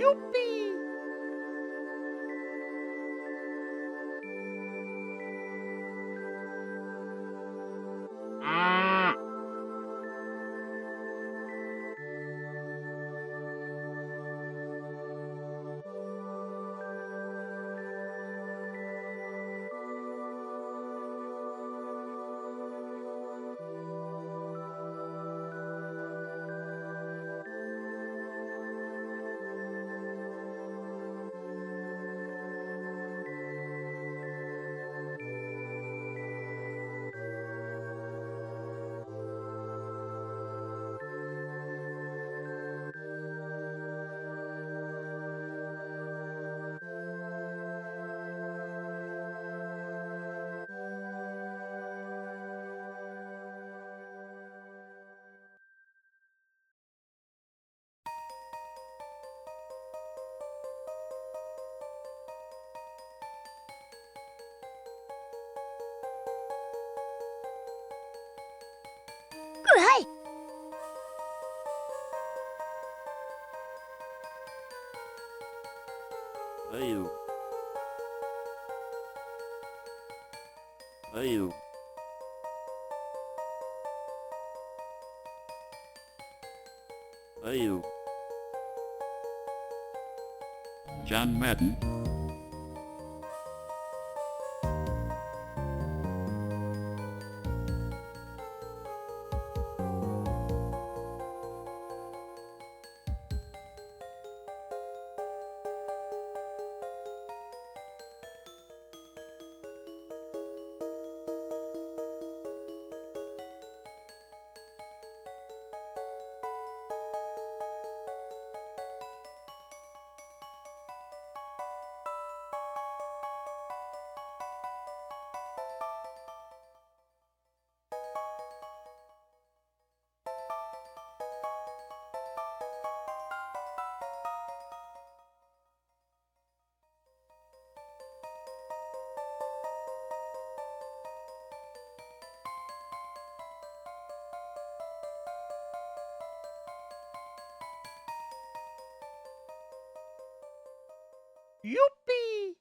Yuppie! Hooray! Ayu. Ayu. Ayu. John Madden. Yuppie!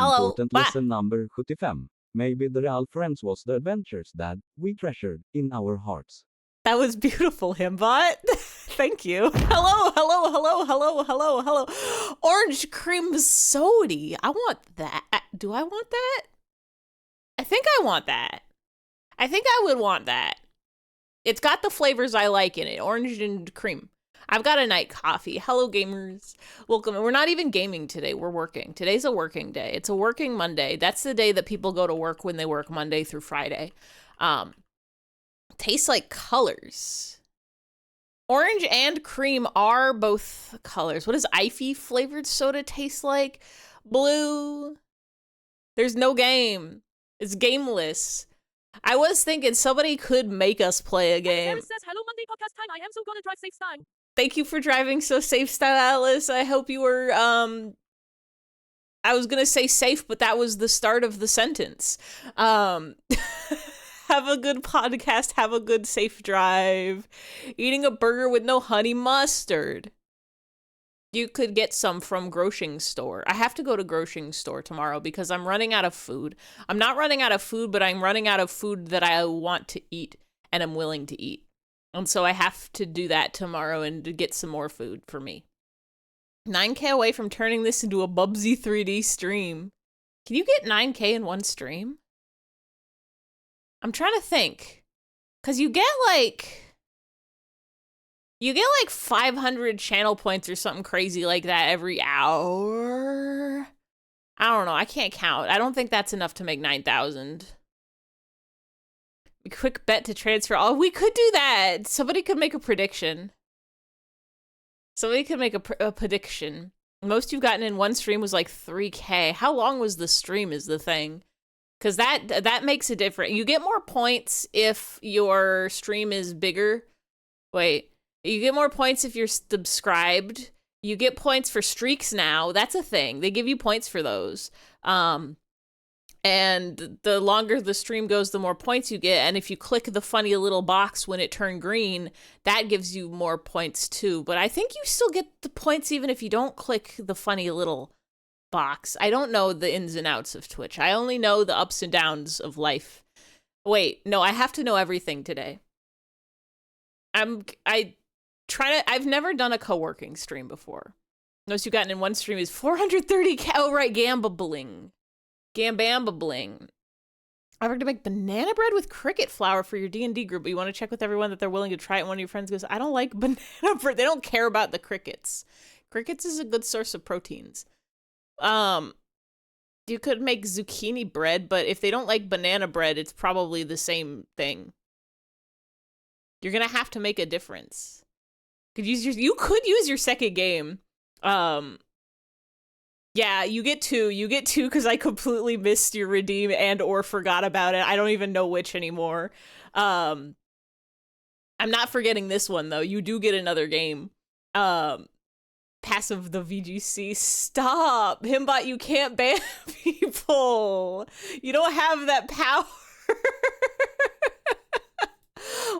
Hello. Important lesson number 75. Maybe the real friends was the adventures that we treasured in our hearts. That was beautiful, Himbot. Thank you. Hello, hello, hello, hello, hello, hello. Orange cream soda. I want that. Do I want that? I think I want that. I think I would want that. It's got the flavors I like in it. Orange and cream. I've got a night coffee. Hello, gamers. Welcome. We're not even gaming today. We're working. Today's a working day. It's a working Monday. That's the day that people go to work when they work Monday through Friday. Tastes like colors. Orange and cream are both colors. What does Ify flavored soda taste like? Blue. There's no game. It's gameless. I was thinking somebody could make us play a game. Says, hello Monday podcast time. I am so gonna drive safe style. Thank you for driving so safe style, Alice. I hope you were, I was gonna say safe, but that was the start of the sentence. Have a good podcast, have a good safe drive. Eating a burger with no honey mustard. You could get some from grocery store. I have to go to grocery store tomorrow because I'm running out of food. I'm not running out of food, but I'm running out of food that I want to eat and am willing to eat. And so I have to do that tomorrow and to get some more food for me. 9K away from turning this into a Bubsy 3D stream. Can you get 9K in one stream? I'm trying to think. Because you get like 500 channel points or something crazy like that every hour. I don't know. I can't count. I don't think that's enough to make 9,000. A quick bet to transfer. Oh, we could do that. Somebody could make a prediction. Somebody could make a prediction. Most you've gotten in one stream was like 3K. How long was the stream is the thing. Because that makes a difference. You get more points if your stream is bigger. Wait. You get more points if you're subscribed. You get points for streaks now. That's a thing. They give you points for those. And the longer the stream goes, the more points you get. And if you click the funny little box when it turned green, that gives you more points too. But I think you still get the points even if you don't click the funny little box. I don't know the ins and outs of Twitch. I only know the ups and downs of life. Wait, no, I have to know everything today. I've never done a co-working stream before. Most you've gotten in one stream is 430K. Oh, right, gambling. Gambambling. I worked to make banana bread with cricket flour for your D&D group, but you want to check with everyone that they're willing to try it. One of your friends goes, I don't like banana bread. They don't care about the crickets. Crickets is a good source of proteins. You could make zucchini bread, but if they don't like banana bread, it's probably the same thing. You're gonna have to make a difference. You could use your second game. Yeah, you get two because I completely missed your redeem and or forgot about it. I don't even know which anymore. I'm not forgetting this one though. You do get another game. Passive the VGC. Stop! Himbot, you can't ban people. You don't have that power.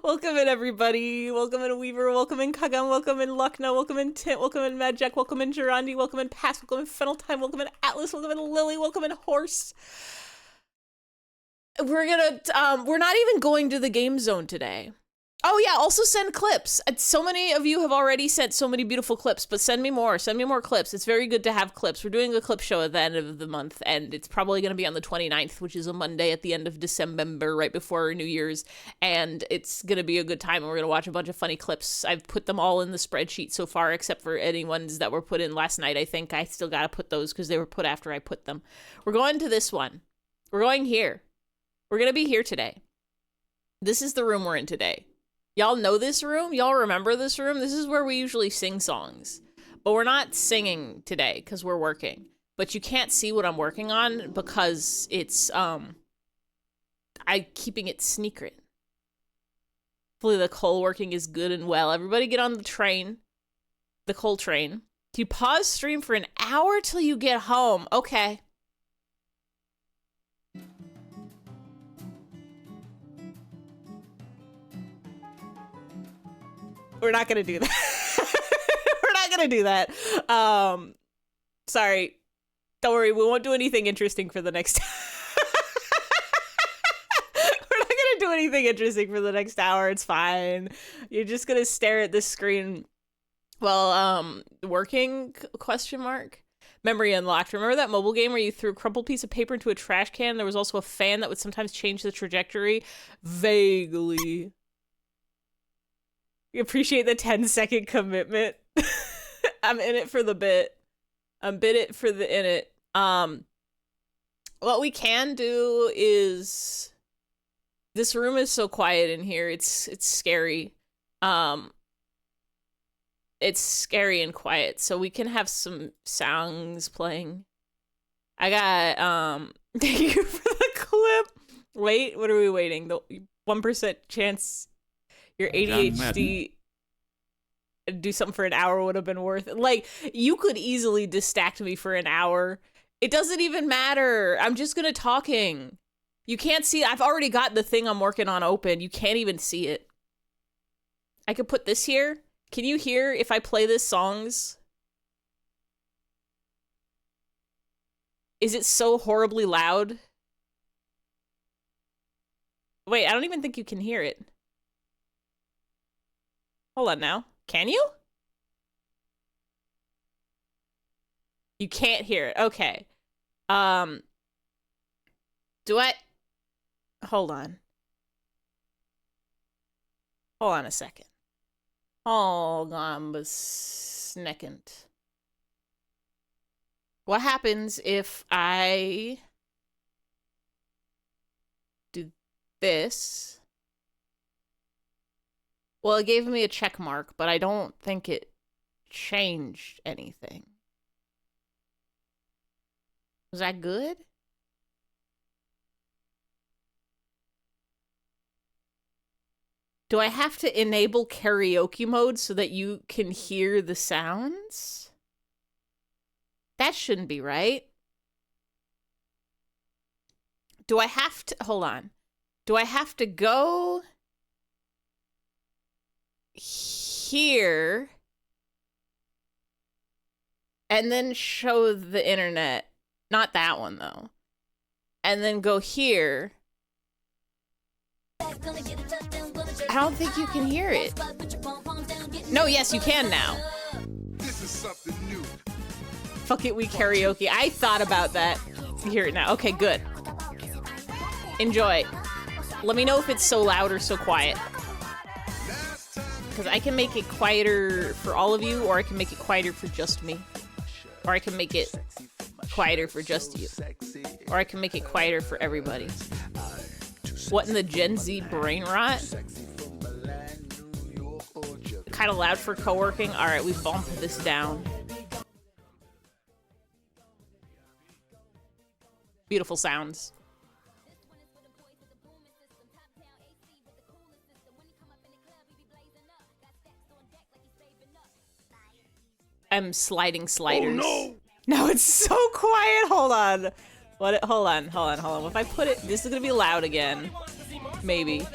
Welcome in, everybody. Welcome in, Weaver. Welcome in, Kagam. Welcome in, Lucknow. Welcome in, Tint. Welcome in, Mad Jack. Welcome in, Gerandi. Welcome in, Pass. Welcome in, Fennel Time. Welcome in, Atlas. Welcome in, Lily. Welcome in, Horse. We're not even going to the game zone today. Oh yeah, also send clips. So many of you have already sent so many beautiful clips, but send me more clips. It's very good to have clips. We're doing a clip show at the end of the month, and it's probably going to be on the 29th, which is a Monday at the end of December, right before New Year's, and it's going to be a good time, and we're going to watch a bunch of funny clips. I've put them all in the spreadsheet so far, except for any ones that were put in last night. I think I still got to put those because they were put after I put them. We're going to this one. We're going here. We're going to be here today. This is the room we're in today. Y'all know this room? Y'all remember this room? This is where we usually sing songs. But we're not singing today because we're working. But you can't see what I'm working on because it's, I'm keeping it secret. Hopefully the coal working is good and well. Everybody get on the train. The coal train. You pause stream for an hour till you get home. Okay. We're not gonna do that. We're not gonna do that. Sorry. Don't worry, we won't do anything interesting for the next We're not gonna do anything interesting for the next hour. It's fine. You're just gonna stare at this screen. Well, working question mark. Memory unlocked. Remember that mobile game where you threw a crumpled piece of paper into a trash can? There was also a fan that would sometimes change the trajectory. Vaguely. You appreciate the 10-second commitment. I'm in it for the bit. I'm bit it for the in it. What we can do is, this room is so quiet in here. It's scary. It's scary and quiet, so we can have some sounds playing. I got thank you for the clip. Wait, what are we waiting? The 1% chance your ADHD do something for an hour would have been worth it. Like, you could easily distract me for an hour. It doesn't even matter. I'm just gonna talking. You can't see. I've already got the thing I'm working on open. You can't even see it. I could put this here. Can you hear if I play this songs? Is it so horribly loud? Wait, I don't even think you can hear it. Hold on now. Can you? You can't hear it. Okay. Do I... Hold on. Hold on a second. Hold on a second. What happens if I do this? Well, it gave me a check mark, but I don't think it changed anything. Was that good? Do I have to enable karaoke mode so that you can hear the sounds? That shouldn't be right. Do I have to... Hold on. Do I have to go here and then show the internet? Not that one, though. And then go here. I don't think you can hear it. No, yes, you can now. This is something new. Fuck it, we karaoke. I thought about that. Hear it now. Okay, good. Enjoy. Let me know if it's so loud or so quiet. Because I can make it quieter for all of you, or I can make it quieter for just me. Or I can make it quieter for just you. Or I can make it quieter for everybody. What in the Gen Z brain rot? Kind of loud for co-working. All right, we bump this down. Beautiful sounds. I'm sliding sliders. Oh, no, it's so quiet. Hold on. What? Hold on. If I put it, this is gonna be loud again. Maybe.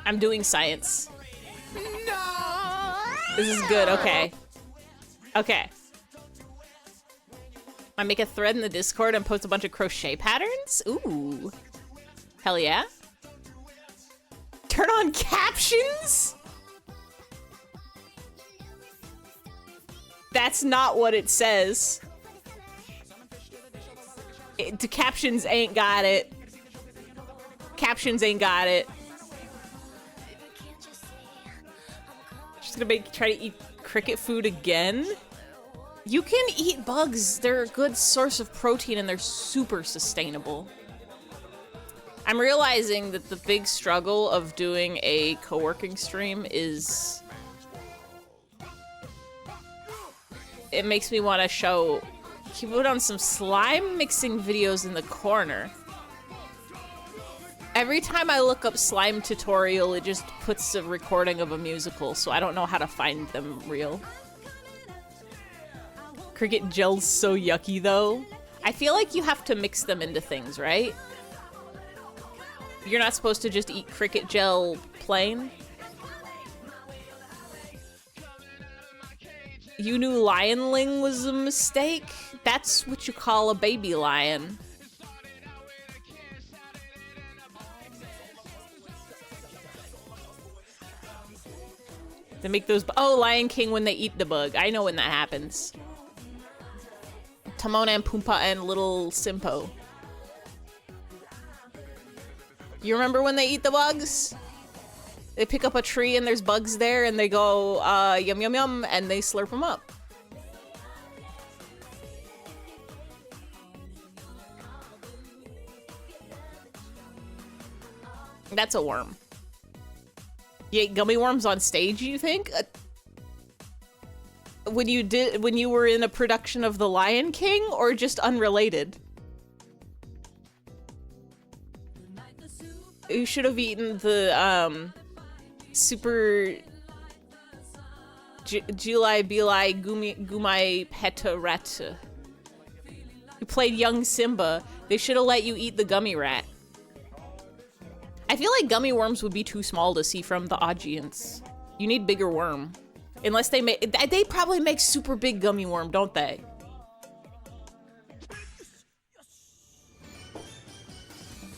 I'm doing science. No. This is good. Okay. Okay. I make a thread in the Discord and post a bunch of crochet patterns? Ooh. Hell yeah. Turn on captions? That's not what it says. The captions ain't got it. Captions ain't got it. Just gonna try to eat cricket food again? You can eat bugs. They're a good source of protein and they're super sustainable. I'm realizing that the big struggle of doing a co-working stream is... It makes me want to show... He put on some slime mixing videos in the corner. Every time I look up slime tutorial, it just puts a recording of a musical, so I don't know how to find them real. Cricket gel's so yucky, though. I feel like you have to mix them into things, right? You're not supposed to just eat cricket gel plain? You knew lionling was a mistake? That's what you call a baby lion. They make those. Oh, Lion King when they eat the bug. I know when that happens. Timon and Pumbaa and little Simpo. You remember when they eat the bugs? They pick up a tree and there's bugs there and they go, yum yum yum, and they slurp them up. That's a worm. You ate gummy worms on stage, you think? When you were in a production of The Lion King, or just unrelated? You should have eaten the, super... Julai Bilai Gumai Peta Rat. You played young Simba. They should have let you eat the gummy rat. I feel like gummy worms would be too small to see from the audience. You need bigger worm. Unless they make... They probably make super big gummy worm, don't they?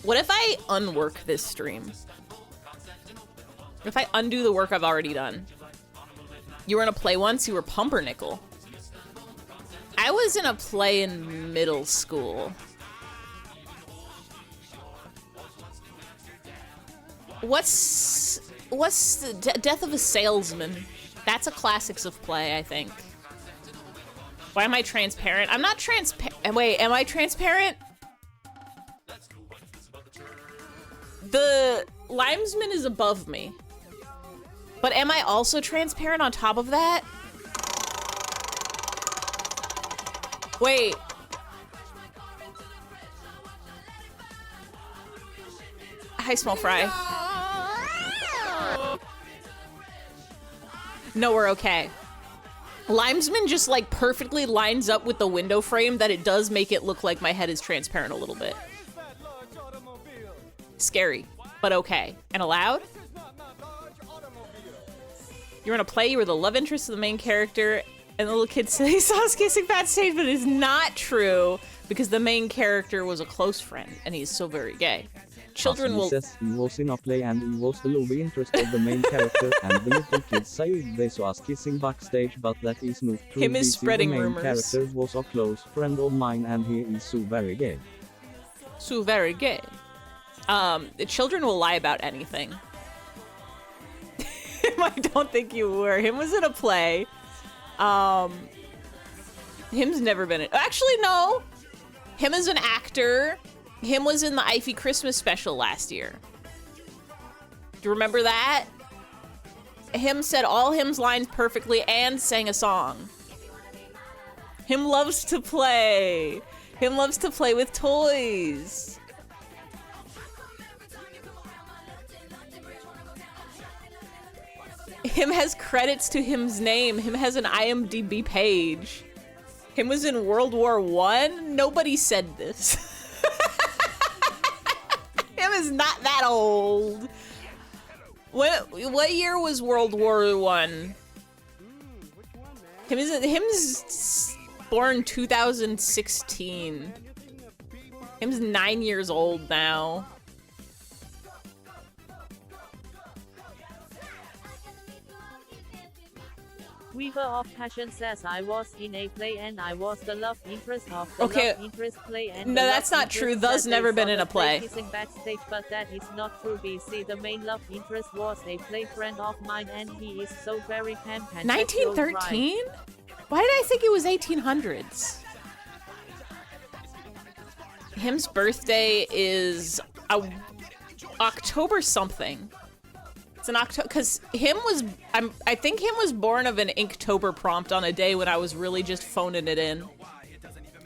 What if I unwork this stream? If I undo the work I've already done? You were in a play once? You were Pumpernickel. I was in a play in middle school. What's the Death of a Salesman? That's a classics of play, I think. Why am I transparent? I'm not transparent. Wait, am I transparent? The limesman is above me. But am I also transparent on top of that? Wait. Hi, small fry. No, we're okay. Limesman just like perfectly lines up with the window frame that it does make it look like my head is transparent a little bit. Scary, but okay. And allowed? You're in a play, you were the love interest of the main character, and the little kid said he saw us kissing backstage, but it's not true because the main character was a close friend and he's so very gay. Children will... says he was in a play and he was the love interest of the main character, and the little kids say they saw us kissing backstage, but that is not true. Him is spreading the main rumors. character was a close friend of mine and he is so very gay. So very gay. The children will lie about anything. I don't think you were. Him was in a play. Him's never been in... Actually, no. Him is an actor. Him was in the Ivy Christmas special last year. Do you remember that? Him said all Him's lines perfectly and sang a song. Him loves to play. Him loves to play with toys. Him has credits to Him's name. Him has an IMDb page. Him was in World War I. Nobody said this. Him is not that old. What year was World War I? Him's born 2016. Him's 9 years old now. Weaver of Passion says I was in a play and I was the love interest of the Okay. love interest play and No, the that's love not true. interest Thus that never they been saw in a the play. kissing backstage, but that is not true. BC, the main love interest was a play friend of mine and he is so very pansexual. 1913? Why did I think it was 1800s? Him's birthday is October something. It's an October, because Him was, I think Him was born of an Inktober prompt on a day when I was really just phoning it in.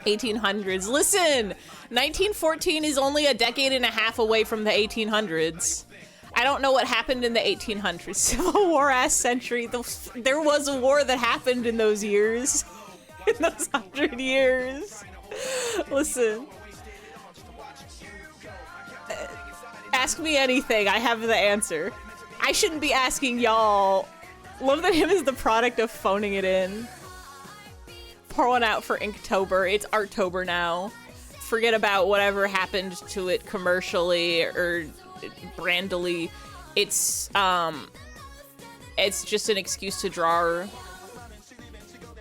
1800s. Listen, 1914 is only a decade and a half away from the 1800s. I don't know what happened in the 1800s. Civil War ass century. There was a war that happened in those years. In those 100 years. Listen. Ask me anything. I have the answer. I shouldn't be asking y'all. Love that him is the product of phoning it in. Pour one out for Inktober. It's Arttober now. Forget about whatever happened to it commercially or brandily. It's just an excuse to draw.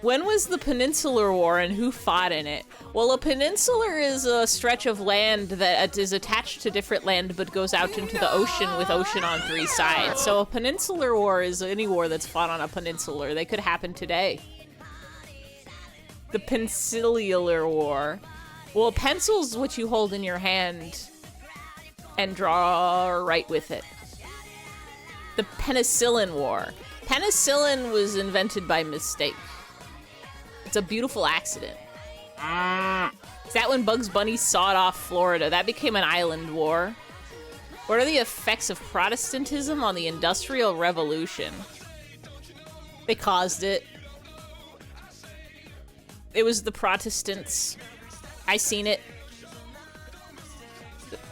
When was the Peninsular War and who fought in it? Well, a peninsular is a stretch of land that is attached to different land but goes out into the ocean with ocean on 3 sides. So a peninsular war is any war that's fought on a peninsular. They could happen today. The Peninsular War. Well, a pencil's what you hold in your hand and draw or write with it. The Penicillin War. Penicillin was invented by mistake. It's a beautiful accident. Is that when Bugs Bunny sawed off Florida? That became an island war. What are the effects of Protestantism on the Industrial Revolution? They caused it. It was the Protestants. I seen it.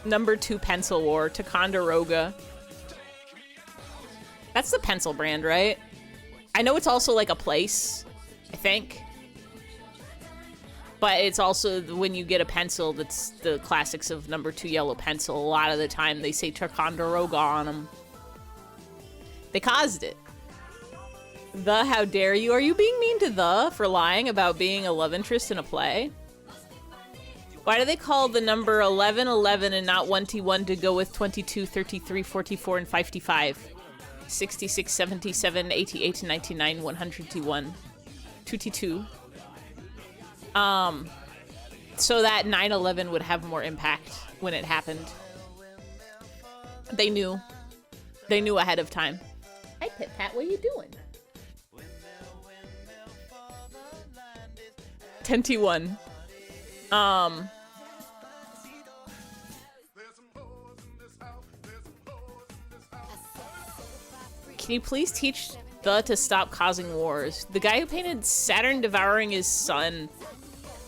Number 2 pencil war, Ticonderoga. That's the pencil brand, right? I know it's also like a place, I think. But it's also when you get a pencil that's the classics of number 2 yellow pencil. A lot of the time they say Ticonderoga on them. They caused it. The, how dare you? Are you being mean to the for lying about being a love interest in a play? Why do they call the number 11 11 and not 1T1 to go with 22, 33, 44, and 55? 66, 77, 88, 99, 100T1. 2T2. So that 9/11 would have more impact when it happened. They knew. They knew ahead of time. Hi, Pit Pat, what are you doing? 10T1. Can you please teach the to stop causing wars? The guy who painted Saturn devouring his son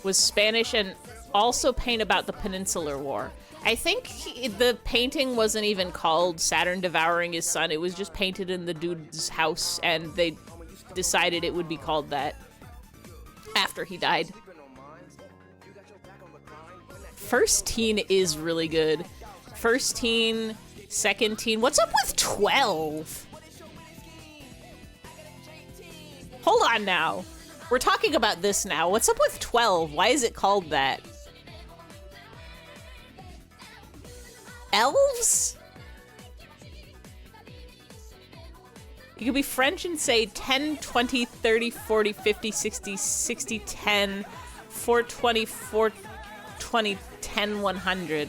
was Spanish and also paint about the Peninsular War. I think the painting wasn't even called Saturn devouring his son. It was just painted in the dude's house and they decided it would be called that after he died. First Teen is really good. First Teen, Second Teen. What's up with 12? Hold on now. We're talking about this now. What's up with 12? Why is it called that? Elves? You could be French and say 10, 20, 30, 40, 50, 60, 60, 10, 420, 420, 10, 100.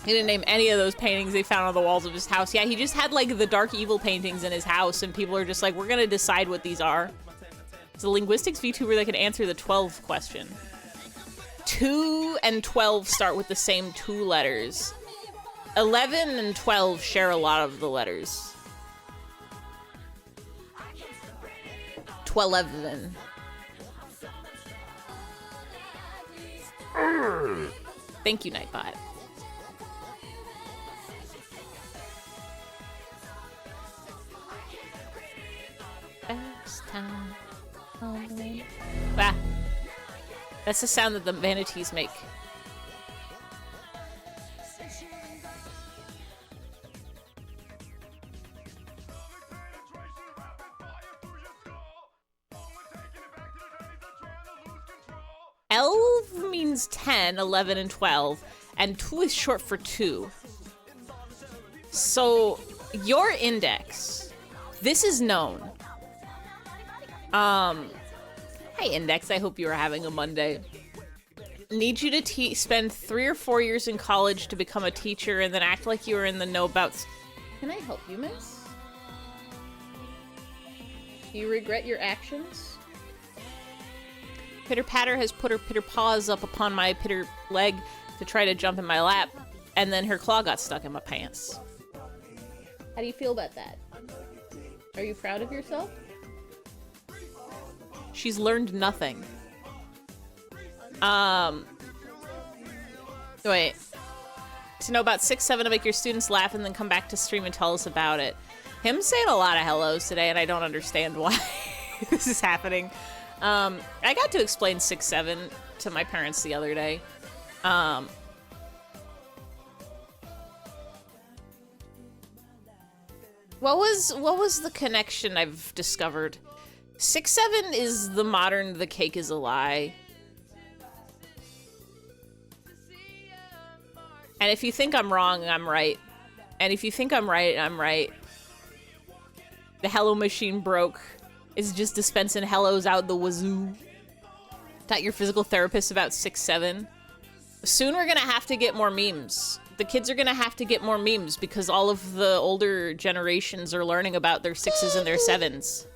He didn't name any of those paintings they found on the walls of his house. Yeah, he just had like the dark evil paintings in his house and people are just like, we're gonna decide what these are. It's a linguistics VTuber that can answer the 12 question. 2 and 12 start with the same 2 letters. 11 and 12 share a lot of the letters. 12. Thank you, Nightbot. Best time. Ah. That's the sound that the manatees make. Elf means 10, 11, and 12, and 2 is short for 2. So, your index, this is known. Hi Index, I hope you are having a Monday. Need you to spend 3 or 4 years in college to become a teacher and then act like you are in the know about... Can I help you, miss? Do you regret your actions? Pitter Patter has put her pitter paws up upon my pitter leg to try to jump in my lap, and then her claw got stuck in my pants. How do you feel about that? Are you proud of yourself? She's learned nothing. Wait. to know about 6-7 to make your students laugh and then come back to stream and tell us about it. Him saying a lot of hellos today, and I don't understand why this is happening. I got to explain 6-7 to my parents the other day. What was the connection I've discovered? 6-7 is the modern The Cake is a Lie. And if you think I'm wrong, I'm right. And if you think I'm right, I'm right. The hello machine broke. It's just dispensing hellos out the wazoo. Not your physical therapist about 6-7. Soon we're gonna have to get more memes. The kids are gonna have to get more memes because all of the older generations are learning about their 6s and their 7s.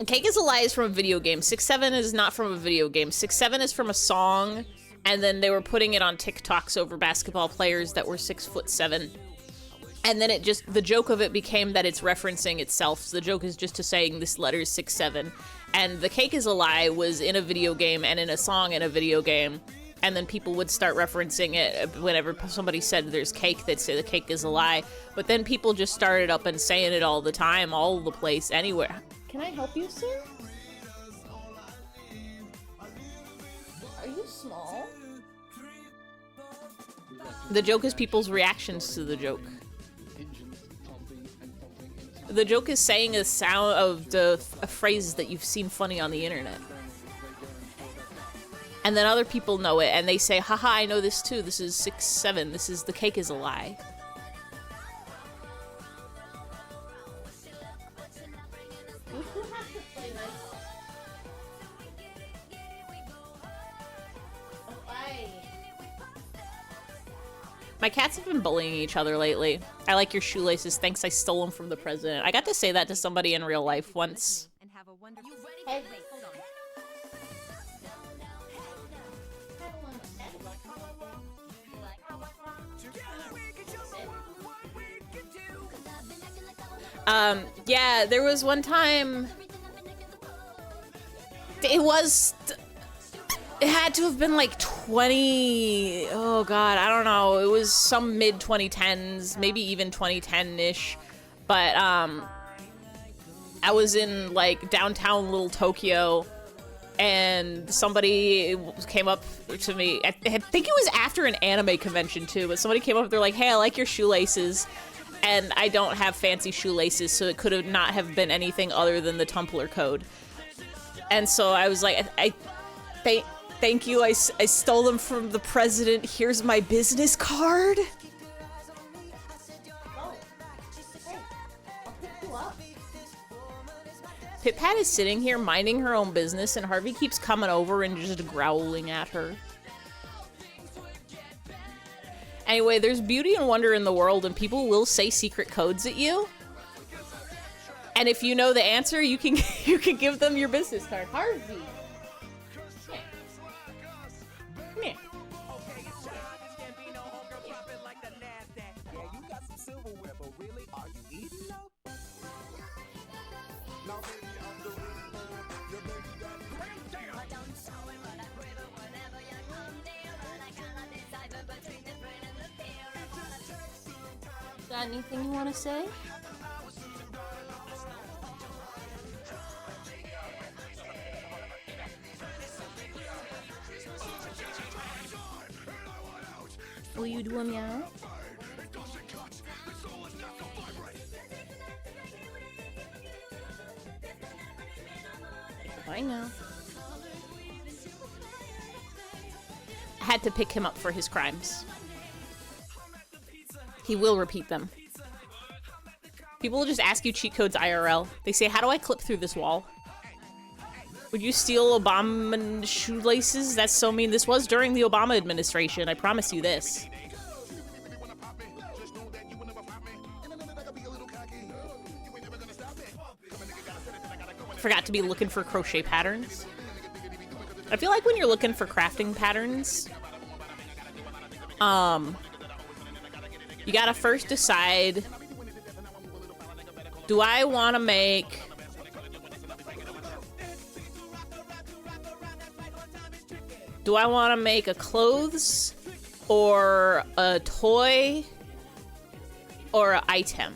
Cake is a Lie is from a video game. 6-7 is not from a video game. 6-7 is from a song, and then they were putting it on TikToks over basketball players that were 6'7". And then the joke of it became that it's referencing itself. So the joke is just to saying this letter is 6-7. And The Cake is a Lie was in a video game and in a song in a video game. And then people would start referencing it whenever somebody said there's cake, they'd say the cake is a lie. But then people just started up and saying it all the time, all the place, anywhere. Can I help you, sir? Are you small? The joke is people's reactions to the joke. The joke is saying a sound of a phrase that you've seen funny on the internet. And then other people know it, and they say, haha, I know this too. This is 6-7. This is The Cake is a Lie. My cats have been bullying each other lately. I like your shoelaces. Thanks, I stole them from the president. I got to say that to somebody in real life once. Hey. Yeah, there was one time... It had to have been like 20... Oh god, I don't know. It was some mid-2010s, maybe even 2010-ish. But, I was in, like, downtown Little Tokyo, and somebody came up to me. I think it was after an anime convention, too, but somebody came up, they're like, hey, I like your shoelaces. And I don't have fancy shoelaces, so it could have not have been anything other than the Tumblr code. And so I was like, thank you, I stole them from the president. Here's my business card. Pip-Pat is sitting here minding her own business, and Harvey keeps coming over and just growling at her. Anyway, there's beauty and wonder in the world, and people will say secret codes at you. And if you know the answer, you can give them your business card. Harvey! Come here. Got anything you want to say? Will you do a meow? I know. I had to pick him up for his crimes. He will repeat them. People will just ask you cheat codes IRL. They say, how do I clip through this wall? Would you steal Obama shoelaces? That's so mean. This was during the Obama administration. I promise you this. Forgot to be looking for crochet patterns. I feel like when you're looking for crafting patterns, you gotta first decide, do I want to make Do I want to make a clothes or a toy or an item?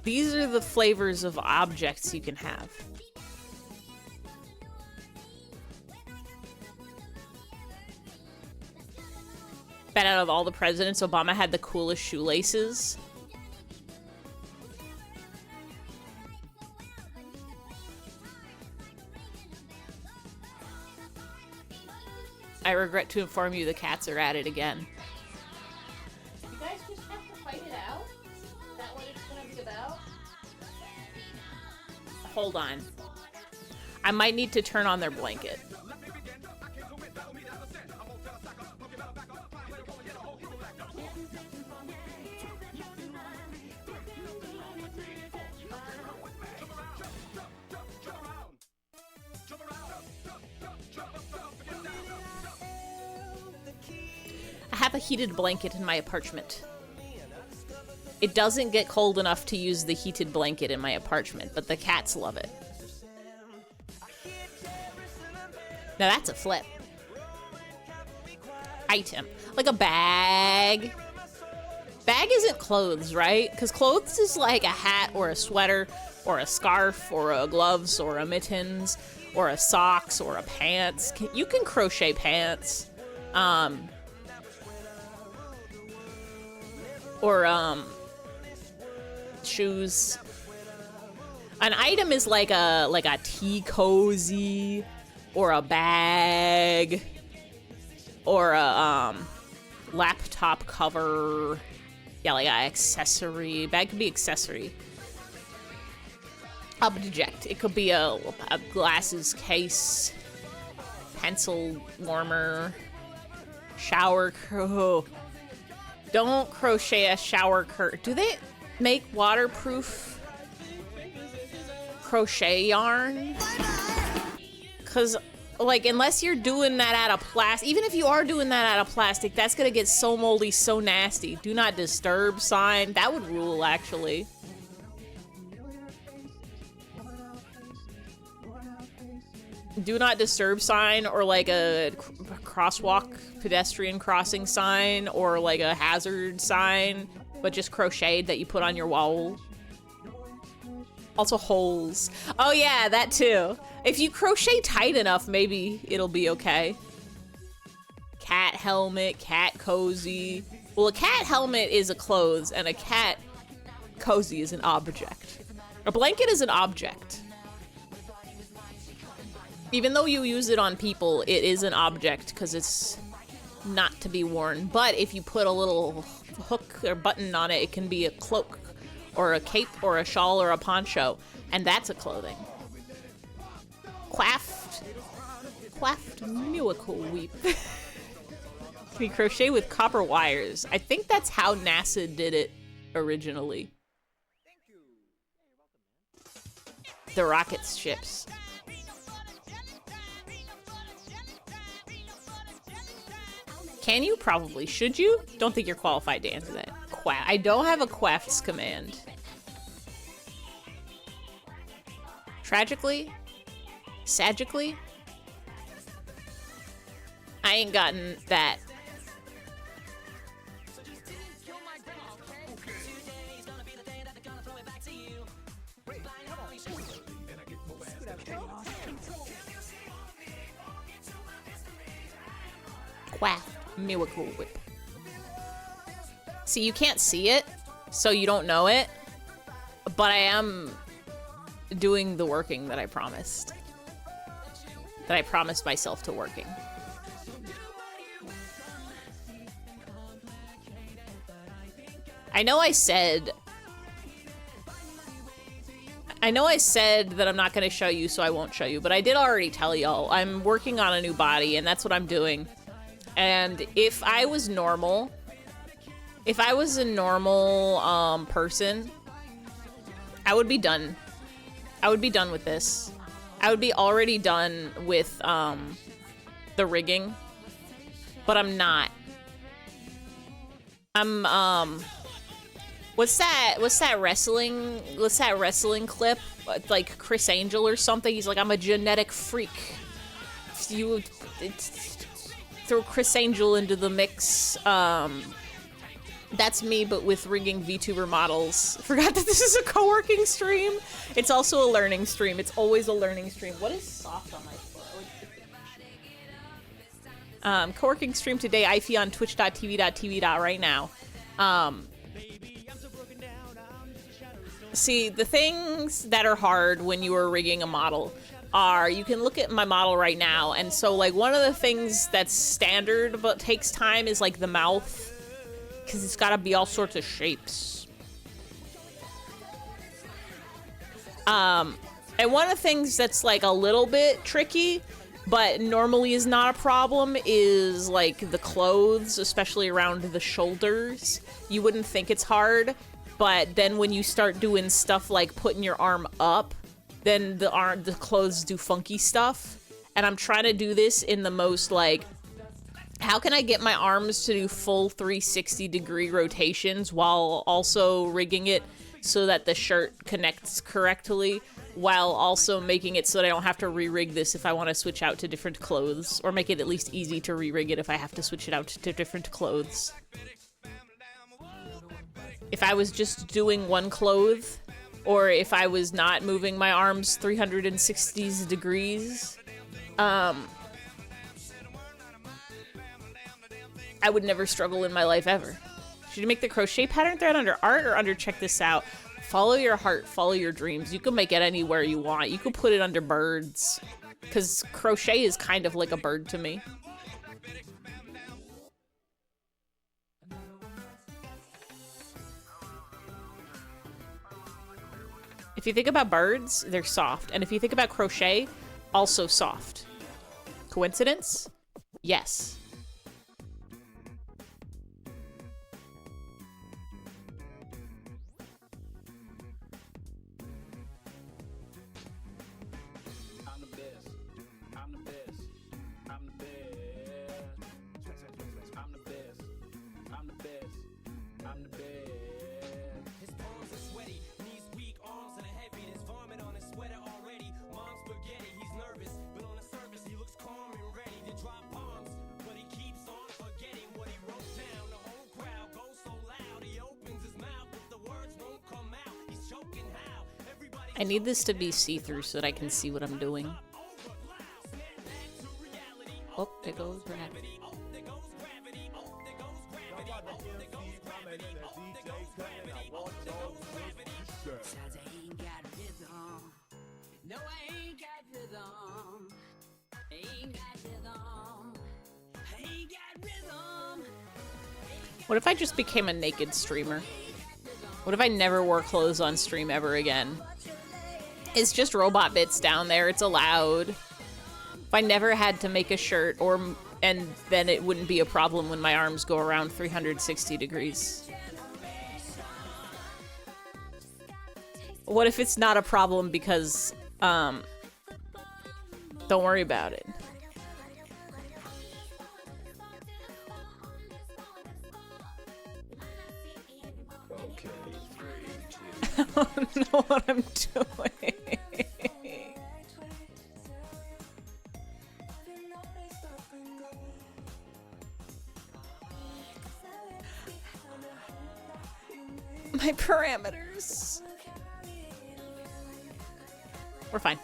These are the flavors of objects you can have. Bet out of all the presidents, Obama had the coolest shoelaces. I regret to inform you the cats are at it again. You guys just have to fight it out? Is that what it's gonna be about? Hold on. I might need to turn on their blanket. I have a heated blanket in my apartment. It doesn't get cold enough to use the heated blanket in my apartment, but the cats love it. Now that's a flip. Item. Like a bag. Bag isn't clothes, right? Because clothes is like a hat or a sweater or a scarf or a gloves or a mittens or a socks or a pants. You can crochet pants. Or shoes. An item is like a tea cozy or a bag or a laptop cover. Yeah, like an accessory. Bag could be accessory. Object. It could be a glasses case, pencil warmer, shower curtain. Don't crochet a shower curtain. Do they make waterproof crochet yarn? Because, like, unless you're doing that out of plastic, even if you are doing that out of plastic, that's gonna get so moldy, so nasty. Do not disturb sign. That would rule, actually. Do not disturb sign, or like a crosswalk pedestrian crossing sign, or like a hazard sign, but just crocheted that you put on your wall. Also holes. Oh yeah, that too. If you crochet tight enough, maybe it'll be okay. Cat helmet, cat cozy. Well, a cat helmet is a clothes, and a cat cozy is an object. A blanket is an object. Even though you use it on people, it is an object because it's not to be worn. But if you put a little hook or button on it, it can be a cloak or a cape or a shawl or a poncho, and that's a clothing. Quaffed miracle weep. Can be crochet with copper wires. I think that's how NASA did it originally. The rocket ships. Can you? Probably. Should you? Don't think you're qualified to answer that. I don't have a quafts command. Tragically? Sagically? I ain't gotten that. Quaff. Miracle whip. See, you can't see it, so you don't know it, but I am doing the working that I promised. That I promised myself to working. I know I said that I'm not going to show you, so I won't show you, but I did already tell y'all. I'm working on a new body, and that's what I'm doing. And if I was a normal person, I would be done. I would be done with this. I would be already done with the rigging, but I'm not. What's that wrestling clip? Like Chris Angel or something? He's like, I'm a genetic freak. Throw Chris Angel into the mix. That's me, but with rigging VTuber models. Forgot that this is a co-working stream. It's also a learning stream. It's always a learning stream. What is soft on my foot? Co-working stream today. Ify on twitch.tv.tv. right now. See, the things that are hard when you are rigging a model are, you can look at my model right now, and so like one of the things that's standard but takes time is like the mouth. Because it's got to be all sorts of shapes. And one of the things that's like a little bit tricky, but normally is not a problem, is like the clothes, especially around the shoulders. You wouldn't think it's hard, but then when you start doing stuff like putting your arm up, then the clothes do funky stuff. And I'm trying to do this in the most like, how can I get my arms to do full 360-degree rotations while also rigging it so that the shirt connects correctly, while also making it so that I don't have to re-rig this if I want to switch out to different clothes, or make it at least easy to re-rig it if I have to switch it out to different clothes. If I was just doing one cloth, or if I was not moving my arms 360 degrees, I would never struggle in my life ever. Should you make the crochet pattern thread under art or under check this out? Follow your heart, follow your dreams. You can make it anywhere you want. You could put it under birds, because crochet is kind of like a bird to me. If you think about birds, they're soft. And if you think about crochet, also soft. Coincidence? Yes. I need this to be see-through so that I can see what I'm doing. Oh, there goes gravity. No, I ain't got rhythm. Ain't got rhythm. Ain't got rhythm. What if I just became a naked streamer? What if I never wore clothes on stream ever again? It's just robot bits down there. It's allowed. If I never had to make a shirt, and then it wouldn't be a problem when my arms go around 360 degrees. What if it's not a problem because, don't worry about it. Okay, 3, 2. I don't know what I'm doing. My parameters. We're fine.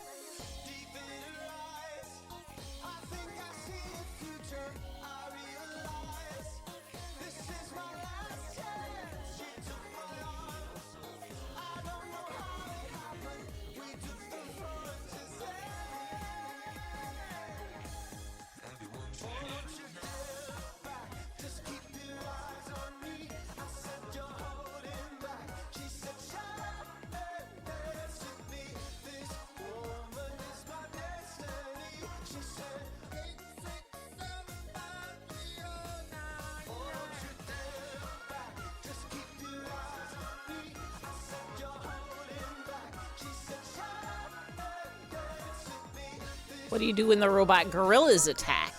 What do you do when the robot gorillas attack?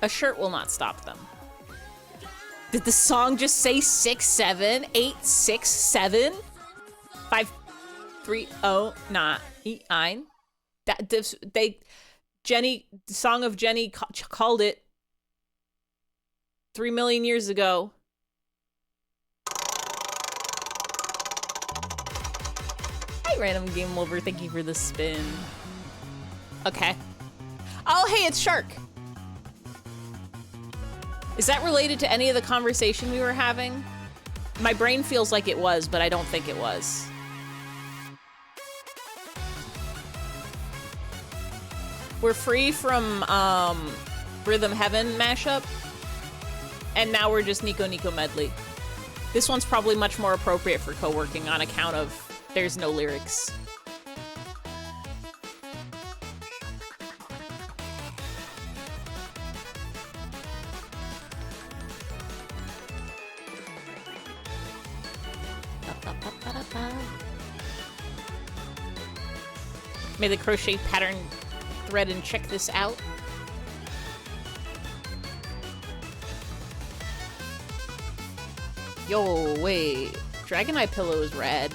A shirt will not stop them. Did the song just say 6, 7, 8, 6, 7, 5, 3, 0, 9, 9? Jenny, the song of Jenny called it 3 million years ago. Hi, Random Game Over. Thank you for the spin. Okay. Oh, hey, it's Shark. Is that related to any of the conversation we were having? My brain feels like it was, but I don't think it was. We're free from Rhythm Heaven mashup, and now we're just Nico Nico medley. This one's probably much more appropriate for co-working on account of there's no lyrics. May the crochet pattern thread and check this out. Yo, wait. Dragon Eye pillow is red.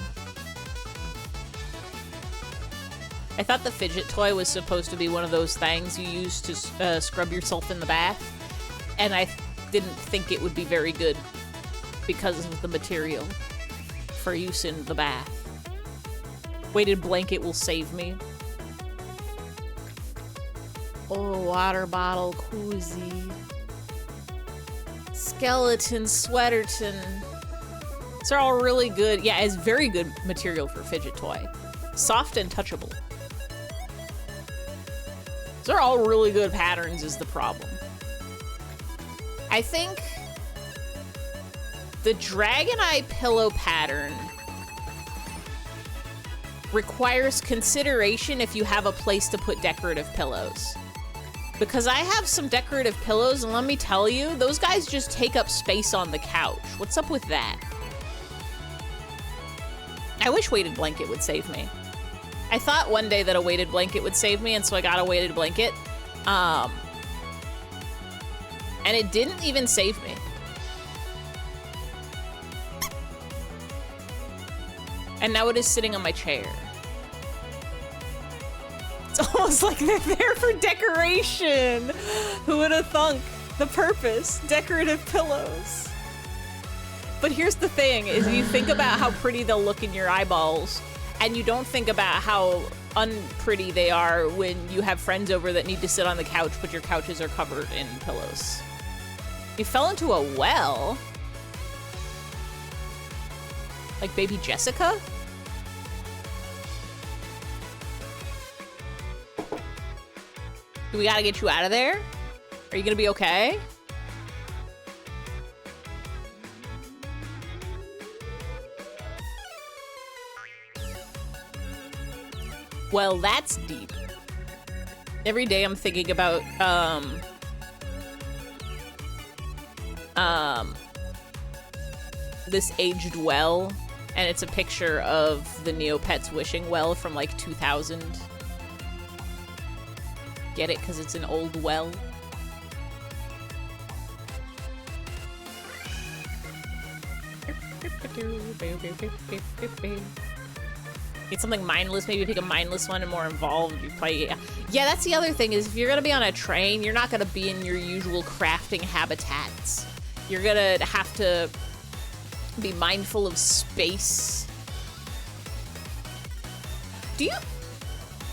I thought the fidget toy was supposed to be one of those things you use to scrub yourself in the bath, and I didn't think it would be very good because of the material for use in the bath. Weighted blanket will save me. Oh, water bottle, koozie. Skeleton, sweaterton. These are all really good. Yeah, it's very good material for fidget toy. Soft and touchable. These are all really good patterns is the problem. I think the Dragon Eye pillow pattern requires consideration if you have a place to put decorative pillows. Because I have some decorative pillows, and let me tell you, those guys just take up space on the couch. What's up with that? I wish weighted blanket would save me. I thought one day that a weighted blanket would save me, and so I got a weighted blanket. And it didn't even save me. And now it is sitting on my chair. It's almost like they're there for decoration. Who would have thunk? The purpose, decorative pillows. But here's the thing, is you think about how pretty they'll look in your eyeballs, and you don't think about how unpretty they are when you have friends over that need to sit on the couch, but your couches are covered in pillows. You fell into a well? Like baby Jessica? Do we gotta get you out of there? Are you gonna be okay? Well, that's deep. Every day I'm thinking about, this aged well, and it's a picture of the Neopets wishing well from like 2000. Get it? Because it's an old well. Get something mindless, maybe pick a mindless one and more involved. You play, yeah, that's the other thing, is if you're gonna be on a train, you're not gonna be in your usual crafting habitats. You're gonna have to be mindful of space.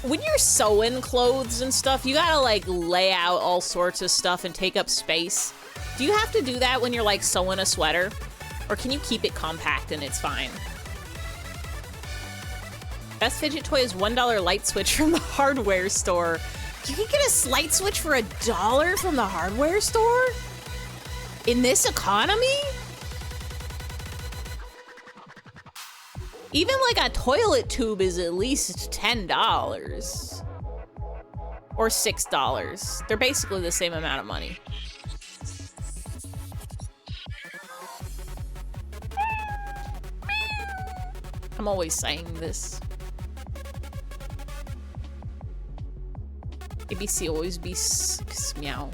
When you're sewing clothes and stuff, you gotta like lay out all sorts of stuff and take up space. Do you have to do that when you're like sewing a sweater? Or can you keep it compact and it's fine? Best fidget toy is $1 light switch from the hardware store. You can get a light switch for $1 from the hardware store? In this economy? Even like a toilet tube is at least $10. Or $6. They're basically the same amount of money. I'm always saying this. ABC always be meow.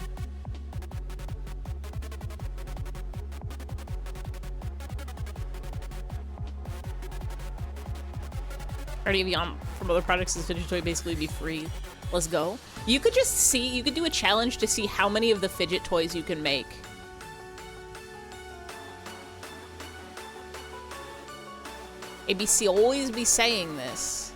Party of Yum from other products is fidget toy basically be free. Let's go. You could just see, you could do a challenge to see how many of the fidget toys you can make. ABC always be saying this.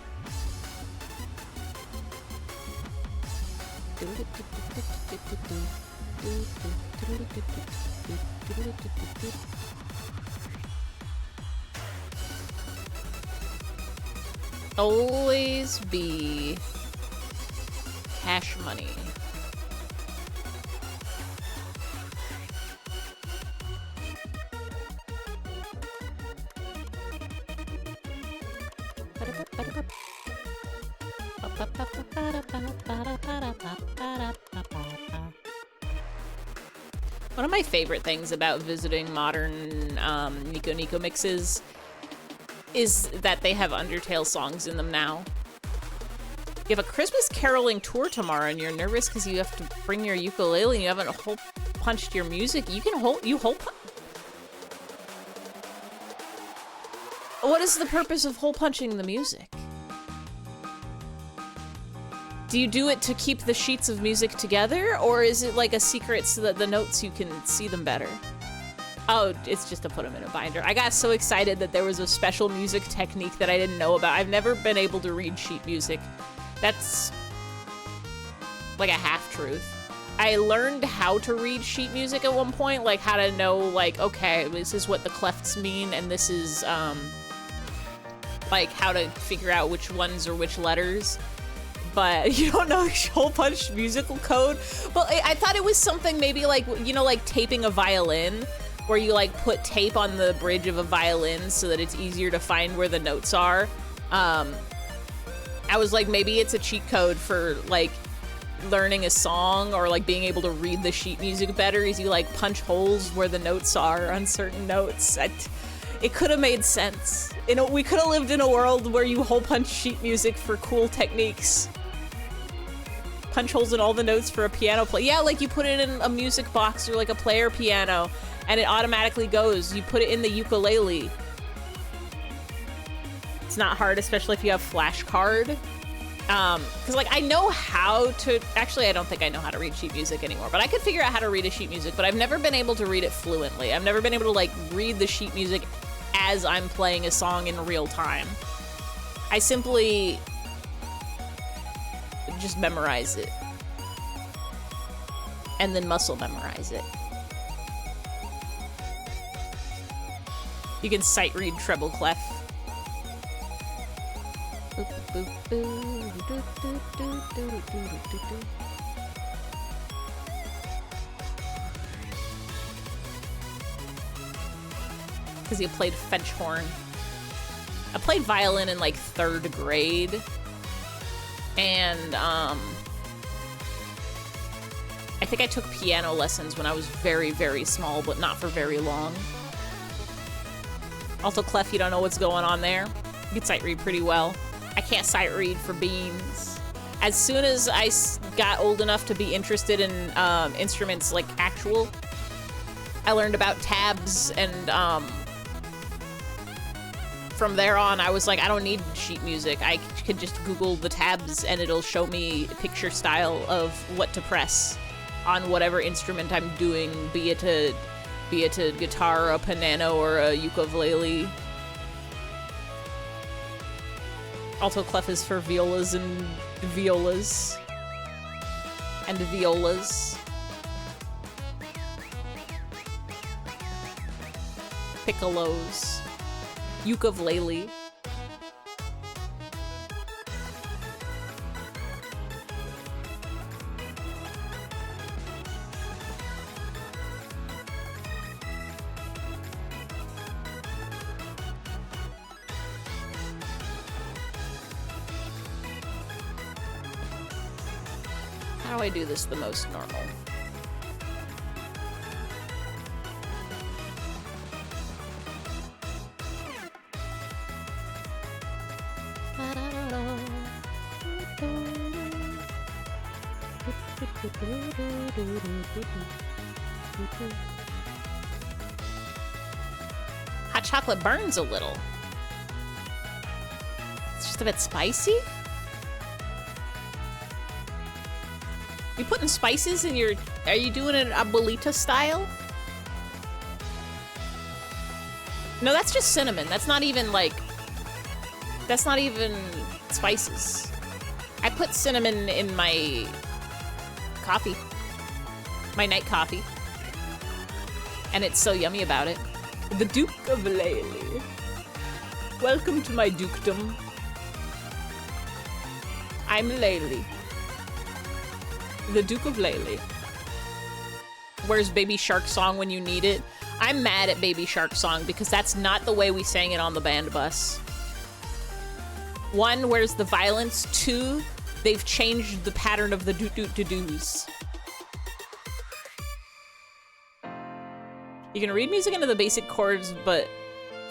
Always be cash money. One of my favorite things about visiting modern Nico Nico mixes is that they have Undertale songs in them now. You have a Christmas caroling tour tomorrow and you're nervous because you have to bring your ukulele and you haven't hole punched your music. You can hole punch. What is the purpose of hole punching the music? Do you do it to keep the sheets of music together, or is it like a secret so that the notes you can see them better? Oh, it's just to put them in a binder. I got so excited that there was a special music technique that I didn't know about. I've never been able to read sheet music. That's like a half-truth. I learned how to read sheet music at one point, like how to know, like, okay, this is what the clefts mean, and this is, like, how to figure out which ones are which letters. But you don't know hole punch musical code? Well, I thought it was something maybe like, you know, like taping a violin, where you like put tape on the bridge of a violin so that it's easier to find where the notes are. I was like, maybe it's a cheat code for like learning a song or like being able to read the sheet music better, is you like punch holes where the notes are on certain notes. It could have made sense. You know, we could have lived in a world where you hole punch sheet music for cool techniques. Punch holes in all the notes for a piano play. Yeah, like you put it in a music box or like a player piano and it automatically goes. You put it in the ukulele. It's not hard, especially if you have flashcard. Cause like I know how to, actually I don't think I know how to read sheet music anymore, but I could figure out how to read a sheet music, but I've never been able to read it fluently. I've never been able to like read the sheet music as I'm playing a song in real time. I simply just memorize it. And then muscle memorize it. You can sight read treble clef. Because you played French horn. I played violin in like 3rd grade. And I think I took piano lessons when I was very, very small, but not for very long. Also, clef, you don't know what's going on there. You can sight read pretty well. I can't sight read for beans. As soon as I got old enough to be interested in instruments like actual, I learned about tabs, and from there on, I was like, I don't need sheet music. I could just Google the tabs and it'll show me a picture style of what to press on whatever instrument I'm doing, be it a guitar, a piano, or a ukulele. Also, clef is for violas and violas. And violas. Piccolos. Ukulele. How do I do this the most normal? Hot chocolate burns a little. Just a bit spicy? You putting spices in your... Are you doing it abuelita style? No, that's just cinnamon. That's not even, like... That's not even spices. I put cinnamon in my coffee. My night coffee. And it's so yummy about it. The Duke of Lely. Welcome to my dukedom. I'm Lely. The Duke of Lely. Where's Baby Shark Song when you need it? I'm mad at Baby Shark Song because that's not the way we sang it on the band bus. 1, where's the violence? 2, they've changed the pattern of the doot-doot-to-doos. You can read music into the basic chords, but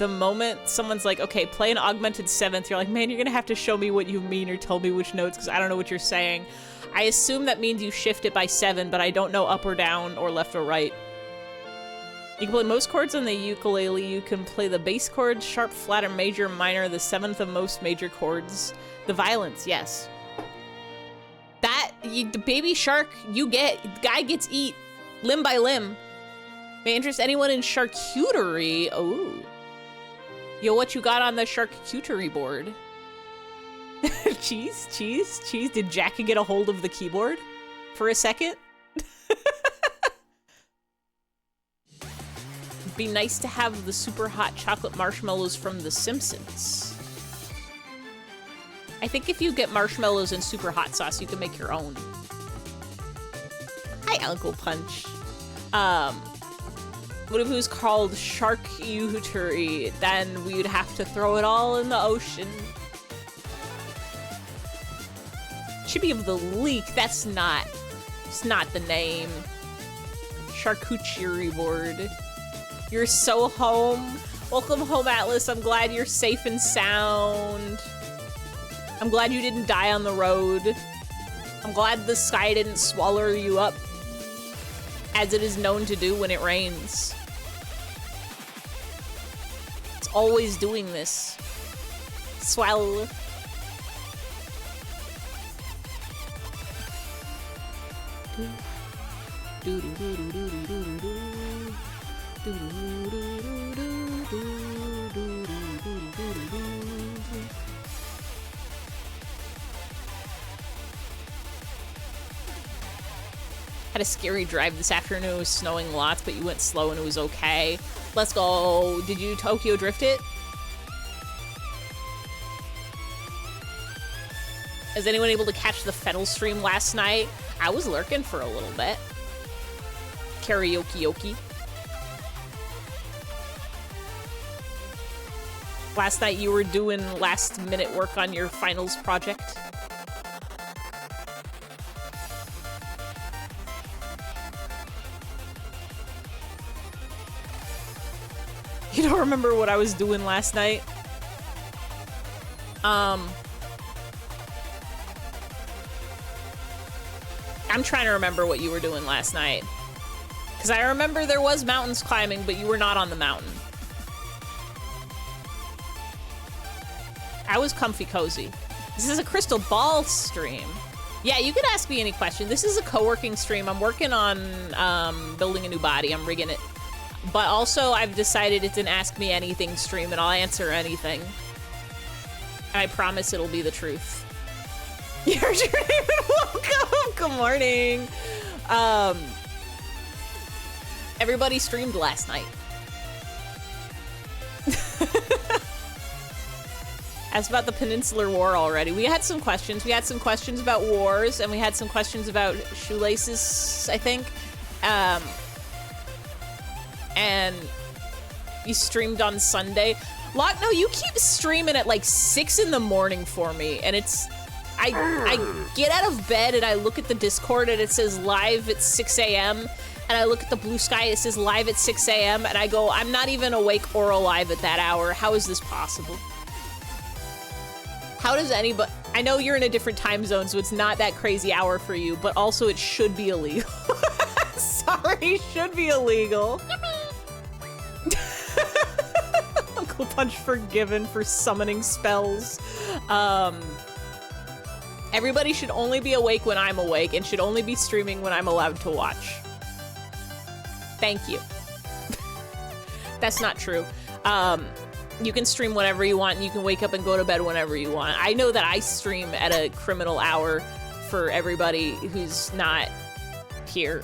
the moment someone's like, okay, play an augmented 7th, you're like, man, you're gonna have to show me what you mean or tell me which notes because I don't know what you're saying. I assume that means you shift it by 7, but I don't know up or down or left or right. You can play most chords on the ukulele. You can play the bass chords, sharp, flat, or major, minor, the 7th of most major chords. The violence, yes. The Baby Shark, you get, guy gets eat limb by limb. May interest anyone in charcuterie. Oh. Yo, what you got on the charcuterie board? Cheese? Did Jackie get a hold of the keyboard for a second? Be nice to have the super hot chocolate marshmallows from The Simpsons. I think if you get marshmallows and super hot sauce, you can make your own. Hi, Uncle Punch. What if it was called charcuterie? Then we would have to throw it all in the ocean. Chippy of the Leak, it's not the name. Charcuterie board. You're so home. Welcome home, Atlas. I'm glad you're safe and sound. I'm glad you didn't die on the road. I'm glad the sky didn't swallow you up, as it is known to do when it rains. It's always doing this. Swell. Had a scary drive this afternoon. It was snowing lots, but you went slow and it was okay. Let's go. Did you Tokyo drift it? Is anyone able to catch the Fennel stream last night? I was lurking for a little bit. Karaoke-oki. Last night you were doing last-minute work on your finals project. You don't remember what I was doing last night? I'm trying to remember what you were doing last night. Because I remember there was mountains climbing, but you were not on the mountain. I was comfy cozy. This is a crystal ball stream. Yeah, you could ask me any question. This is a co-working stream. I'm working on building a new body. I'm rigging it. But also, I've decided it's an Ask Me Anything stream, and I'll answer anything. And I promise it'll be the truth. You're welcome. Good morning. Everybody streamed last night. Asked about the Peninsular War already. We had some questions. We had some questions about wars, and we had some questions about shoelaces, I think. And you streamed on Sunday. No, you keep streaming at like 6 in the morning for me, and it's... I get out of bed and I look at the Discord and it says live at 6 a.m. and I look at the blue sky, it says live at 6 a.m. and I go, I'm not even awake or alive at that hour. How is this possible? How does anybody... I know you're in a different time zone, so it's not that crazy hour for you, but also it should be illegal. Sorry, should be illegal. Knuckle Punch forgiven for summoning spells. Everybody should only be awake when I'm awake and should only be streaming when I'm allowed to watch. Thank you. That's not true. You can stream whenever you want and you can wake up and go to bed whenever you want. I know that I stream at a criminal hour for everybody who's not here.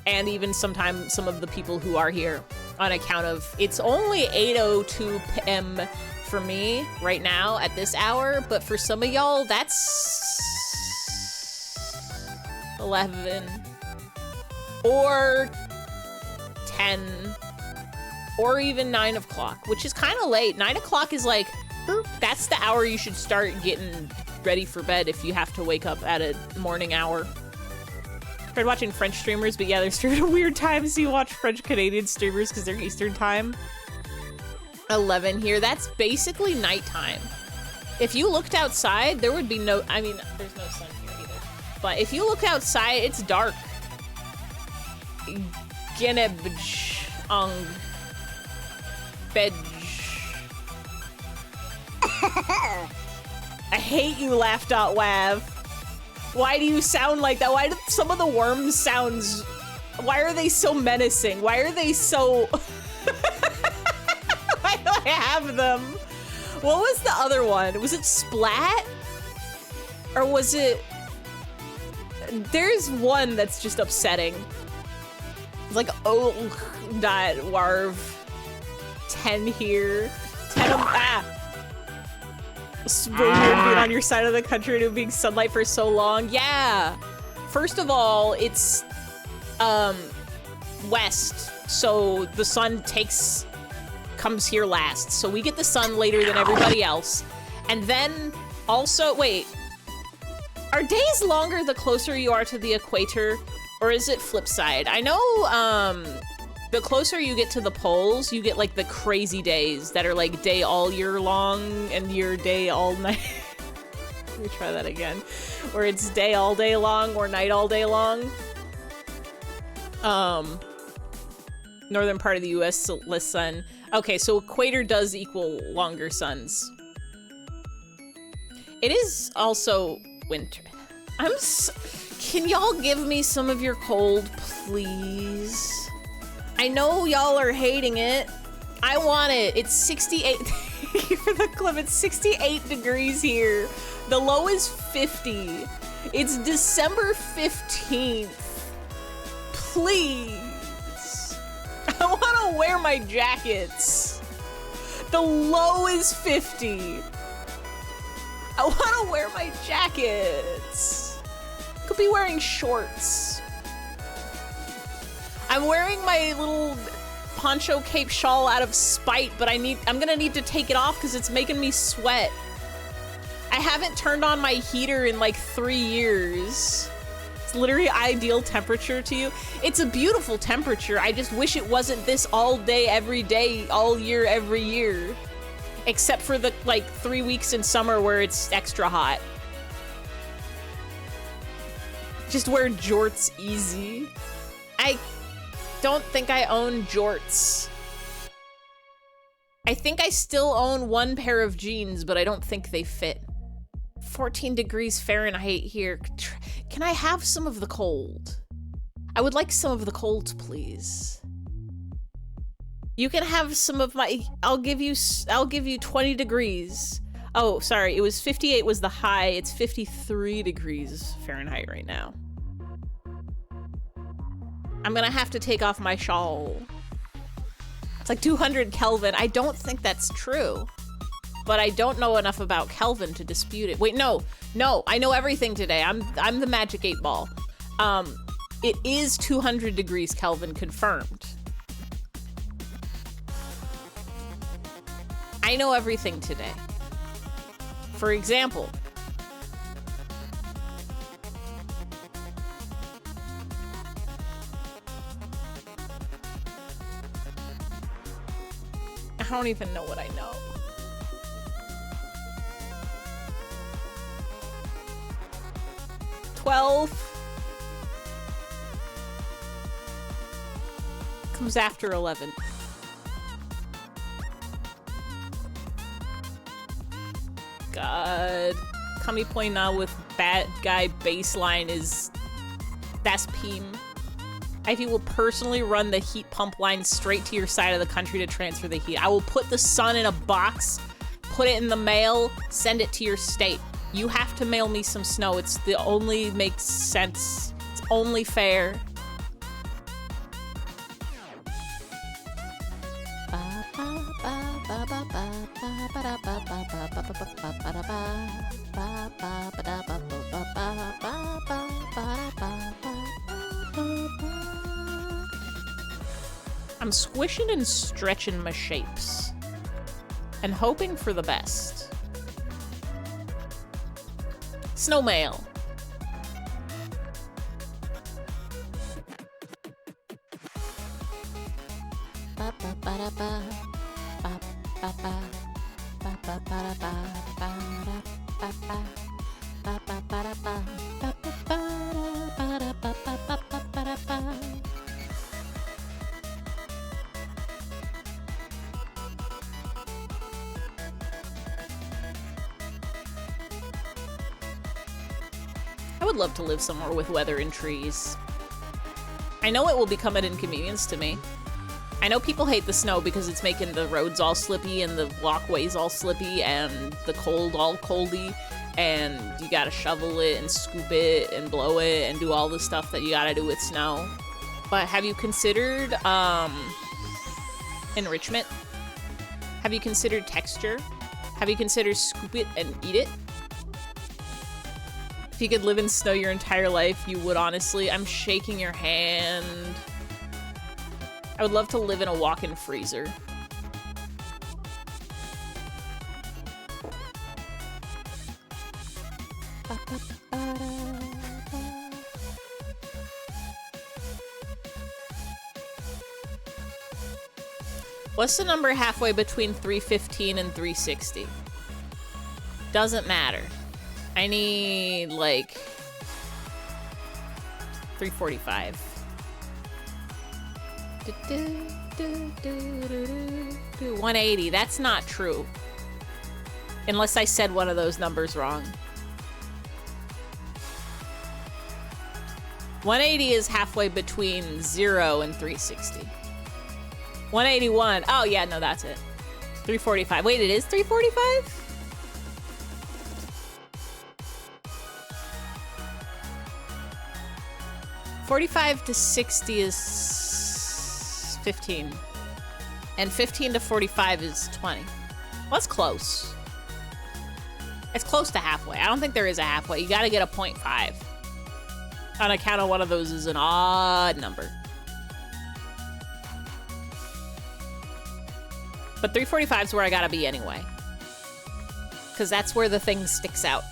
And even sometimes some of the people who are here on account of it's only 8:02 p.m. for me right now at this hour, but for some of y'all that's 11 or 10 or even 9 o'clock, which is kind of late. 9 o'clock is like, that's the hour you should start getting ready for bed if you have to wake up at a morning hour. Tried watching French streamers, but yeah, they're streaming at weird times, so you watch French Canadian streamers because they're Eastern time. 11 here, that's basically nighttime. If you looked outside, there would be no, I mean, there's no sun here either. But if you look outside, it's dark. Genebj ang bed. I hate you, laugh.wav. Why do you sound like that? Why do some of the worms sounds, why are they so menacing? Why are they so, why do I have them? What was the other one? Was it Splat? Or was it, there's one that's just upsetting. It's like, oh, warv. 10 here. 10 of, It's really weird being on your side of the country and being sunlight for so long. Yeah. First of all, it's west, so the sun comes here last. So we get the sun later than everybody else. And then also, wait, are days longer the closer you are to the equator, or is it flip side? I know the closer you get to the poles, you get like the crazy days that are like day all year long and your day all night. Let me try that again. Where it's day all day long or night all day long. Northern part of the US, less sun. Okay, so equator does equal longer suns. It is also winter. Can y'all give me some of your cold, please? I know y'all are hating it. I want it. It's 68. Thank you for the clip. It's 68 degrees here. The low is 50. It's December 15th. Please. I want to wear my jackets. The low is 50. I want to wear my jackets. Could be wearing shorts. I'm wearing my little poncho cape shawl out of spite, but I'm gonna need to take it off because it's making me sweat. I haven't turned on my heater in like 3 years. It's literally ideal temperature to you. It's a beautiful temperature. I just wish it wasn't this all day, every day, all year, every year. Except for the like 3 weeks in summer where it's extra hot. Just wear jorts easy. I don't think I own jorts. I think I still own one pair of jeans, but I don't think they fit. 14 degrees Fahrenheit here. Can I have some of the cold? I would like some of the cold, please. You can have some of my, I'll give you 20 degrees. Oh, sorry, it was 58 was the high. It's 53 degrees Fahrenheit right now. I'm gonna have to take off my shawl. It's like 200 Kelvin. I don't think that's true, but I don't know enough about Kelvin to dispute it. Wait, no, I know everything today. I'm the magic 8-ball. It is 200 degrees Kelvin confirmed. I know everything today. For example, I don't even know what I know. comes after 11. god. Coming point now with bad guy baseline is... That's Peem. Ivy will personally run the heat pump line straight to your side of the country to transfer the heat. I will put the sun in a box, put it in the mail, send it to your state. You have to mail me some snow. It's the only makes sense. It's only fair. I'm squishing and stretching my shapes and hoping for the best. Snowmail. I would love to live somewhere with weather and trees. I know it will become an inconvenience to me. I know people hate the snow because it's making the roads all slippy and the walkways all slippy and the cold all coldy, and you gotta shovel it and scoop it and blow it and do all the stuff that you gotta do with snow. But have you considered enrichment? Have you considered texture? Have you considered scoop it and eat it? If you could live in snow your entire life, you would honestly. I'm shaking your hand. I would love to live in a walk-in freezer. What's the number halfway between 315 and 360? Doesn't matter. I need, like, 345. 180. That's not true. Unless I said one of those numbers wrong. 180 is halfway between 0 and 360. 181. Oh, yeah, no, that's it. 345. Wait, it is 345? $45 to $60 is 15. And 15 to 45 is 20. Well, that's close. It's close to halfway. I don't think there is a halfway. You gotta get a 0.5. On account of one of those is an odd number. But 345 is where I gotta be anyway. Because that's where the thing sticks out.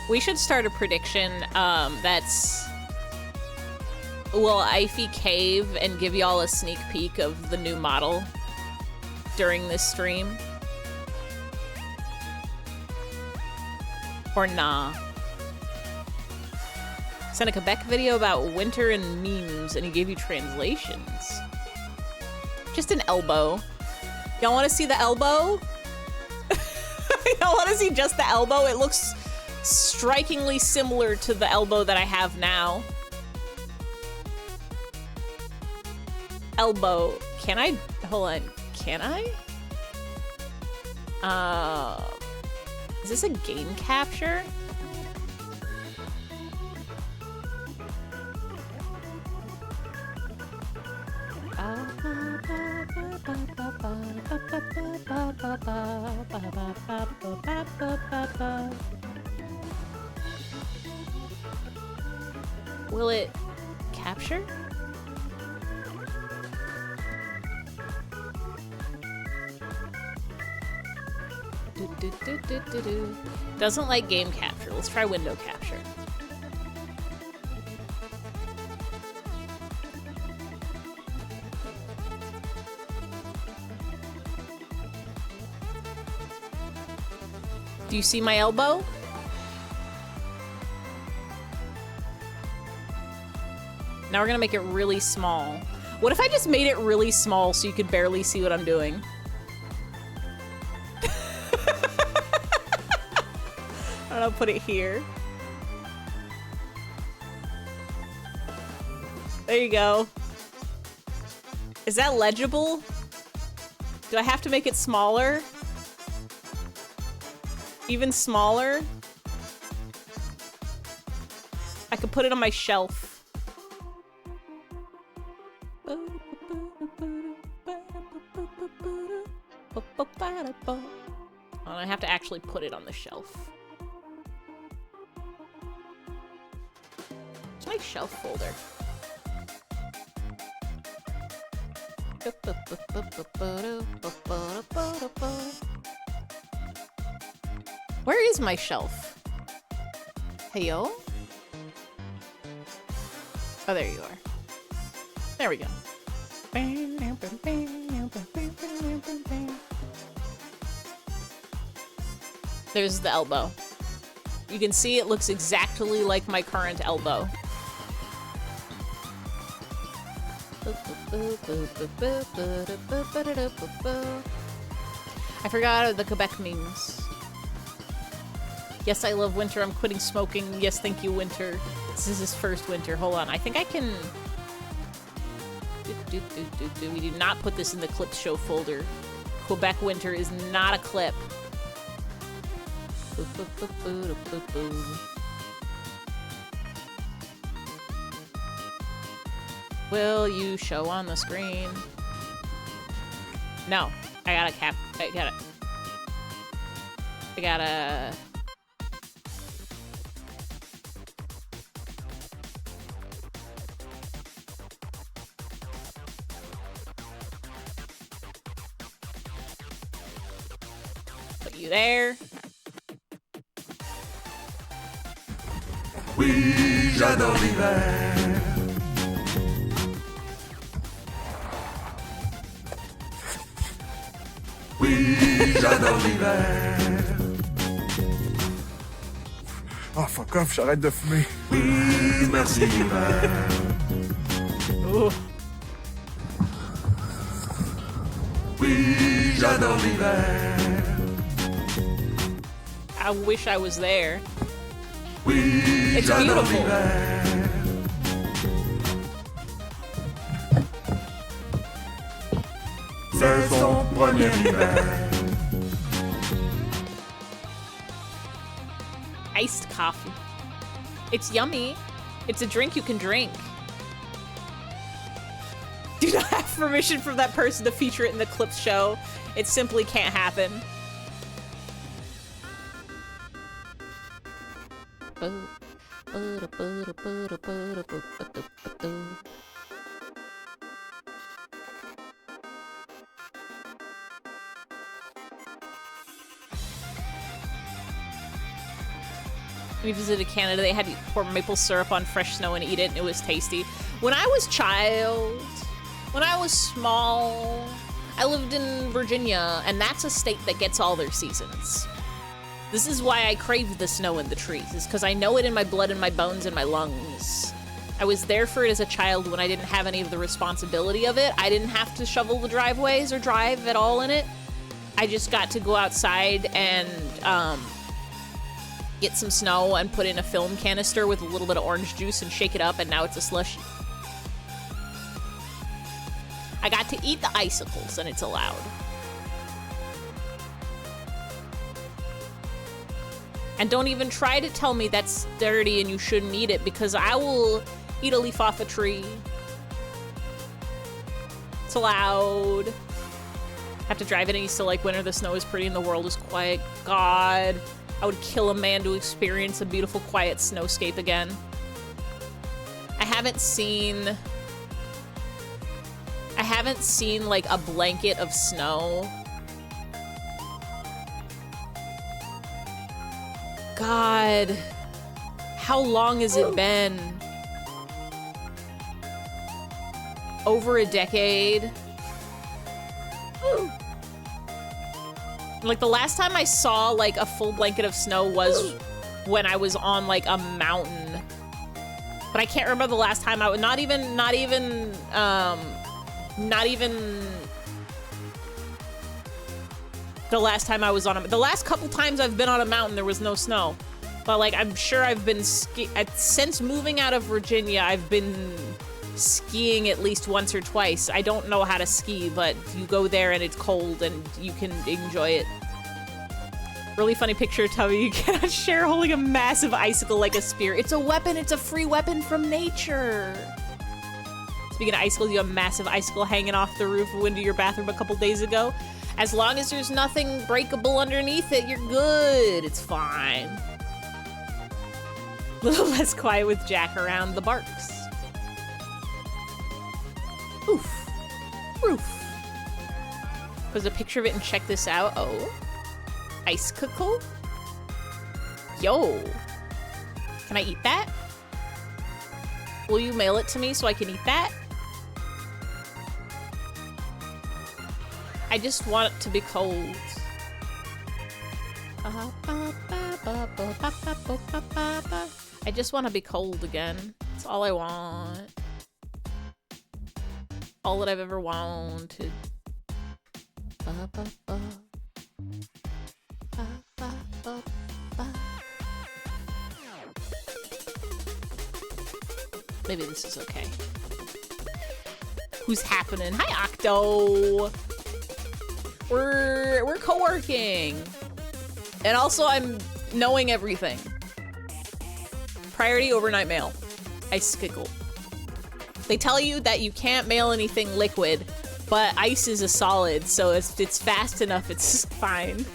We should start a prediction that's... Will Ify cave and give y'all a sneak peek of the new model during this stream? Or nah? Sent a Quebec video about winter and memes, and he gave you translations. Just an elbow. Y'all want to see the elbow? Y'all want to see just the elbow? It looks strikingly similar to the elbow that I have now. Elbow. Can I? Hold on. Can I? Is this a game capture? Will it capture? Doesn't like game capture. Let's try window capture. Do you see my elbow? Now we're gonna make it really small. What if I just made it really small so you could barely see what I'm doing? I don't know, put it here. There you go. Is that legible? Do I have to make it smaller? Even smaller? I could put it on my shelf. Oh, I have to actually put it on the shelf. It's my shelf folder. Where is my shelf? Heyo? Oh, there you are. There we go. There's the elbow. You can see it looks exactly like my current elbow. I forgot the Quebec memes. Yes, I love winter. I'm quitting smoking. Yes, thank you, winter. This is his first winter. Hold on. I think I can... We do not put this in the clip show folder. Quebec winter is not a clip. Will you show on the screen? No. I gotta... Put you there. Oui, j'adore l'hiver. Oui, j'adore l'hiver. Oh, fuck off, j'arrête de fumer. Oui, merci l'hiver. Ooh. Oui, j'adore l'hiver. I wish I was there. Oui, It's j'adore beautiful. l'hiver. C'est son premier hiver. Iced coffee. It's yummy. It's a drink you can drink. Do not have permission from that person to feature it in the clips show. It simply can't happen. We visited Canada. They had to pour maple syrup on fresh snow and eat it, and it was tasty. When I was small, I lived in Virginia, and that's a state that gets all their seasons. This is why I crave the snow and the trees, is because I know it in my blood and my bones and my lungs. I was there for it as a child when I didn't have any of the responsibility of it. I didn't have to shovel the driveways or drive at all in it. I just got to go outside and get some snow and put in a film canister with a little bit of orange juice and shake it up, and now it's a slushie. I got to eat the icicles, and it's allowed. And don't even try to tell me that's dirty and you shouldn't eat it, because I will eat a leaf off a tree. It's allowed. Have to drive it in East to like winter. The snow is pretty and the world is quiet. God, I would kill a man to experience a beautiful, quiet snowscape again. I haven't seen like a blanket of snow. God, how long has it been? Over a decade? Like, the last time I saw, like, a full blanket of snow was when I was on, like, a mountain. But I can't remember the last time I would, not even Not even the last time I was on the last couple times I've been on a mountain, there was no snow. But like, I'm sure I've been since moving out of Virginia, I've been skiing at least once or twice. I don't know how to ski, but you go there and it's cold and you can enjoy it. Really funny picture of Tubby. You cannot share holding a massive icicle like a spear. It's a weapon. It's a free weapon from nature. Speaking of icicles, you have a massive icicle hanging off the roof window of your bathroom a couple days ago. As long as there's nothing breakable underneath it, you're good. It's fine. A little less quiet with Jack around the barks. Oof. Roof. There's a picture of it and check this out. Oh. Icicle? Yo. Can I eat that? Will you mail it to me so I can eat that? I just want it to be cold. I just want to be cold again. That's all I want. All that I've ever wanted. Maybe this is okay. Who's happening? Hi, Octo! We're co-working. And also I'm knowing everything. Priority overnight mail. Icicle. They tell you that you can't mail anything liquid, but ice is a solid, so it's fast enough, it's fine.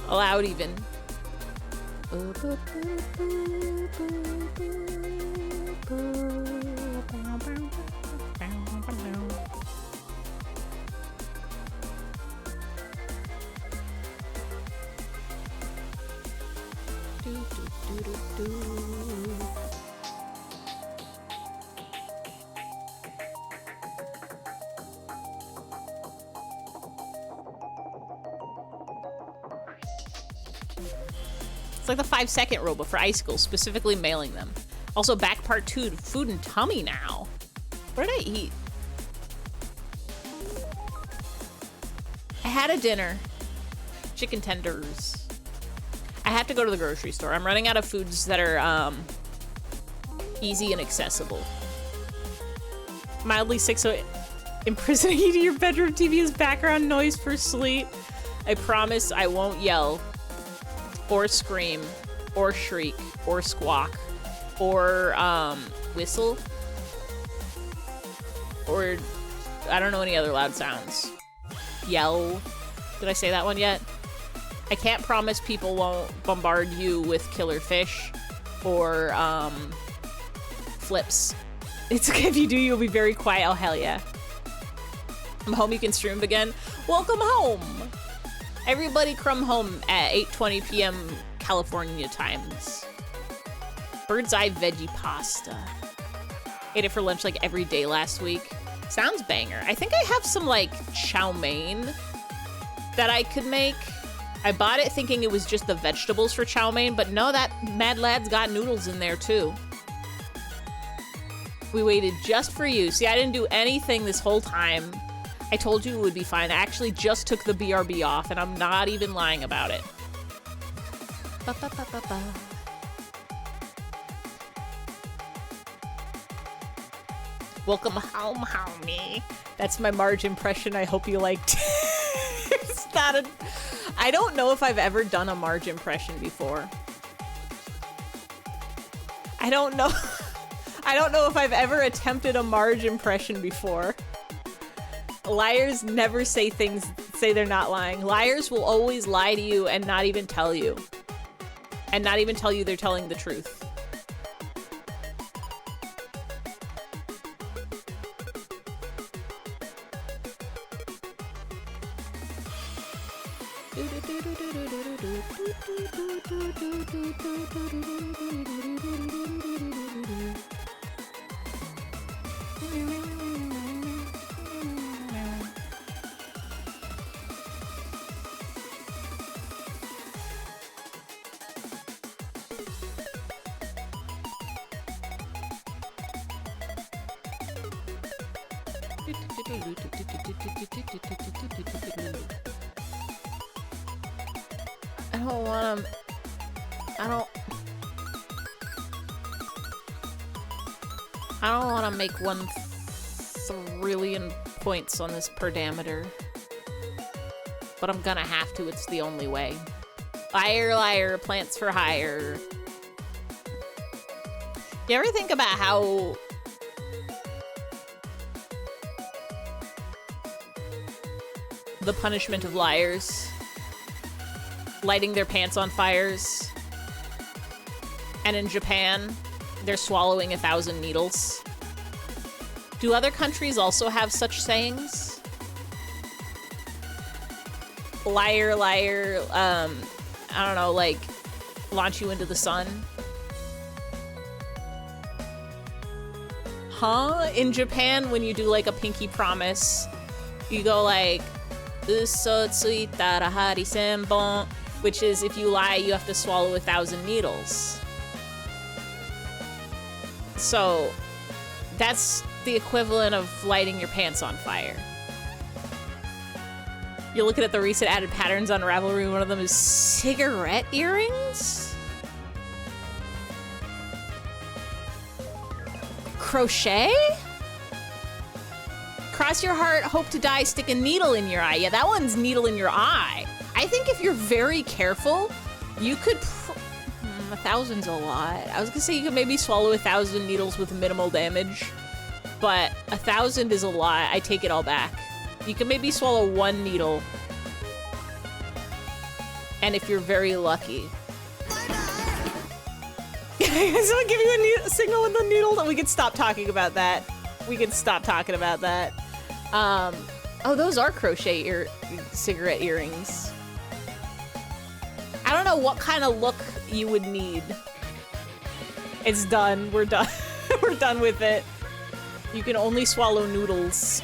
Allowed even. It's like the 5-second rule, but for icicles, specifically mailing them. Also, back part 2, food and tummy now. What did I eat? I had a dinner. Chicken tenders. I have to go to the grocery store. I'm running out of foods that are easy and accessible. Mildly sick, so imprisoning you to your bedroom TV is background noise for sleep. I promise I won't yell or scream or shriek or squawk or whistle or I don't know any other loud sounds. Yell. Did I say that one yet? I can't promise people won't bombard you with killer fish or flips. It's okay if you do, you'll be very quiet. Oh, hell yeah. I'm home, you can stream again. Welcome home. Everybody come home at 8:20 p.m. California times. Bird's eye veggie pasta. Ate it for lunch like every day last week. Sounds banger. I think I have some like chow mein that I could make. I bought it thinking it was just the vegetables for chow mein, but no, that mad lad's got noodles in there too. We waited just for you. See, I didn't do anything this whole time. I told you it would be fine. I actually just took the BRB off, and I'm not even lying about it. Ba, ba, ba, ba, ba. Welcome home, homie. That's my Marge impression. I hope you liked it. It's not a... I don't know if I've ever done a Marge impression before. I don't know. I don't know if I've ever attempted a Marge impression before. Liars never say they're not lying. Liars will always lie to you and not even tell you. And not even tell you they're telling the truth. I don't want to... I don't want to make 1 trillion points on this per diameter. But I'm gonna have to, it's the only way. Liar, liar, plants for hire. You ever think about how... the punishment of liars? Lighting their pants on fires. And in Japan, they're swallowing 1,000 needles. Do other countries also have such sayings? Liar, liar, I don't know, like, launch you into the sun? Huh? In Japan, when you do, like, a pinky promise, you go, like, Uso tsuita rahari senbon, which is, if you lie, you have to swallow 1,000 needles. So, that's the equivalent of lighting your pants on fire. You're looking at the recent added patterns on Ravelry. One of them is cigarette earrings? Crochet? Cross your heart, hope to die, stick a needle in your eye. Yeah, that one's needle in your eye. I think if you're very careful, you could... 1,000's a lot. I was gonna say you could maybe swallow 1,000 needles with minimal damage, but 1,000 is a lot. I take it all back. You can maybe swallow 1 needle, and if you're very lucky. Someone give you a signal with the needle, and we can stop talking about that. We can stop talking about that. Oh, those are crochet cigarette earrings. I don't know what kind of look you would need. It's done. We're done. We're done with it. You can only swallow noodles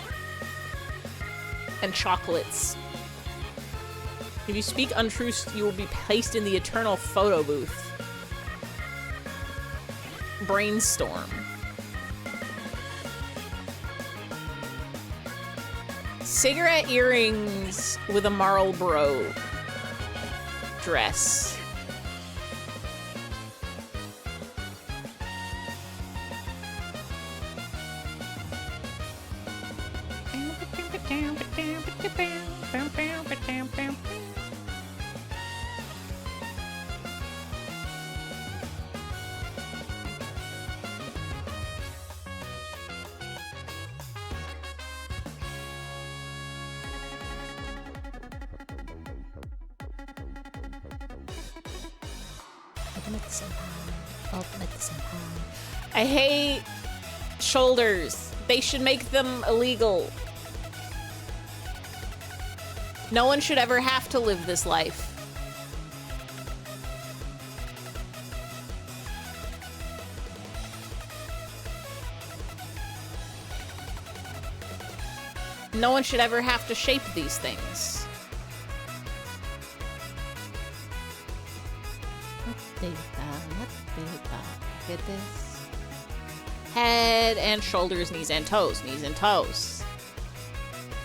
and chocolates. If you speak untruths, you will be placed in the eternal photo booth. Brainstorm. Cigarette earrings with a Marlboro dress. I hate shoulders. They should make them illegal. No one should ever have to live this life. No one should ever have to shape these things. Look at this. Head and shoulders, knees and toes, knees and toes.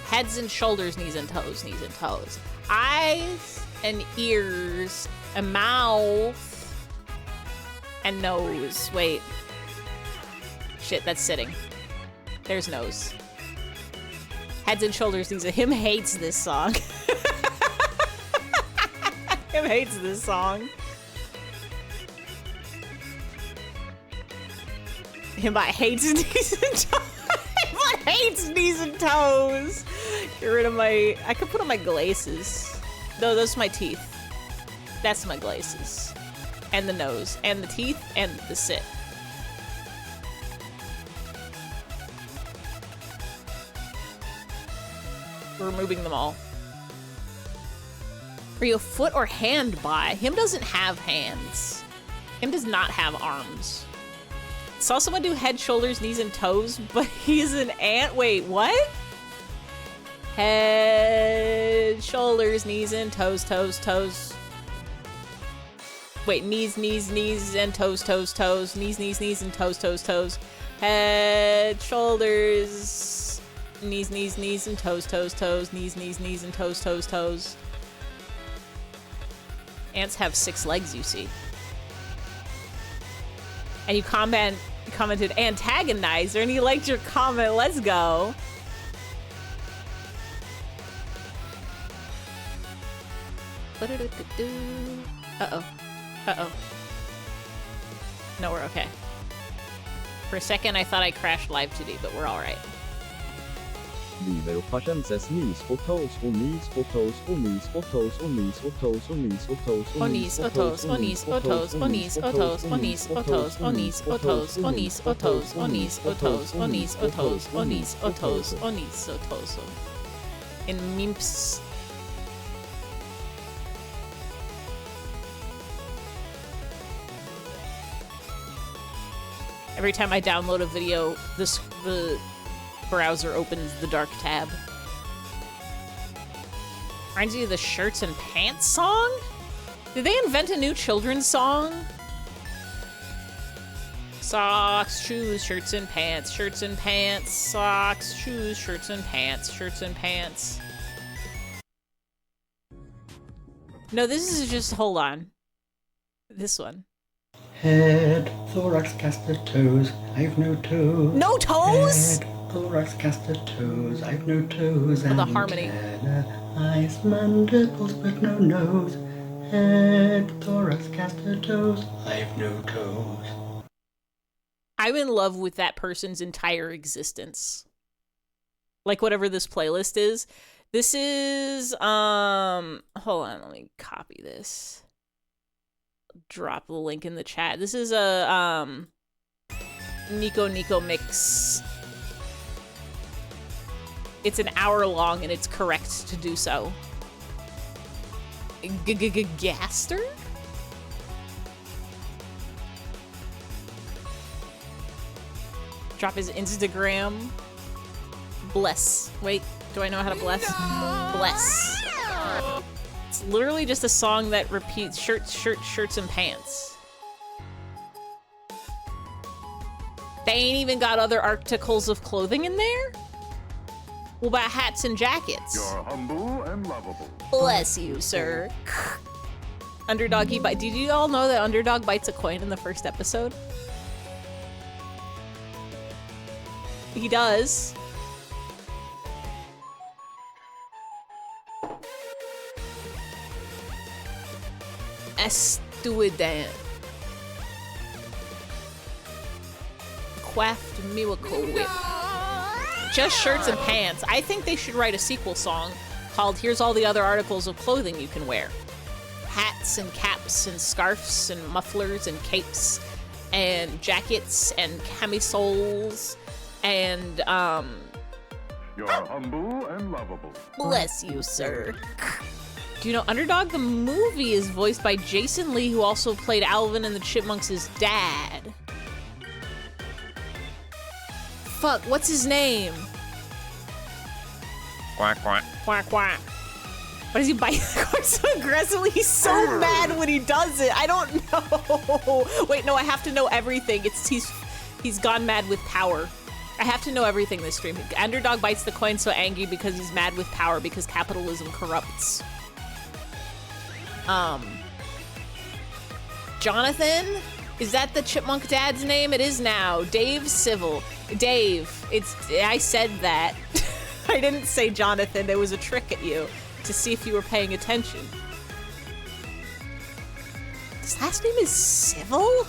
Heads and shoulders, knees and toes, knees and toes. Eyes and ears, a mouth and nose. Wait. Shit, that's sitting. There's nose. Heads and shoulders, knees. Him hates this song. Him hates this song. Him hates knees and toes. Him hates knees and toes. Get rid of my... I could put on my glasses. No, those are my teeth. That's my glasses. And the nose. And the teeth. And the sit. We're removing them all. Are you a foot or hand by? Him doesn't have hands. Him does not have arms. Saw someone do head, shoulders, knees, and toes, but he's an ant. Wait, what? Head, shoulders, knees, and toes, toes, toes. Wait, knees, knees, knees, and toes, toes, toes. Knees, knees, knees, and toes, toes, toes. Head, shoulders, Knees, knees, knees, and toes, toes, toes. Knees, knees, knees, and toes, toes, toes. Ants have 6 legs, you see. And you commented antagonizer, and you liked your comment. Let's go. Uh-oh. Uh-oh. No, we're okay. For a second, I thought I crashed live 2D, but we're all right. Viver farsen says knees for toes for knees for toes for knees for toes for knees for toes for knees for toes for Onis, otos, onis, otos, onis, otos, onis, otos, onis, otos, onis, otos, onis, otos, onis, otos, onis, otos, onis, otos. In Mimps. Every time I download a video, the browser opens the dark tab. Reminds you of the Shirts and Pants song? Did they invent a new children's song? Socks, shoes, shirts and pants, socks, shoes, shirts and pants, shirts and pants. No, this is just, hold on. This one. Head, thorax, casted toes, I've no toes. No toes? Head, thorax, casted toes, I've no toes. Oh, the harmony. Eyes, mandibles, but no nose. Head, thorax, casted toes, I've no toes. I'm in love with that person's entire existence. Like whatever this playlist is. This is, hold on, let me copy this. Drop the link in the chat. This is a, Nico mix. It's an hour long and it's correct to do so. Gaster? Drop his Instagram. Bless. Wait, do I know how to bless? No! Bless. It's literally just a song that repeats shirts, and pants. They ain't even got other articles of clothing in there? What about hats and jackets? You're humble and lovable. Bless you, sir. Underdog, did you all know that Underdog bites a coin in the first episode? He does. Estuidan. Quaffed miracle whip. Just shirts and pants. I think they should write a sequel song called Here's All the Other Articles of Clothing You Can Wear. Hats and caps and scarves and mufflers and capes and jackets and camisoles and, You're humble and lovable. bless you, sir. Do you know Underdog? The movie is voiced by Jason Lee, who also played Alvin and the Chipmunks' dad. Fuck, what's his name? Quack, quack. Quack, quack. Why does he bite the corn so aggressively? He's so mad when he does it. I don't know. Wait, no, I have to know everything. He's gone mad with power. I have to know everything this stream. Underdog bites the coin so angry because he's mad with power because capitalism corrupts. Jonathan? Is that the Chipmunk dad's name? It is now. Dave Civil. Dave. I said that. I didn't say Jonathan. It was a trick at you to see if you were paying attention. His last name is Civil?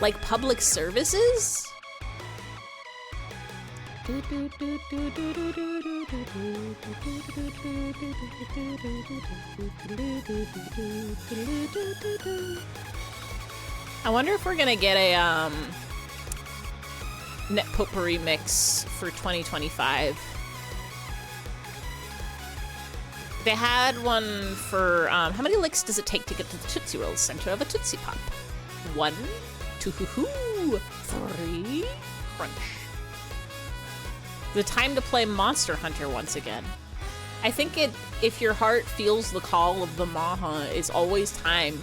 Like public services? I wonder if we're gonna get a net potpourri mix for 2025. They had one for how many licks does it take to get to the Tootsie Roll center of a Tootsie Pop? 1, 2, 3, crunch. The time to play Monster Hunter once again. I think if your heart feels the call of the Maha, is always time.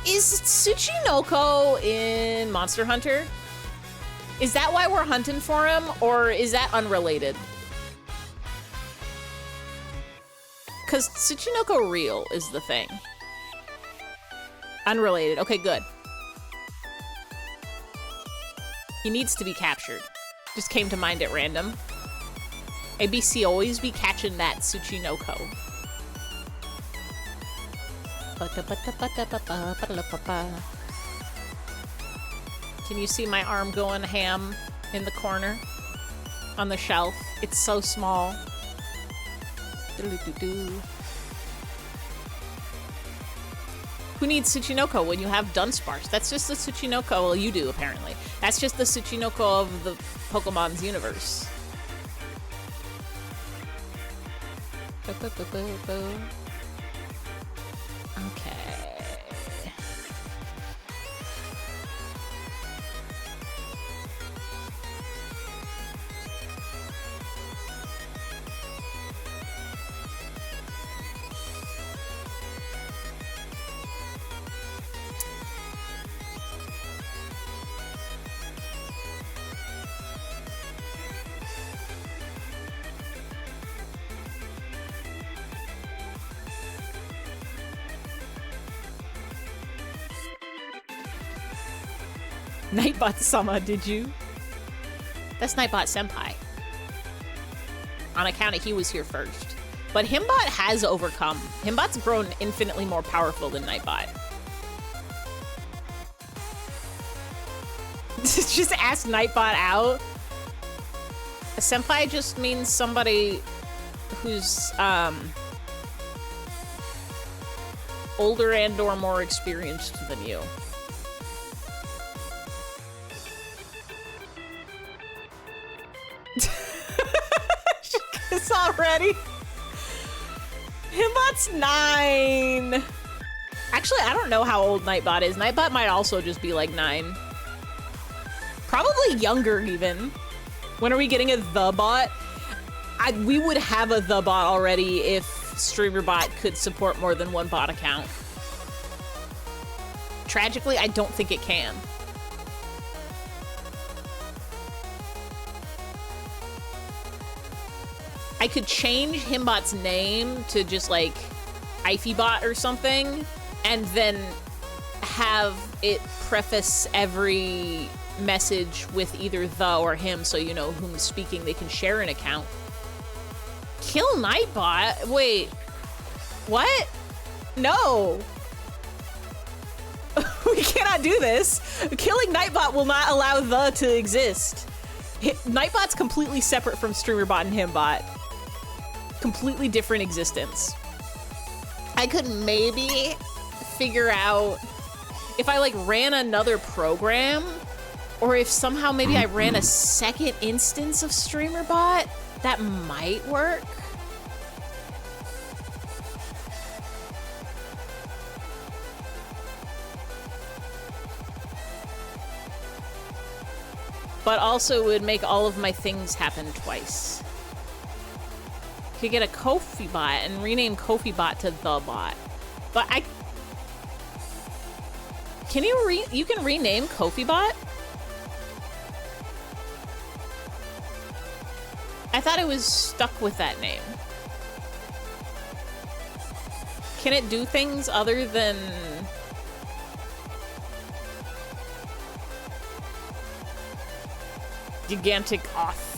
Is Tsuchinoko in Monster Hunter? Is that why we're hunting for him, or is that unrelated? Because Tsuchinoko real is the thing. Unrelated. Okay, good. He needs to be captured. Just came to mind at random. ABC always be catching that Tsuchinoko. Can you see my arm going ham in the corner? On the shelf. It's so small. Who needs Tsuchinoko when you have Dunsparce? That's just the Tsuchinoko. Well, you do, apparently. That's just the Tsuchinoko of the Pokemon's universe. Okay. Nightbot-sama, did you? That's Nightbot Senpai. On account of he was here first. But Himbot has overcome. Himbot's grown infinitely more powerful than Nightbot. Just ask Nightbot out. A senpai just means somebody who's older and or more experienced than you. It's already. Himbot's 9. Actually, I don't know how old Nightbot is. Nightbot might also just be like 9. Probably younger even. When are we getting a the bot? We would have a the bot already if StreamerBot could support more than one bot account. Tragically, I don't think it can. I could change Himbot's name to just like IfyBot or something, and then have it preface every message with either the or him so you know whom's speaking. They can share an account. Kill Nightbot? Wait. What? No. We cannot do this. Killing Nightbot will not allow the to exist. Nightbot's completely separate from StreamerBot and Himbot. Completely different existence. I could maybe figure out if I like ran another program, or if somehow maybe I ran a second instance of StreamerBot, that might work. But also it would make all of my things happen twice. Could get a Kofi bot and rename Kofi bot to the bot. But I... Can you can rename Kofi bot? I thought it was stuck with that name. Can it do things other than... Gigantic off?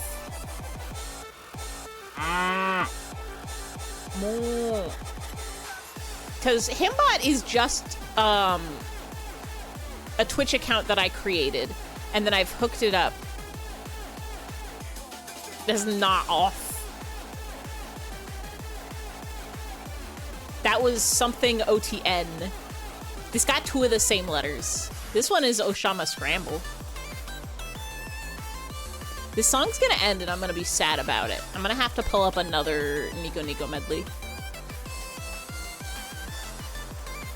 More. Because Himbot is just a Twitch account that I created, and then I've hooked it up. That's not off. That was something OTN. This got 2 of the same letters. This one is Oshama Scramble. This song's gonna end and I'm gonna be sad about it. I'm gonna have to pull up another Nico Nico medley.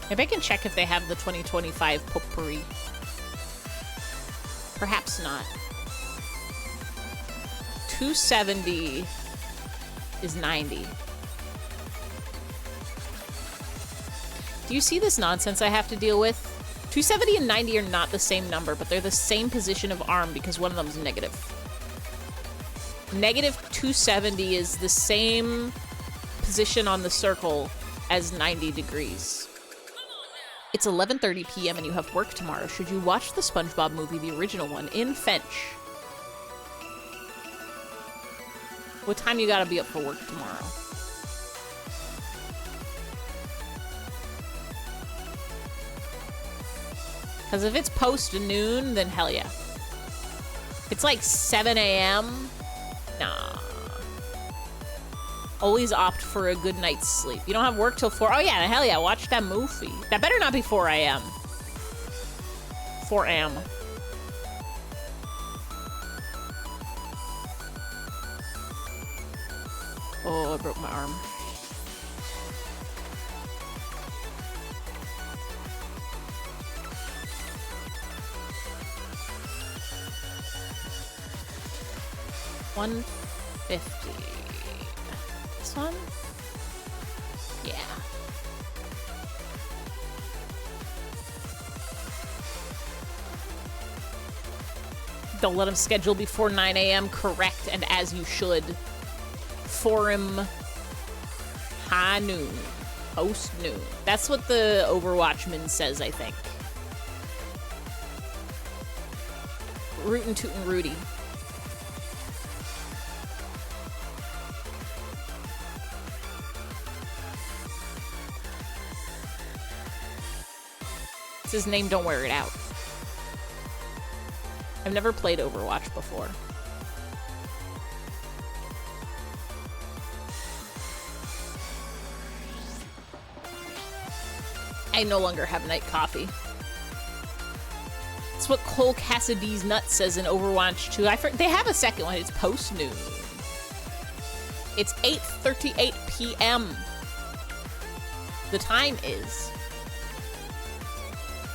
Maybe I can check if they have the 2025 potpourri. Perhaps not. 270 is 90. Do you see this nonsense I have to deal with? 270 and 90 are not the same number, but they're the same position of arm because one of them is negative. Negative 270 is the same position on the circle as 90 degrees. It's 11:30 p.m. and you have work tomorrow. Should you watch the SpongeBob movie, the original one, in Finch? What time you gotta be up for work tomorrow? Because if it's post noon, then hell yeah. It's like 7 a.m. Nah. Always opt for a good night's sleep. You don't have work till 4. Oh yeah, hell yeah, watch that movie. That better not be 4 a.m. 4 a.m. Oh, I broke my arm. $150. This one? Yeah. Don't let him schedule before 9 a.m. Correct, and as you should. Forum high noon. Post noon. That's what the Overwatchman says, I think. Rootin' Tootin' Rudy. It's his name, don't wear it out. I've never played Overwatch before. I no longer have night coffee. It's what Cole Cassidy's Nuts says in Overwatch 2. They have a second one. It's post noon. It's 8:38 p.m. The time is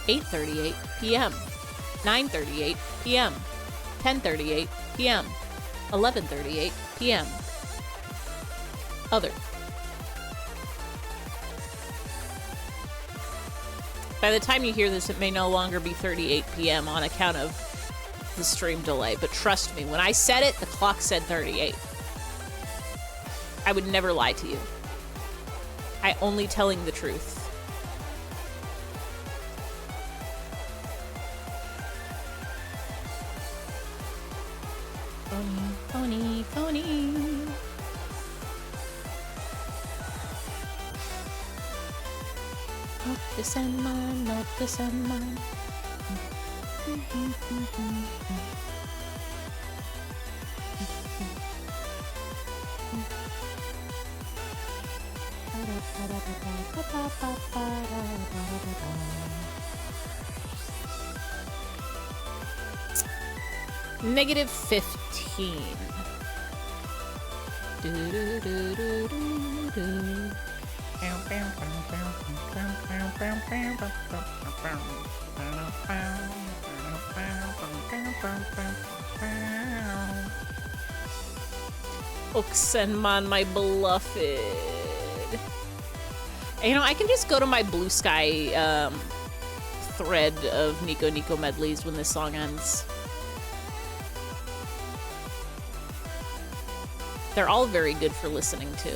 8:38 p.m. 9:38 p.m. 10:38 p.m. 11:38 p.m. Other. By the time you hear this, it may no longer be 38 p.m. on account of the stream delay, but trust me, when I said it, the clock said 38. I would never lie to you. I only telling the truth. Phony, phony, phony. Not this and mine, not this and mine. Negative 15. Oxenman, my beloved. You know, I can just go to my Blue Sky thread of Nico Nico medleys when this song ends. They're all very good for listening to.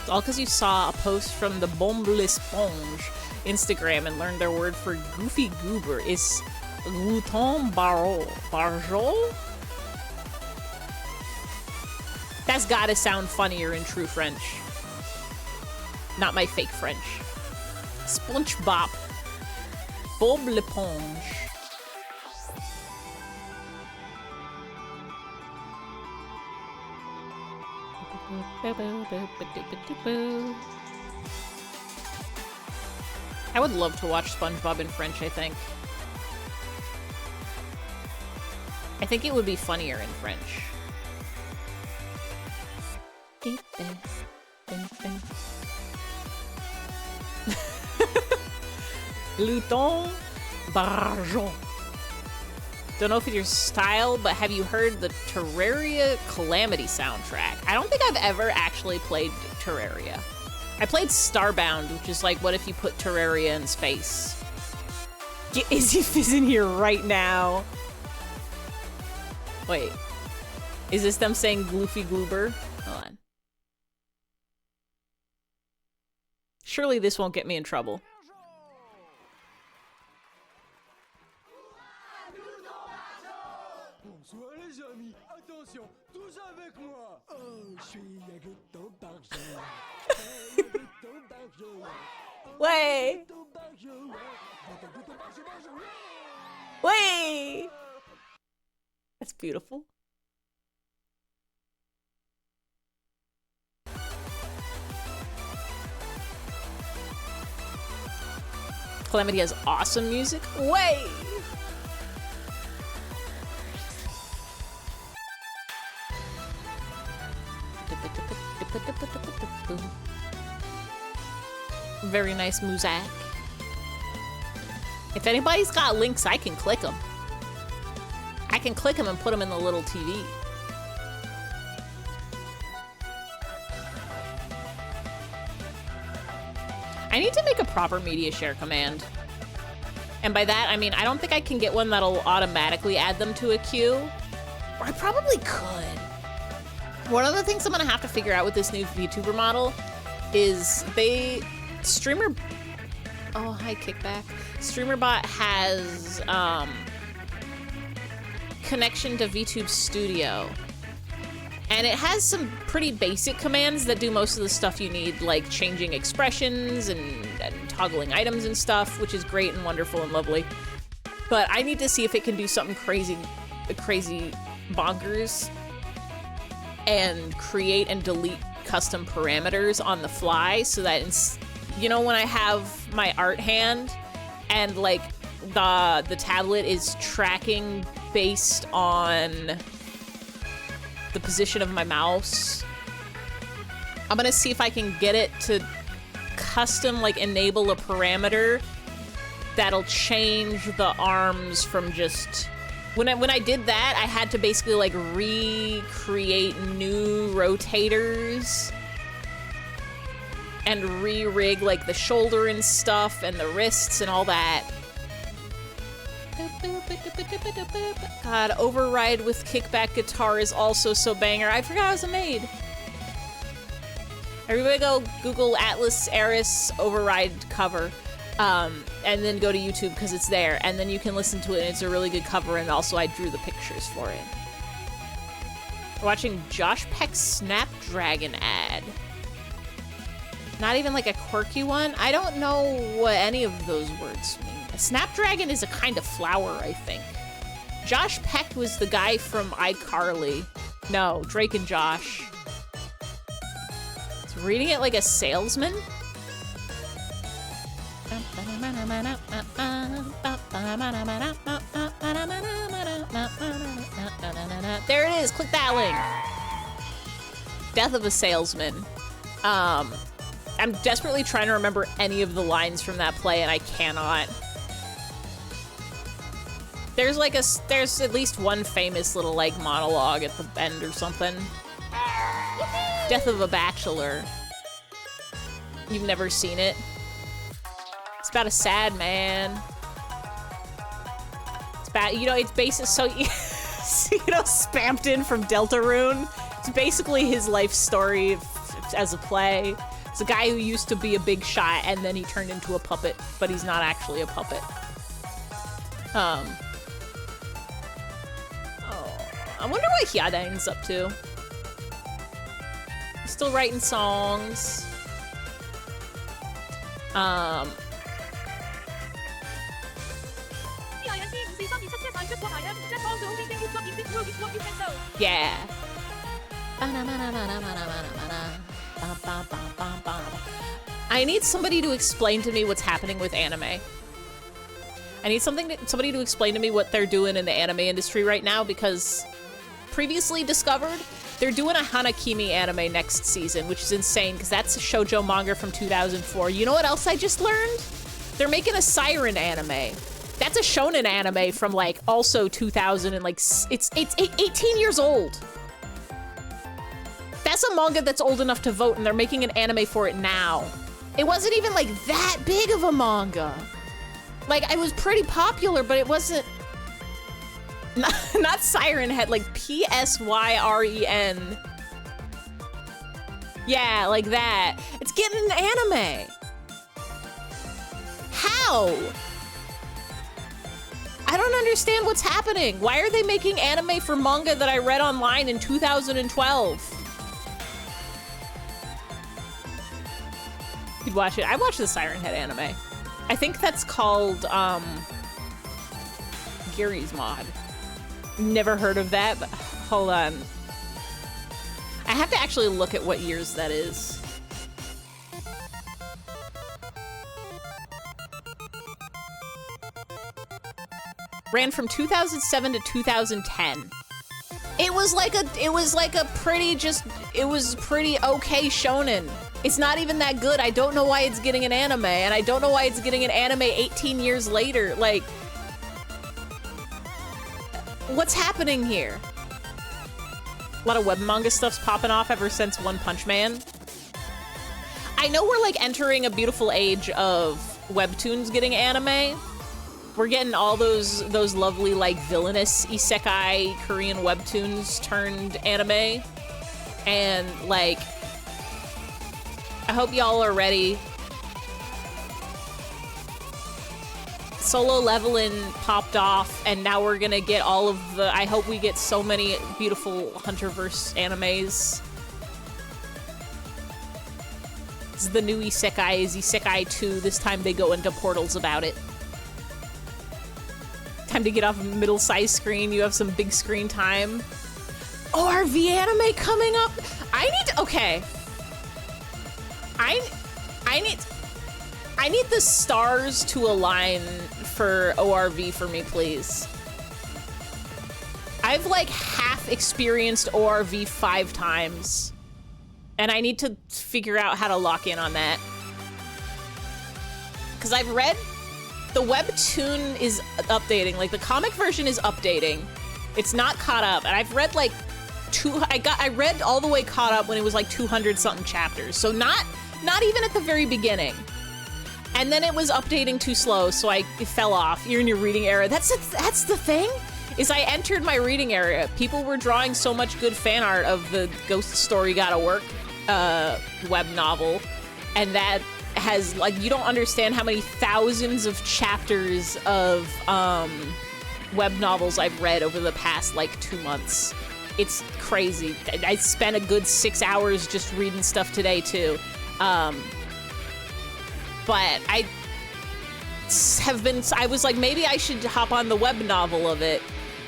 It's all because you saw a post from the Bomble Sponge Instagram and learned their word for goofy goober is glouton barjol? That's gotta sound funnier in true French. Not my fake French. SpongeBob. Bob l'éponge. I would love to watch SpongeBob in French, I think. I think it would be funnier in French. Luton Barjon. Don't know if it's your style, but have you heard the Terraria Calamity soundtrack? I don't think I've ever actually played Terraria. I played Starbound, which is like, what if you put Terraria in space? Get Izzy Fizz in here right now. Wait. Is this them saying Gloofy Gloober? Hold on. Surely this won't get me in trouble. Bonsoir les amis, attention, tous avec moi. Oh, je suis Yagueton Barjo. Yagueton Barjo. Way! Way! That's beautiful. Calamity has awesome music. Way! Very nice music. If anybody's got links, I can click them. I can click them and put them in the little TV. I need to make a proper media share command. And by that, I mean, I don't think I can get one that'll automatically add them to a queue. Or I probably could. One of the things I'm gonna have to figure out with this new VTuber model is Streamer... Oh, hi, Kickback. StreamerBot has, connection to VTube Studio. And it has some pretty basic commands that do most of the stuff you need, like changing expressions and toggling items and stuff, which is great and wonderful and lovely. But I need to see if it can do something crazy bonkers and create and delete custom parameters on the fly so that, you know, when I have my art hand and like the tablet is tracking based on the position of my mouse, I'm gonna see if I can get it to custom like enable a parameter that'll change the arms from just when I did that, I had to basically like recreate new rotators and re-rig like the shoulder and stuff and the wrists and all that. God, Override with kickback guitar is also so banger. I forgot it was a maid. Everybody go Google Atlas Eris Override cover. And then go to YouTube because it's there. And then you can listen to it and it's a really good cover, and also I drew the pictures for it. We're watching Josh Peck's Snapdragon ad. Not even like a quirky one? I don't know what any of those words mean. A Snapdragon is a kind of flower, I think. Josh Peck was the guy from iCarly. No, Drake and Josh. It's reading it like a salesman? There it is, click that link. Death of a Salesman. I'm desperately trying to remember any of the lines from that play and I cannot. There's like there's at least one famous little like monologue at the end or something. Death of a Bachelor. You've never seen it? It's about a sad man. It's about, you know, it's basic, so, you know, Spamped in from Deltarune. It's basically his life story as a play. It's a guy who used to be a big shot and then he turned into a puppet, but he's not actually a puppet. Oh, I wonder what Hyadain's up to. He's still writing songs. Yeah. I need somebody to explain to me what's happening with anime. I need somebody to explain to me what they're doing in the anime industry right now, because previously discovered, they're doing a Hanakimi anime next season, which is insane because that's a shoujo manga from 2004. You know what else I just learned? They're making a Siren anime. That's a shonen anime from like also 2000 and like it's 18 years old. That's a manga that's old enough to vote, and they're making an anime for it now. It wasn't even like that big of a manga. Like, it was pretty popular, but it wasn't. Not Siren Head, like Psyren. Yeah, like that. It's getting an anime. How? I don't understand what's happening. Why are they making anime for manga that I read online in 2012? You'd watch it. I watched the Siren Head anime. I think that's called, Gary's Mod. Never heard of that, but hold on. I have to actually look at what years that is. Ran from 2007 to 2010. It was like a pretty okay shonen. It's not even that good. I don't know why it's getting an anime, and I don't know why it's getting an anime 18 years later. Like, what's happening here? A lot of web manga stuff's popping off ever since One Punch Man. I know we're like entering a beautiful age of webtoons getting anime. We're getting all those lovely like villainous isekai Korean webtoons turned anime. And like, I hope y'all are ready. Solo Leveling popped off, and now we're gonna get all of the. I hope we get so many beautiful Hunterverse animes. This is the new Isekai, is Isekai 2. This time they go into portals about it. Time to get off middle-sized screen. You have some big screen time. ORV anime coming up. I need to. Okay. I need the stars to align for ORV for me, please. I've like half experienced ORV 5 times, and I need to figure out how to lock in on that. Because I've read the webtoon is updating, like the comic version is updating. It's not caught up, and I've read like I read all the way caught up when it was like 200 something chapters. So not even at the very beginning. And then it was updating too slow, so it fell off. You're in your reading era. That's the thing, is I entered my reading area. People were drawing so much good fan art of the Ghost Story Gotta Work web novel, and that has, like, you don't understand how many thousands of chapters of web novels I've read over the past, like, 2 months. It's crazy. I spent a good 6 hours just reading stuff today, too. But I was like, maybe I should hop on the web novel of it.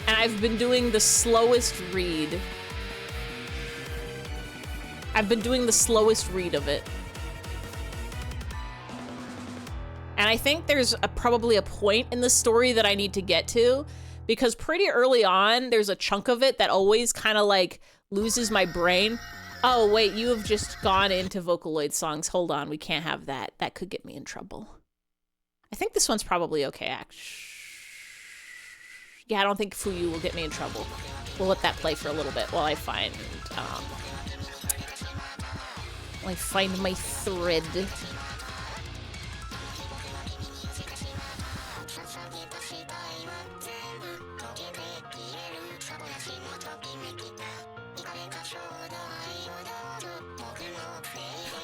And I've been doing the slowest read. I've been doing the slowest read of it. And I think there's probably a point in the story that I need to get to, because pretty early on, there's a chunk of it that always kind of like loses my brain. Oh, wait, you have just gone into Vocaloid songs. Hold on, we can't have that. That could get me in trouble. I think this one's probably okay, actually. Yeah, I don't think Fuyu will get me in trouble. We'll let that play for a little bit while I find my thread.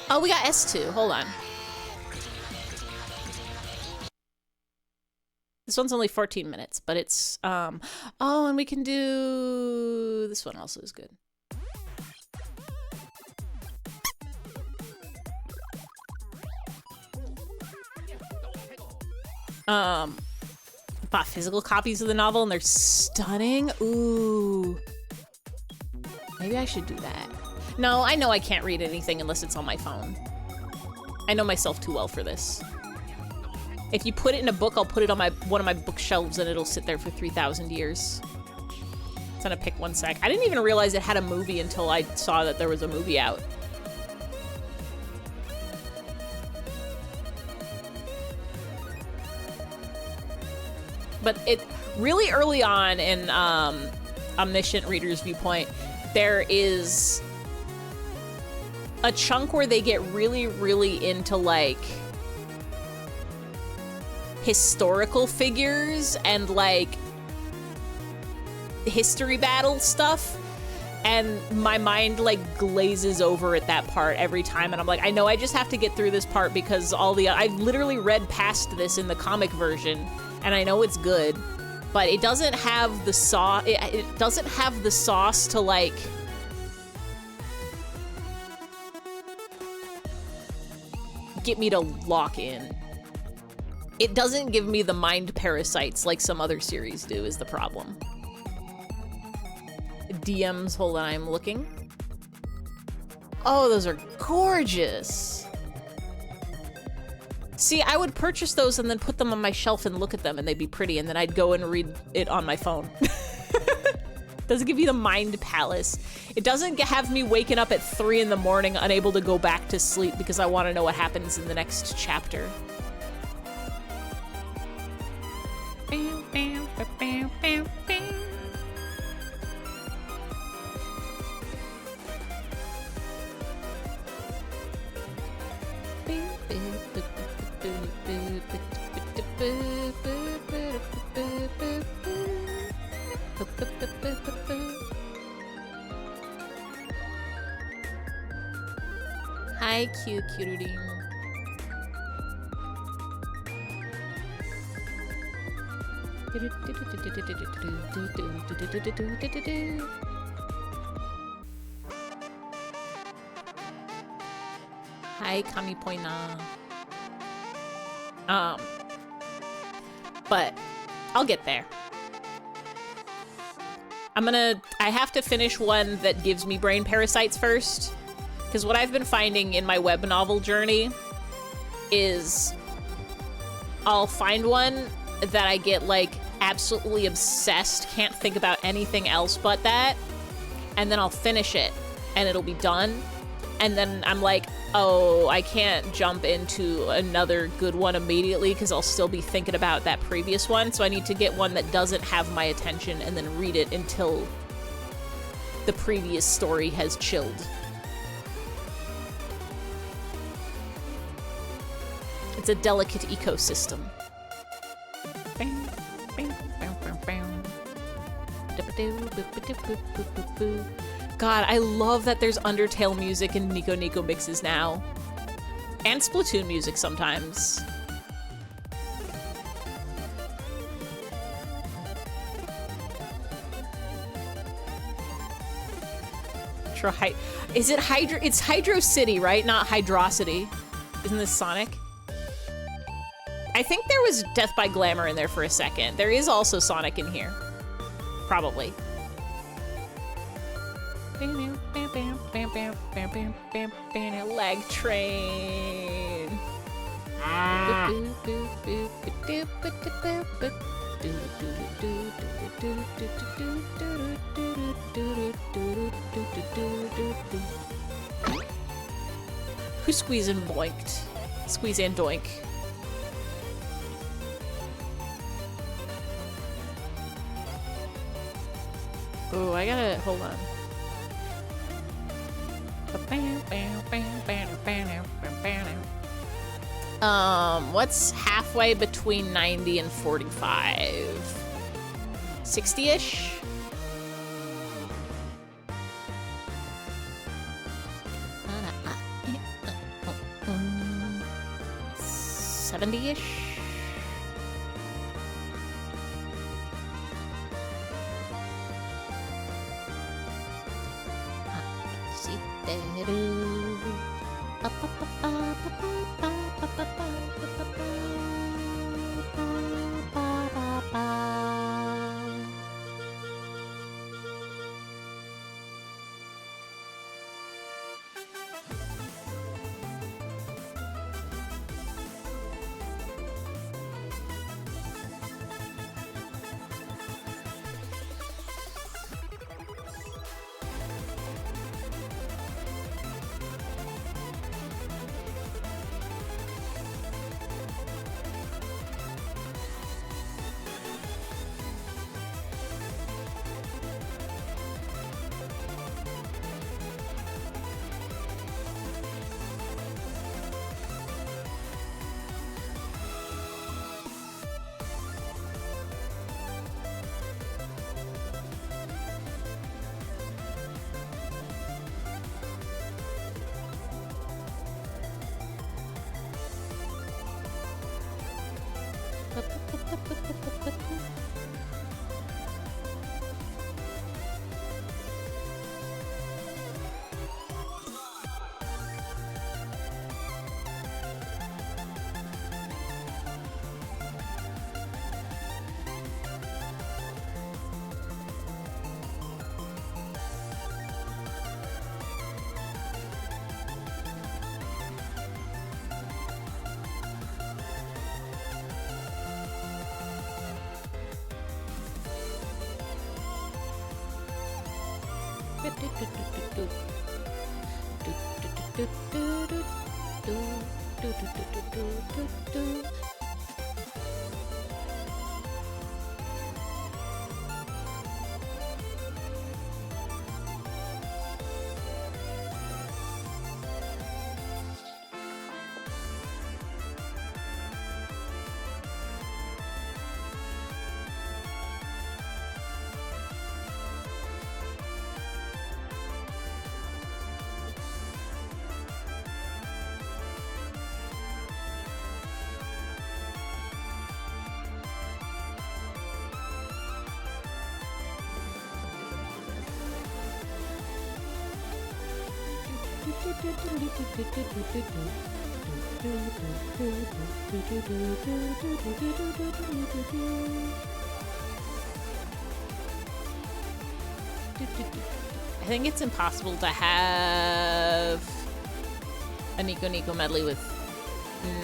Oh, we got S2. Hold on. This one's only 14 minutes, but it's, oh, and we can do, this one also is good. Bought physical copies of the novel and they're stunning. Ooh. Maybe I should do that. No, I know I can't read anything unless it's on my phone. I know myself too well for this. If you put it in a book, I'll put it on one of my bookshelves and it'll sit there for 3,000 years. It's gonna pick one sec. I didn't even realize it had a movie until I saw that there was a movie out. but it really early on in Omniscient Reader's Viewpoint, there is a chunk where they get really, really into like historical figures and like history battle stuff, and my mind like glazes over at that part every time, and I'm like, I know I just have to get through this part because I've literally read past this in the comic version and I know it's good, but it doesn't have the sauce. It doesn't have the sauce to like get me to lock in. It doesn't give me the mind parasites like some other series do is the problem. DMs, hold on, I'm looking. Oh, those are gorgeous. See, I would purchase those and then put them on my shelf and look at them and they'd be pretty, and then I'd go and read it on my phone. Doesn't give you the mind palace. It doesn't have me waking up at 3 in the morning unable to go back to sleep because I want to know what happens in the next chapter. Hi, cutie. Hi, Kami Poina. But I'll get there. I have to finish one that gives me brain parasites first, because what I've been finding in my web novel journey is I'll find one that I get like absolutely obsessed, can't think about anything else but that, and then I'll finish it and it'll be done, and then I'm like, oh, I can't jump into another good one immediately because I'll still be thinking about that previous one, so I need to get one that doesn't have my attention and then read it until the previous story has chilled. It's a delicate ecosystem. God, I love that there's Undertale music in Nico Nico mixes now. And Splatoon music sometimes. Is it Hydro? It's Hydro City, right? Not Hydrocity. Isn't this Sonic? I think there was Death by Glamour in there for a second. There is also Sonic in here. Probably. Lag train. Who's squeezing boinked? Squeeze and doink. Oh, I gotta hold on. What's halfway between 90 and 45? 60-ish? $70-ish? I think it's impossible to have a Nico Nico medley with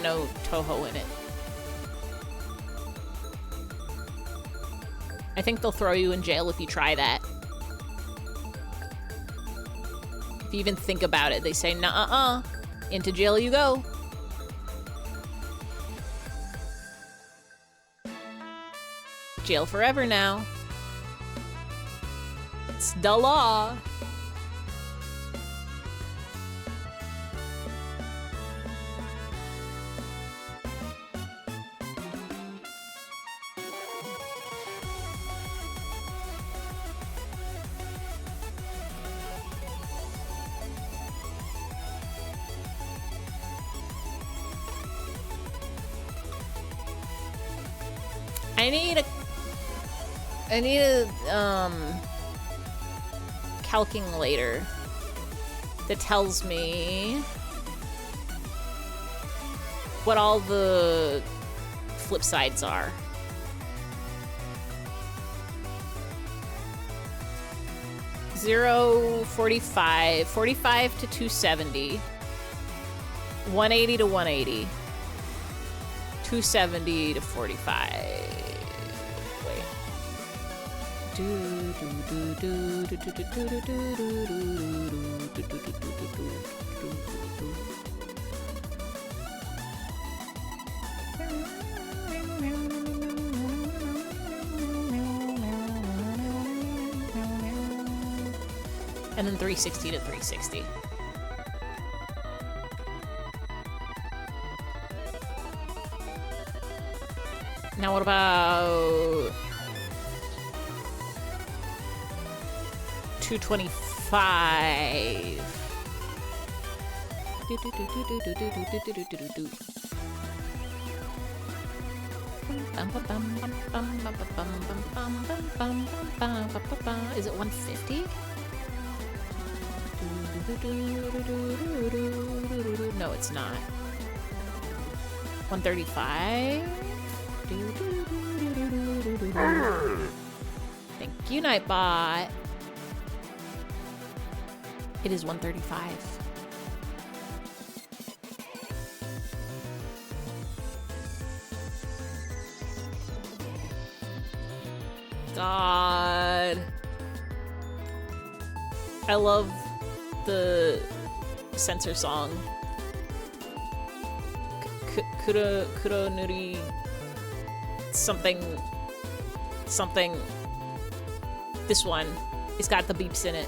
no Toho in it. I think they'll throw you in jail if you try that. If you even think about it, they say, "Nuh-uh-uh, into jail you go." Jail forever now. It's the law. I need a calculator that tells me what all the flip sides are. Zero, 45, 45 to 270, 180 to 180, 270 to 45. Wait. And then 360 to 360. Now what about 225? Is it 150? No, it's not. 135? Thank you, Nightbot. It is 135. God. I love the censor song. Kuro Nuri something. This one. It's got the beeps in it.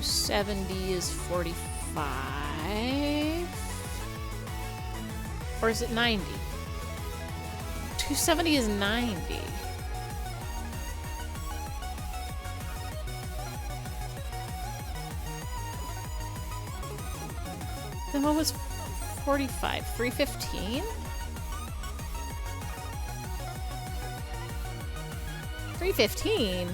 $270 is 45, or is it 90? 270 is 90. Then what was 45? 315? 315?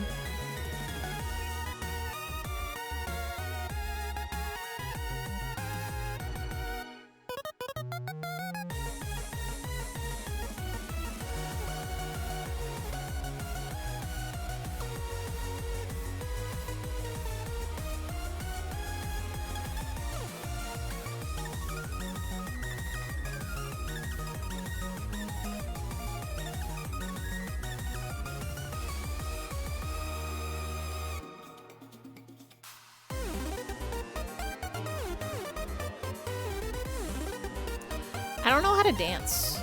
I don't know how to dance.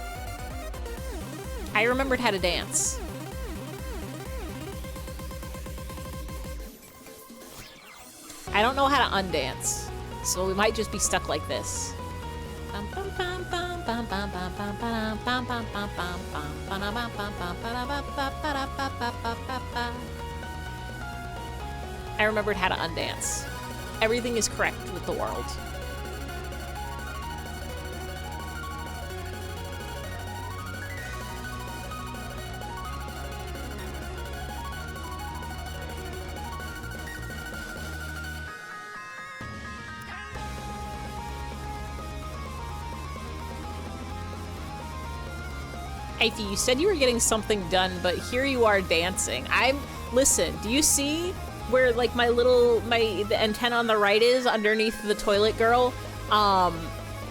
I remembered how to dance. I don't know how to undance, so we might just be stuck like this. I remembered how to undance. Everything is correct with the world. Ify, you said you were getting something done, but here you are dancing. Listen, do you see where like the antenna on the right is underneath the toilet girl? Do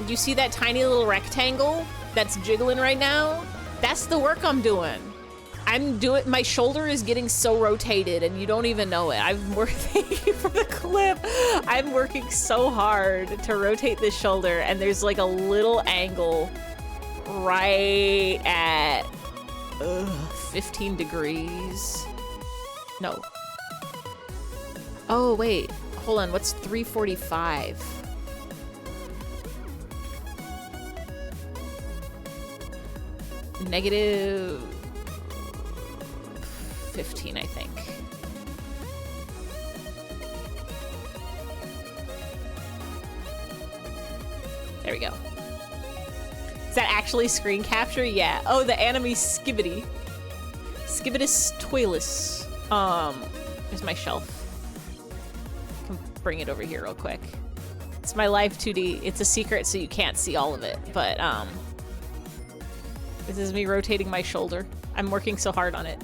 you see that tiny little rectangle that's jiggling right now? That's the work I'm doing. My shoulder is getting so rotated and you don't even know it. Thank you for the clip. I'm working so hard to rotate this shoulder and there's like a little angle right at 15 degrees. No. Oh, wait. Hold on. What's 345? Negative 15, I think. There we go. Is that actually screen capture? Yeah. Oh, the anime Skibbity. Skibbitus Toilus. Here's my shelf. I can bring it over here real quick. It's my live 2D. It's a secret, so you can't see all of it. But, this is me rotating my shoulder. I'm working so hard on it.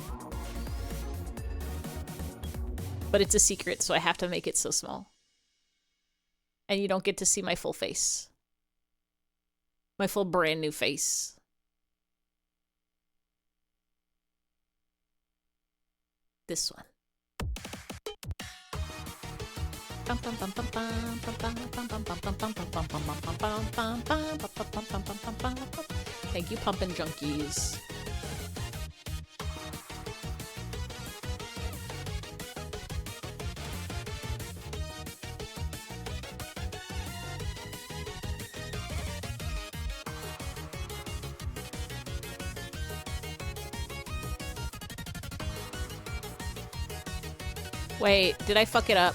But it's a secret, so I have to make it so small. And you don't get to see my full face. My full brand new face. This one. Thank you, Pumpin' Junkies. Wait, did I fuck it up?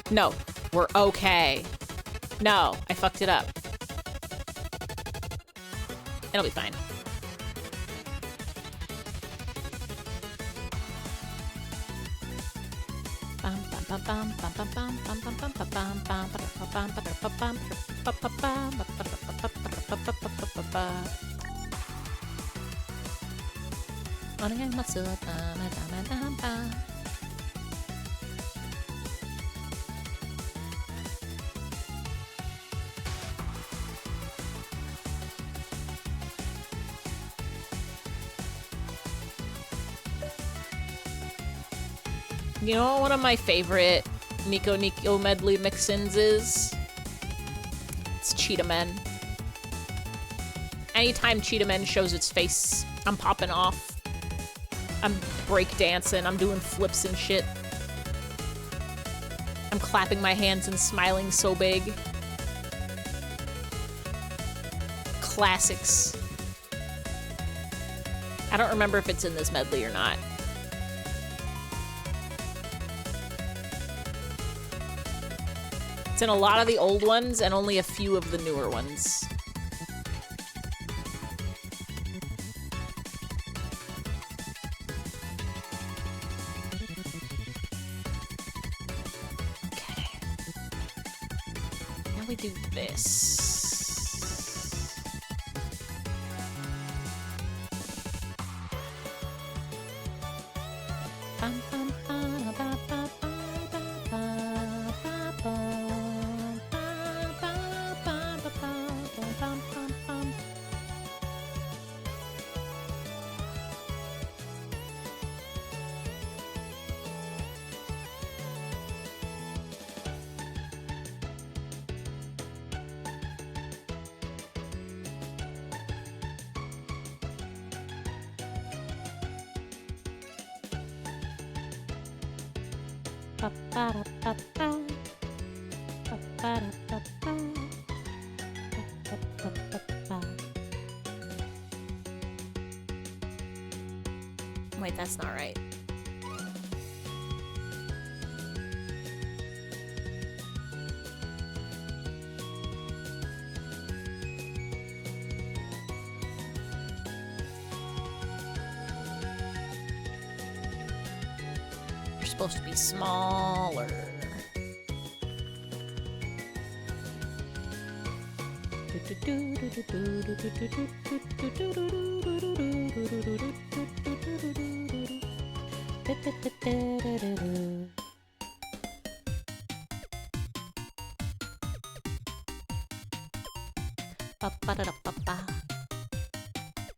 No, we're okay. No, I fucked it up. It'll be fine. You know what one of my favorite Nico Nico medley mix-ins is? It's Cheetah Men. Anytime Cheetah Men shows its face, I'm popping off. I'm breakdancing, I'm doing flips and shit. I'm clapping my hands and smiling so big. Classics. I don't remember if it's in this medley or not. It's in a lot of the old ones and only a few of the newer ones. Okay. Now we do this. Wait, that's not right. You're supposed to be smaller.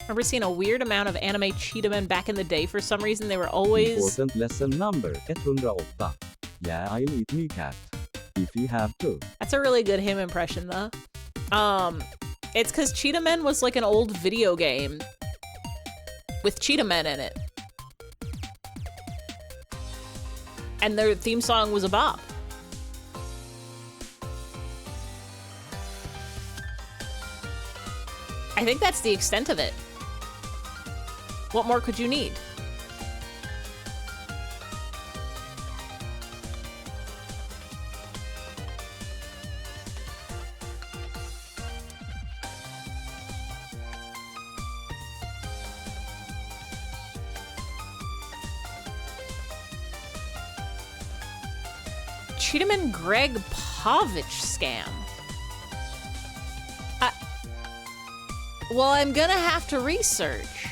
Remember seeing a weird amount of anime cheetah men back in the day. For some reason, they were always... Important lesson number 108. Yeah, I'll eat me cat. If you have to. That's a really good him impression, though. It's because Cheetah Men was like an old video game with cheetah men in it. And their theme song was a bop. I think that's the extent of it. What more could you need? Cheetahman Greg Povich scam. Well, I'm gonna have to research.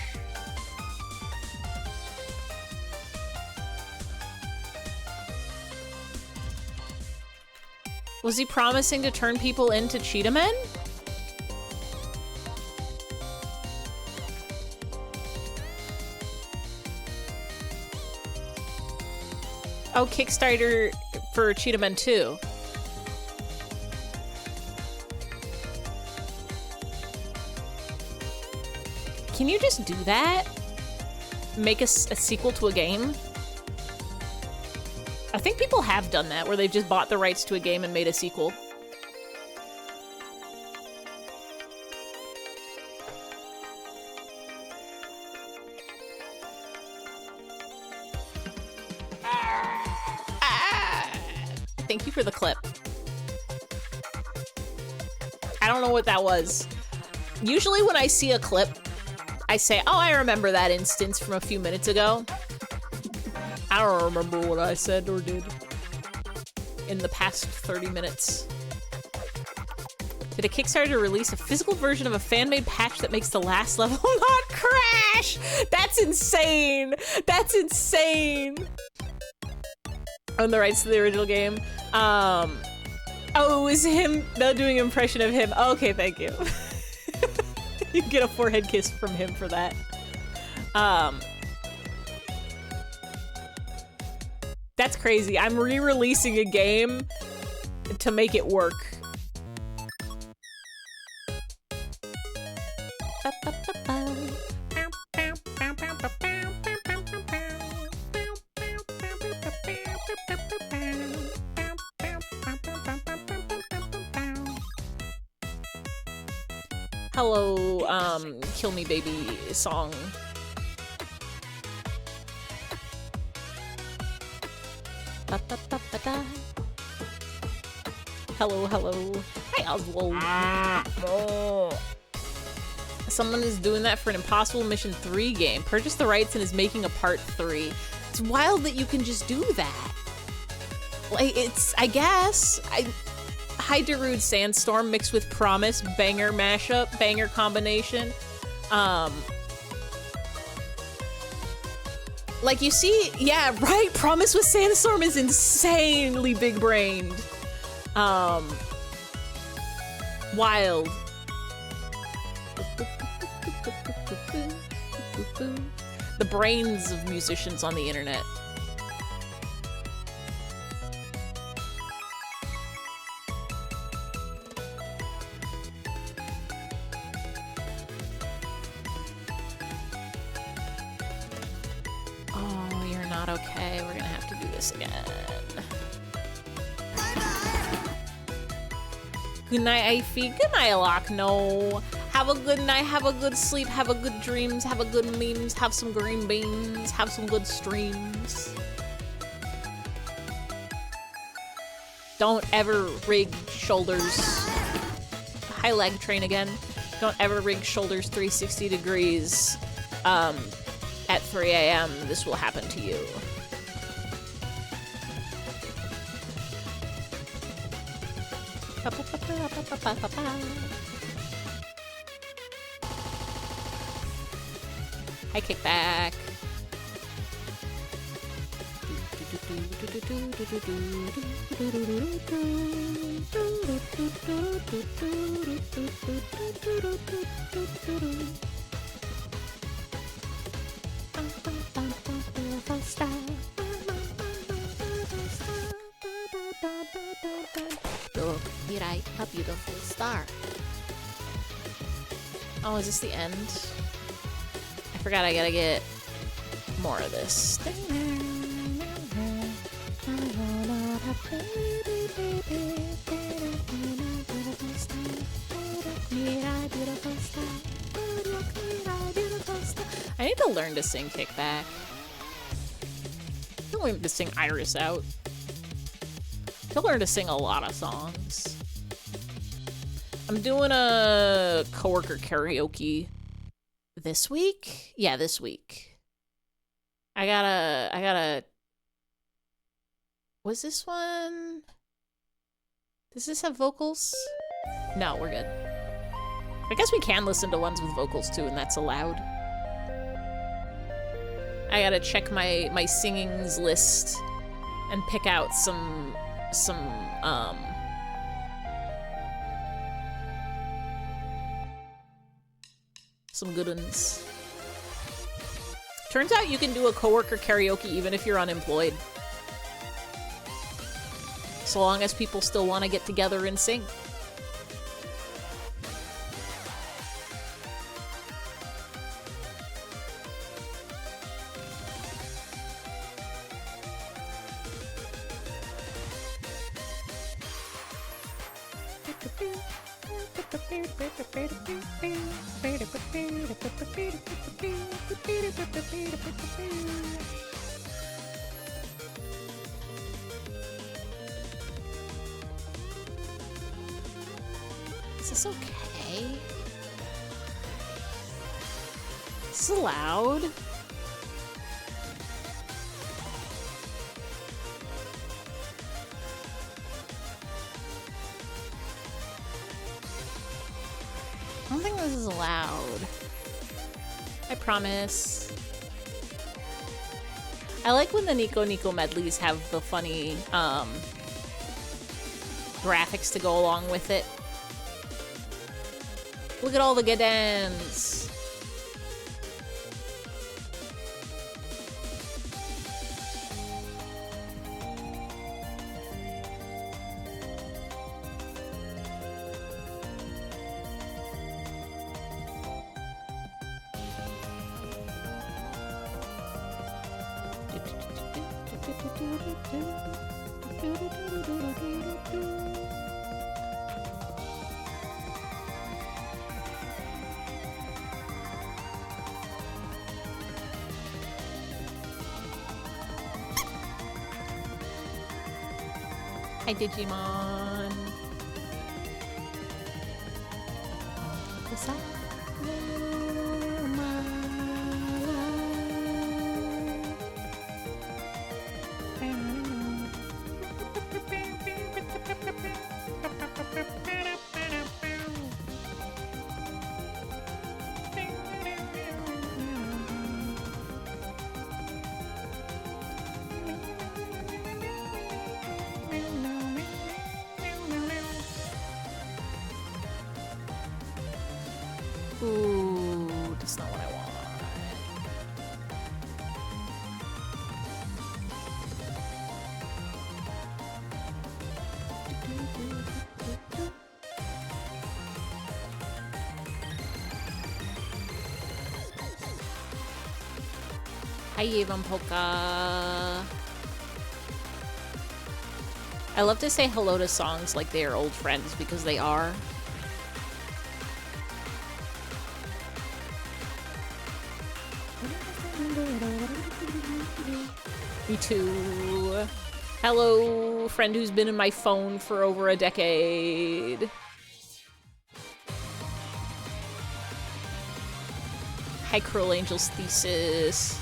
Was he promising to turn people into cheetah men? Oh, Kickstarter for Cheetah Men 2. Can you just do that? Make a sequel to a game? I think people have done that, where they've just bought the rights to a game and made a sequel. Thank you for the clip. I don't know what that was. Usually when I see a clip, I say, oh, I remember that instance from a few minutes ago. I don't remember what I said or did in the past 30 minutes. Did a Kickstarter release a physical version of a fan-made patch that makes the last level not crash? That's insane! That's insane! On the rights to the original game. Oh, it was him not doing an impression of him. Okay, thank you. You get a forehead kiss from him for that. That's crazy. I'm re-releasing a game to make it work. Hello, Kill Me Baby song. Hello, hello. Hi, Oswald. Someone is doing that for an Impossible Mission 3 game. Purchased the rights and is making a part 3. It's wild that you can just do that. Like, it's, I guess, Hi Darude Sandstorm mixed with Promise, banger mashup, banger combination. Like, you see, yeah, right, Promise with Sandstorm is insanely big-brained. Wild. The brains of musicians on the internet. Oh, you're not okay. We're gonna have to do this again. Good night, Ify. Good night, Locke. No. Have a good night. Have a good sleep. Have a good dreams. Have a good memes. Have some green beans. Have some good streams. Don't ever rig shoulders. High leg train again. Don't ever rig shoulders 360 degrees at 3 a.m. This will happen to you. Hi, kickback. Look, Mirai, a beautiful star. Oh, is this the end? I forgot I gotta get more of this. I need to learn to sing Kickback. I can learn to sing Iris Out. I can learn to sing a lot of songs. I'm doing a coworker karaoke this week? Yeah, this week. I gotta... Was this one? Does this have vocals? No, we're good. I guess we can listen to ones with vocals too, and that's allowed. I gotta check my singings list and pick out some good ones. Turns out you can do a coworker karaoke even if you're unemployed. So long as people still want to get together and sing. Is this okay? Is this allowed? I don't think this is allowed. I promise. I like when the Nico Nico medleys have the funny graphics to go along with it. Look at all the Gadans. Hi, Digimon. Ooh, that's not what I want. Hi, Evan Polka. I love to say hello to songs like they are old friends because they are. Me too. Hello, friend who's been in my phone for over a decade. Hi, Cruel Angel's Thesis.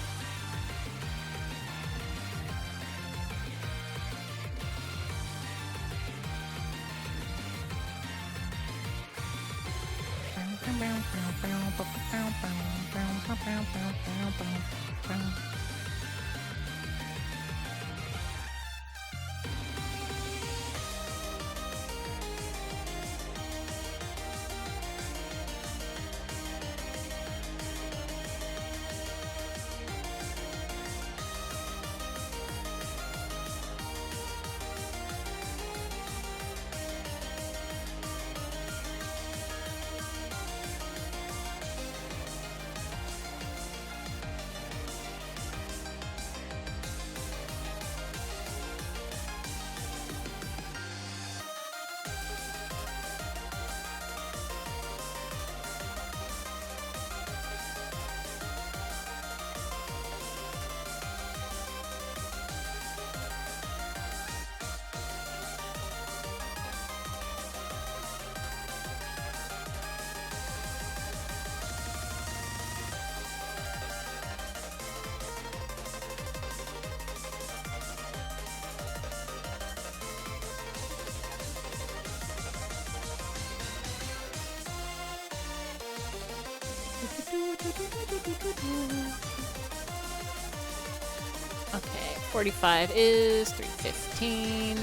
Okay, 45 is 315.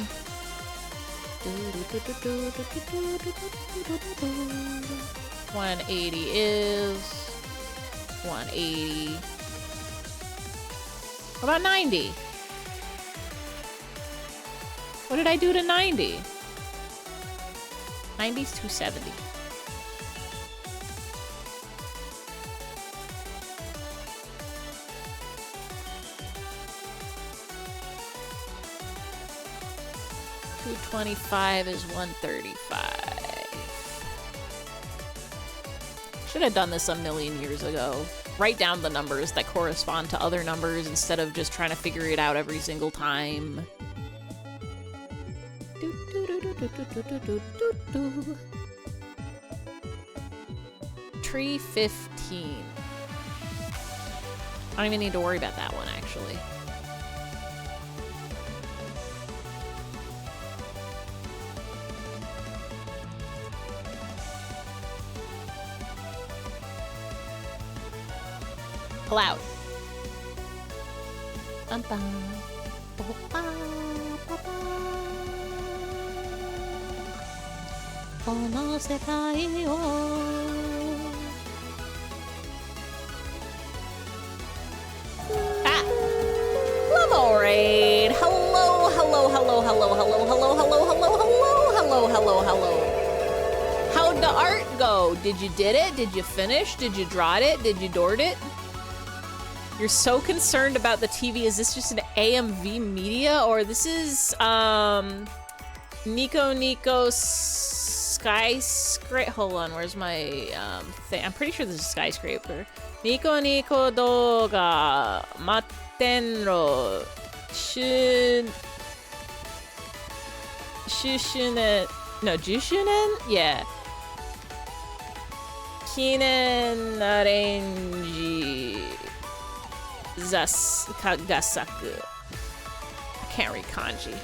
180 is 180. What about 90? What did I do to 90? 90's 270. $225 is 135. Should have done this a million years ago. Write down the numbers that correspond to other numbers instead of just trying to figure it out every single time. 315. I don't even need to worry about that one, actually. Loud. Level raid. Hello, hello, hello, hello, hello, hello, hello, hello, hello, hello, hello, hello. How'd the art go? Did you did it? Did you finish? Did you draw it? Did you dort it? You're so concerned about the TV. Is this just an AMV media or this is Nico skyscraper? Hold on, where's my thing? I'm pretty sure this is skyscraper. Nico doga mattenro shushunen no jushunen? Yeah. Kinen arenji Gasaku. I can't read kanji.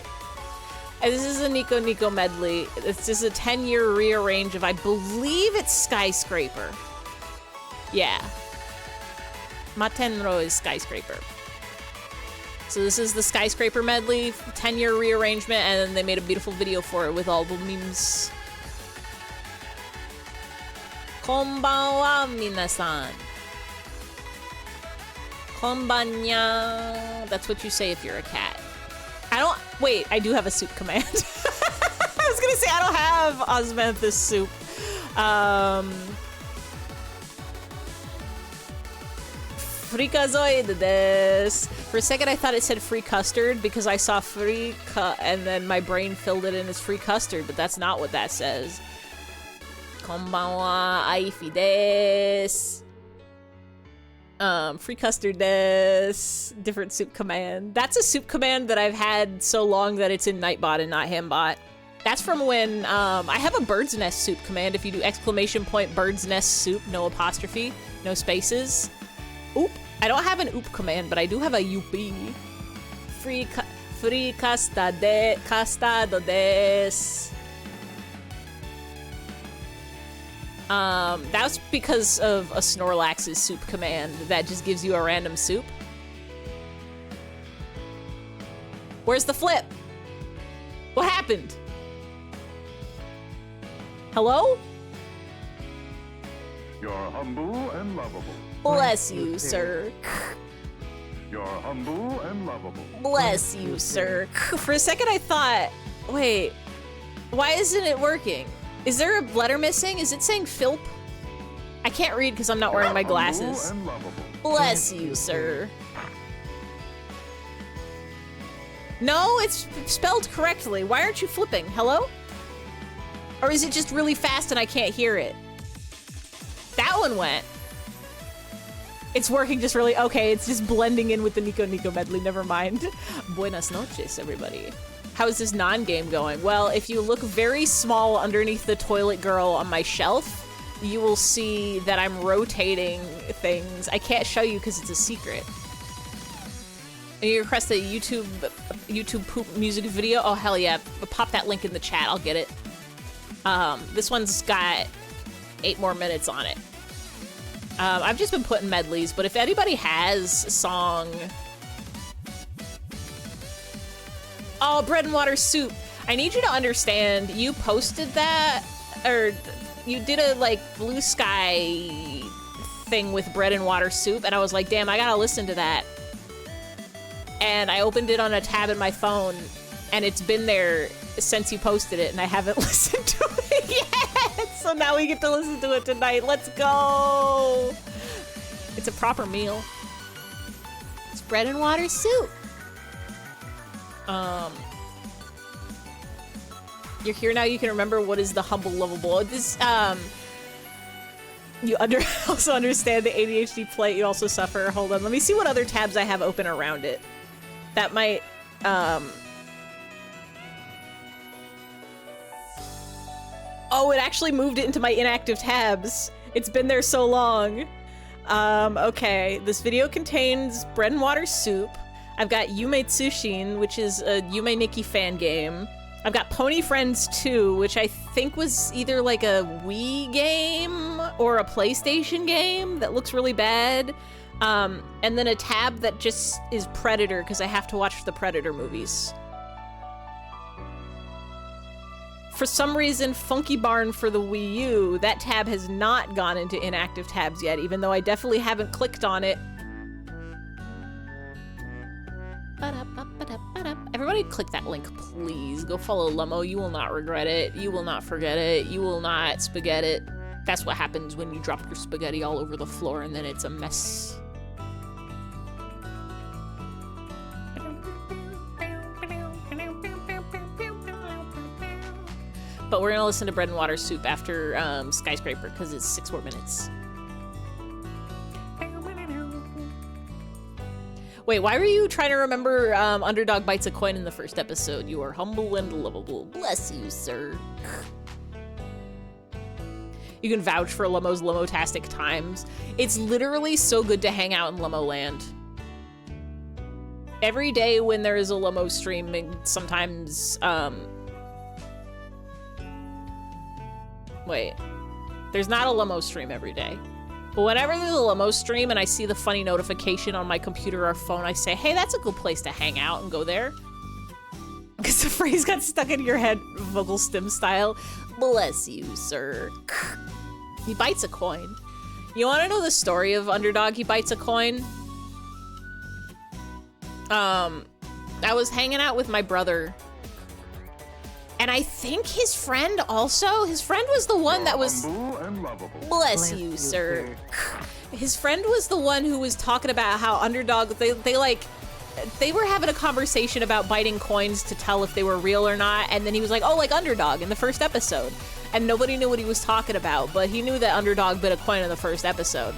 And this is a Nico medley. It's just a 10-year rearrange of, I believe it's Skyscraper. Yeah. Matenro is Skyscraper. So this is the Skyscraper medley, 10-year rearrangement, and then they made a beautiful video for it with all the memes. Konbanwa, minasan. Konbanya. That's what you say if you're a cat. Wait, I do have a soup command. I was gonna say I don't have osmanthus soup. Freakazoid desu. For a second, I thought it said free custard because I saw and then my brain filled it in as free custard, but that's not what that says. Konbanwa, aifi desu. Free custard desu. Different soup command. That's a soup command that I've had so long that it's in Nightbot and not Himbot. That's from when, I have a bird's nest soup command. If you do exclamation point bird's nest soup, no apostrophe, no spaces. Oop. I don't have an oop command, but I do have a UP. Free custado desu. That's because of a Snorlax's soup command that just gives you a random soup. Where's the flip? What happened? Hello? You're humble and lovable. Bless you, sir. You're humble and lovable. Bless you, sir. For a second I thought, wait, why isn't it working? Is there a letter missing? Is it saying Philp? I can't read because I'm not wearing my glasses. Bless you, sir. No, it's spelled correctly. Why aren't you flipping? Hello? Or is it just really fast and I can't hear it? That one went. It's working just really, okay, it's just blending in with the Nico Nico medley, never mind. Buenas noches, everybody. How is this non-game going? Well, if you look very small underneath the toilet girl on my shelf, you will see that I'm rotating things. I can't show you because it's a secret. And you request a YouTube poop music video? Oh, hell yeah. Pop that link in the chat, I'll get it. This one's got 8 more minutes on it. I've just been putting medleys, but if anybody has a song... Oh, bread and water soup. I need you to understand, you posted that, or you did a, like, blue sky thing with bread and water soup, and I was like, damn, I gotta listen to that. And I opened it on a tab in my phone, and it's been there since you posted it, and I haven't listened to it yet. So now we get to listen to it tonight. Let's go. It's a proper meal. It's bread and water soup. You're here now, you can remember what is the humble lovable. This, you also understand the ADHD plight you also suffer. Hold on, let me see what other tabs I have open around it. That might, oh, it actually moved it into my inactive tabs. It's been there so long. Okay, this video contains bread and water soup. I've got Yume Tsushin, which is a Yume Nikki fan game. I've got Pony Friends 2, which I think was either like a Wii game or a PlayStation game that looks really bad. And then a tab that just is Predator, because I have to watch the Predator movies. For some reason, Funky Barn for the Wii U, that tab has not gone into inactive tabs yet, even though I definitely haven't clicked on it. Everybody click that link, please. Go follow Lummo. You will not regret it. You will not forget it. You will not spaghetti it. That's what happens when you drop your spaghetti all over the floor and then it's a mess. But we're gonna listen to Bread and Water Soup after Skyscraper because it's 6 more minutes. Wait, why were you trying to remember Underdog Bites a Coin in the first episode? You are humble and lovable. Bless you, sir. You can vouch for Lummo's Lummo-tastic times. It's literally so good to hang out in Lummo Land. Every day when there is a Lummo stream, sometimes, wait. There's not a Lummo stream every day. But whenever there's a Lummo stream and I see the funny notification on my computer or phone, I say, hey, that's a good place to hang out, and go there. Because the phrase got stuck in your head, vocal stim style. Bless you, sir. He bites a coin. You want to know the story of Underdog He Bites a Coin? I was hanging out with my brother. And I think his friend also, his friend was the one that was, bless you, sir. His friend was the one who was talking about how Underdog, they like, they were having a conversation about biting coins to tell if they were real or not, and then he was like, oh, like Underdog in the first episode. And nobody knew what he was talking about, but he knew that Underdog bit a coin in the first episode.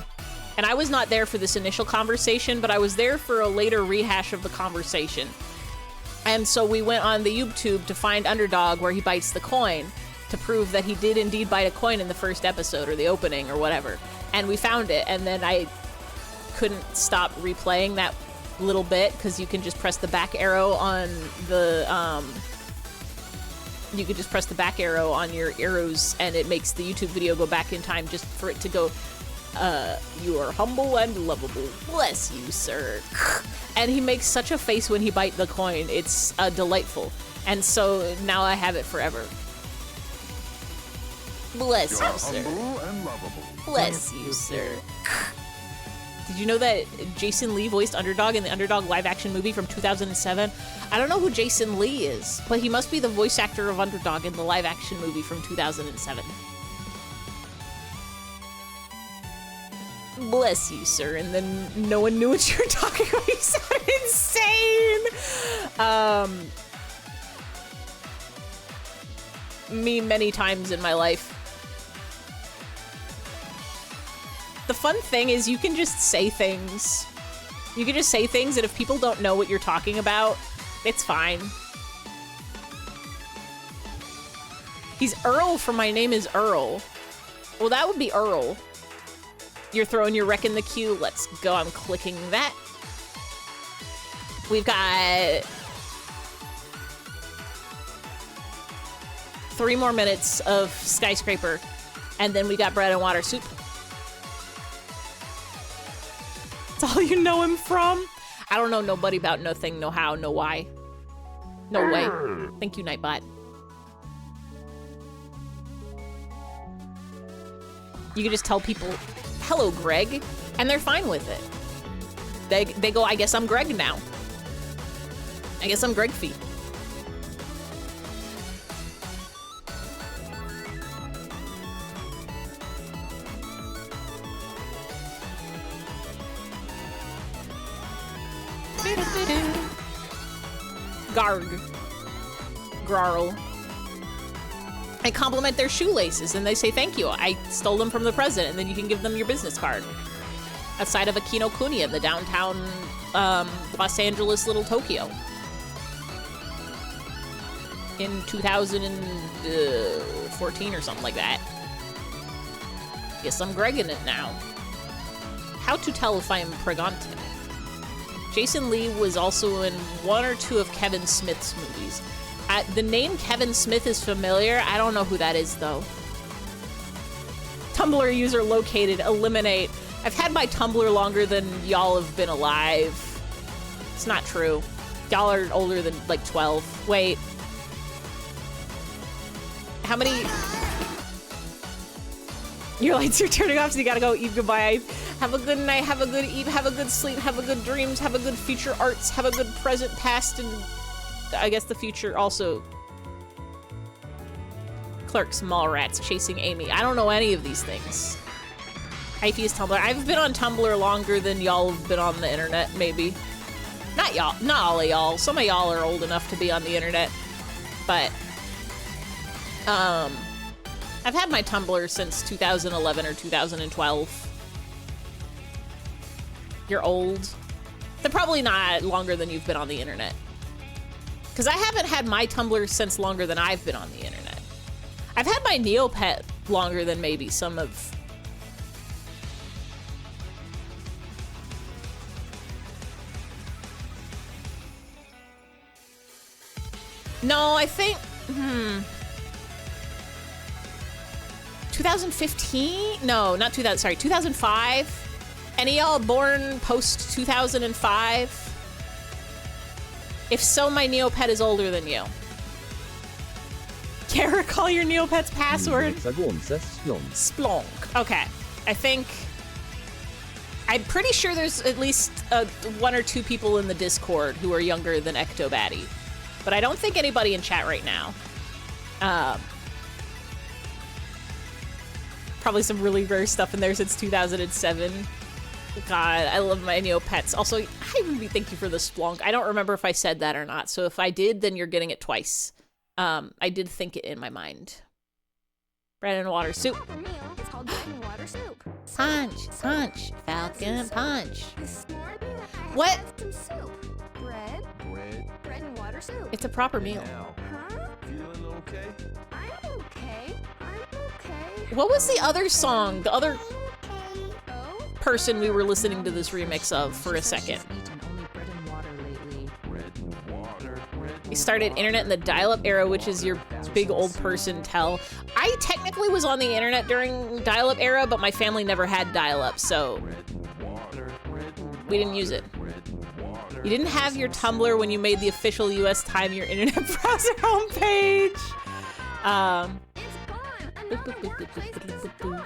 And I was not there for this initial conversation, but I was there for a later rehash of the conversation. And so we went on the YouTube to find Underdog where he bites the coin to prove that he did indeed bite a coin in the first episode or the opening or whatever. And we found it, and then I couldn't stop replaying that little bit because you can just press the back arrow on the you could just press the back arrow on your arrows and it makes the YouTube video go back in time just for it to go, you are humble and lovable. Bless you, sir. And he makes such a face when he bites the coin. It's delightful. And so now I have it forever. Bless You're you, sir. humble and lovable. Bless you, sir. Did you know that Jason Lee voiced Underdog in the Underdog live-action movie from 2007? I don't know who Jason Lee is, but he must be the voice actor of Underdog in the live-action movie from 2007. Bless you, sir. And then no one knew what you were talking about. You sound insane! Me many times in my life. The fun thing is you can just say things. You can just say things, and if people don't know what you're talking about, it's fine. He's Earl from My Name is Earl. Well, that would be Earl. You're throwing your wreck in the queue. Let's go. I'm clicking that. We've got 3 more minutes of Skyscraper, and then we got Bread and Water Soup. That's all you know him from? I don't know nobody about no thing, no how, no why. No way. Thank you, Nightbot. You can just tell people, hello, Greg, and they're fine with it. They go, I guess I'm Greg now. I guess I'm Greg Feet. Garg. Grarl. I compliment their shoelaces and they say thank you. I stole them from the president, and then you can give them your business card. Outside of Kinokuniya in the downtown Los Angeles Little Tokyo. In 2014 or something like that. Guess I'm Greg in it now. How to tell if I am pregante. Jason Lee was also in 1 or 2 of Kevin Smith's movies. The name Kevin Smith is familiar. I don't know who that is, though. Tumblr user located. Eliminate. I've had my Tumblr longer than y'all have been alive. It's not true. Y'all are older than, like, 12. Wait. How many... Your lights are turning off, so you gotta go. Eve, goodbye. Have a good night, have a good eat, have a good sleep, have a good dreams, have a good future arts, have a good present, past, and I guess the future also. Clerks, Mallrats, Chasing Amy. I don't know any of these things. Hyphy Tumblr. I've been on Tumblr longer than y'all have been on the internet, maybe. Not y'all, not all of y'all. Some of y'all are old enough to be on the internet. But, I've had my Tumblr since 2011 or 2012. You're old. They're probably not longer than you've been on the internet. Because I haven't had my Tumblr since longer than I've been on the internet. I've had my Neopet longer than maybe some of... No, I think... 2015? No, not 2000, sorry, 2005? Any y'all born post 2005? If so, my Neopet is older than you. Can't recall your Neopet's password. Splonk. Okay, I think... I'm pretty sure there's at least 1 or 2 people in the Discord who are younger than Ectobatty. But I don't think anybody in chat right now. Probably some really rare stuff in there since 2007. God, I love my Neopets. Also, hi Ruby, thank you for the splunk. I don't remember if I said that or not, so if I did, then you're getting it twice. I did think it in my mind. Bread and water soup. Proper meal is called bread and water soup. Punch, punch, Falcon, punch. This morning I had What? some soup. Bread and water soup. It's a proper meal. Huh? Feeling okay? I'm okay. I'm okay. What was the other song? The other Okay. Oh? person we were listening to this remix of for a second. Eaten only bread and water lately. Bread and water. We started internet in the dial-up era, which is your big old person tell. I technically was on the internet during dial-up era, but my family never had dial-up, so we didn't use it. You didn't have your Tumblr when you made the official US Time your internet browser homepage. It's fun. Another workplace is fun.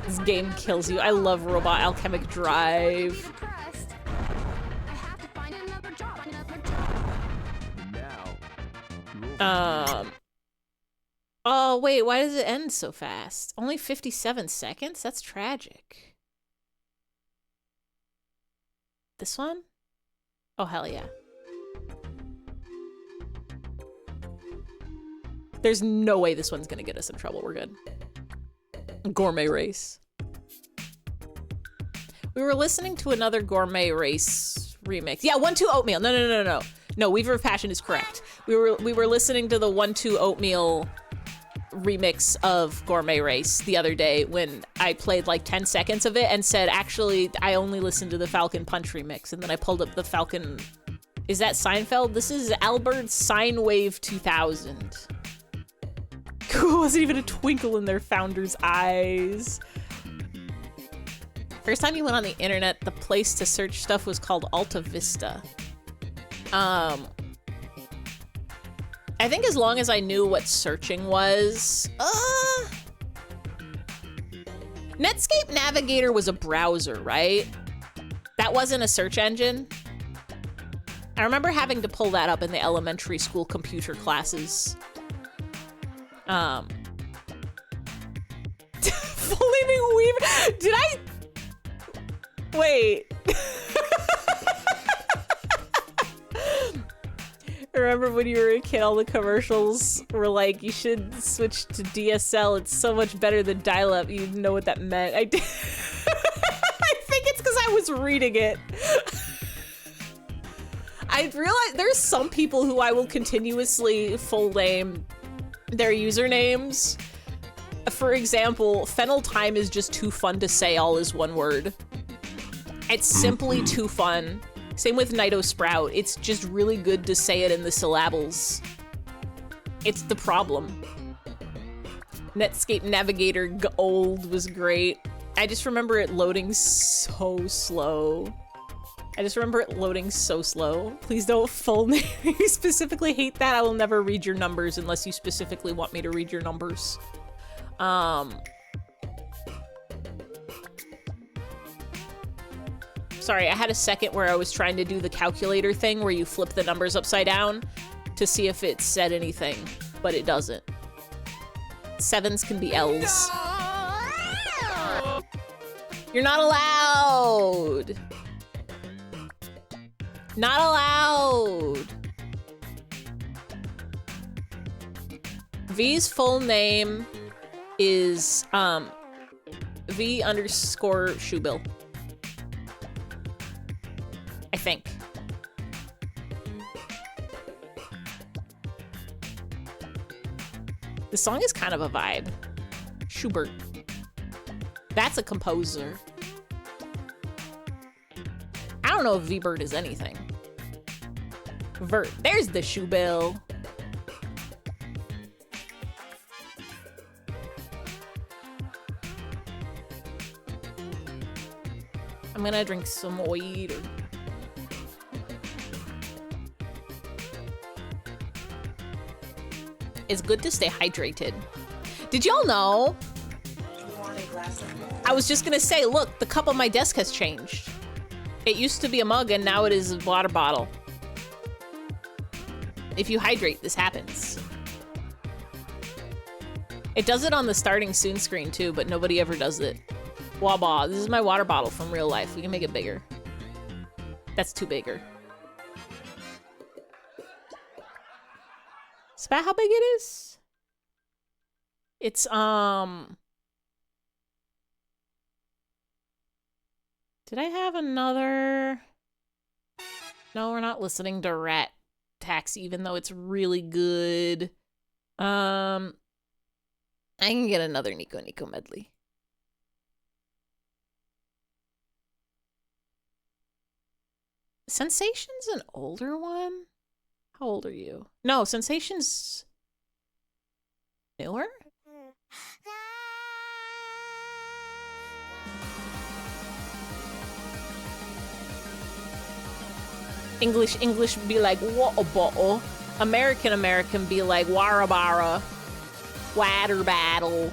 This game kills you. I love Robot Alchemic Drive. Depressed. I have to find another job. Oh wait, why does it end so fast? Only 57 seconds? That's tragic. This one? Oh hell yeah. There's no way this one's gonna get us in trouble. We're good. Gourmet Race. We were listening to another Gourmet Race remix. Yeah, 1-2 Oatmeal. No. No, Weaver of Passion is correct. We were listening to the 1-2 Oatmeal remix of Gourmet Race the other day when I played like 10 seconds of it and said, actually, I only listened to the Falcon Punch remix. And then I pulled up the Falcon. Is that Seinfeld? This is Albert's Sine Wave 2000. Cool, wasn't even a twinkle in their founder's eyes. First time you went on the internet, the place to search stuff was called Alta Vista. I think as long as I knew what searching was, Netscape Navigator was a browser, right? That wasn't a search engine. I remember having to pull that up in the elementary school computer classes. Flaming Weaver. Did I? Wait. Remember when you were a kid, all the commercials were like, you should switch to DSL. It's so much better than dial-up. You didn't know what that meant. I did. I think it's because I was reading it. I realized there's some people who I will continuously full name their usernames. For example, Fennel Time is just too fun to say all as one word. It's simply too fun. Same with Nido Sprout. It's just really good to say it in the syllables. It's the problem. Netscape Navigator old was great. I just remember it loading so slow. Please don't full name. You specifically hate that. I will never read your numbers unless you specifically want me to read your numbers. Sorry, I had a second where I was trying to do the calculator thing where you flip the numbers upside down to see if it said anything, but it doesn't. Sevens can be L's. No! You're not allowed! Not allowed! V's full name is, V underscore Shoebill. I think. The song is kind of a vibe. Schubert. That's a composer. I don't know if V-Bird is anything. Vert. There's the Shoebill. I'm gonna drink some weed. It's good to stay hydrated. Did y'all know? I was just gonna say, look, the cup on my desk has changed. It used to be a mug and now it is a water bottle. If you hydrate, this happens. It does it on the starting soon screen too, but nobody ever does it. Waba. This is my water bottle from real life. We can make it bigger. That's too bigger. It's about how big it is? It's, Did I have another? No, we're not listening to Rat Taxi, even though it's really good. I can get another Nico Nico medley. Sensation's an older one? How old are you? No, Sensation's newer? English be like water bottle. American be like warabara. Water battle.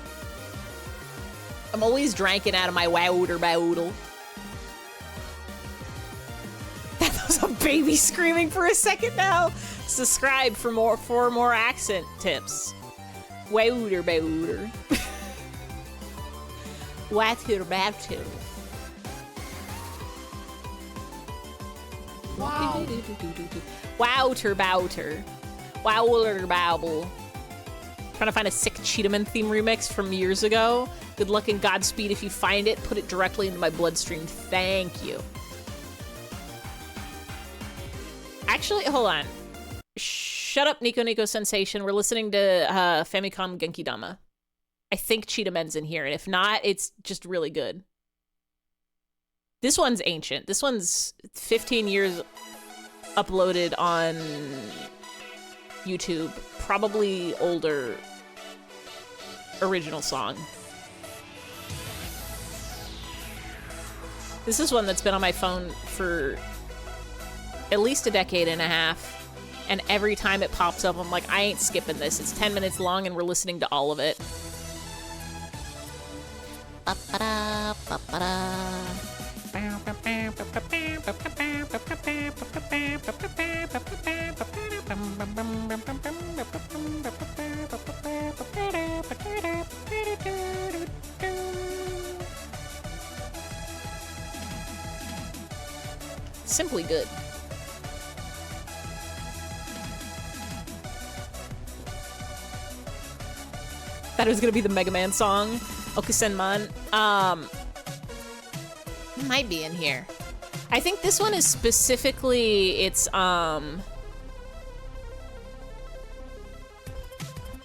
I'm always drinking out of my water bottle. That was a baby screaming for a second now. Subscribe for more accent tips. Water bottle. Water bottle. Wow. Wowter bowter. Wowler bobble. Trying to find a sick Cheetahman theme remix from years ago. Good luck and Godspeed if you find it. Put it directly into my bloodstream. Thank you. Actually, hold on. Shut up, Nico Nico Sensation. We're listening to Famicom Genki Dama. I think Cheetahman's in here, and if not, it's just really good. This one's ancient. This one's 15 years uploaded on YouTube. Probably older original song. This is one that's been on my phone for at least a decade and a half. And every time it pops up, I'm like, I ain't skipping this. It's 10 minutes long and we're listening to all of it. Ba-ba-da, ba-ba-da. Simply good. That was gonna be the Mega Man song. Okusenman. Might be in here. I think this one is specifically its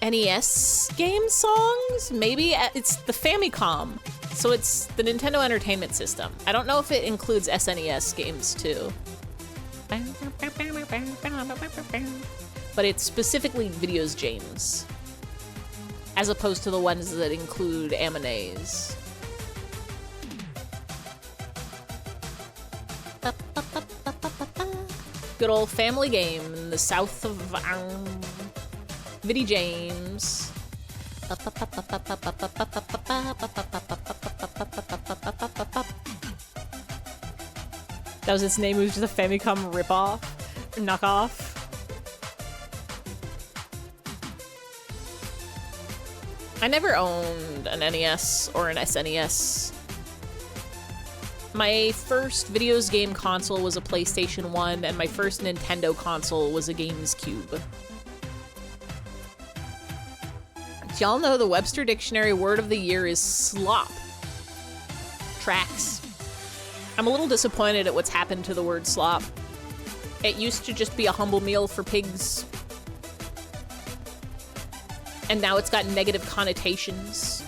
NES game songs. Maybe it's the Famicom, so it's the Nintendo Entertainment System. I don't know if it includes SNES games too, but it's specifically videos games, as opposed to the ones that include Amanes. Good old family game in the south of Viddy James. That was its name. It was just a Famicom ripoff, knockoff. I never owned an NES or an SNES. My first videos game console was a PlayStation 1, and my first Nintendo console was a GameCube. Do y'all know the Webster Dictionary word of the year is slop? Tracks. I'm a little disappointed at what's happened to the word slop. It used to just be a humble meal for pigs. And now it's got negative connotations.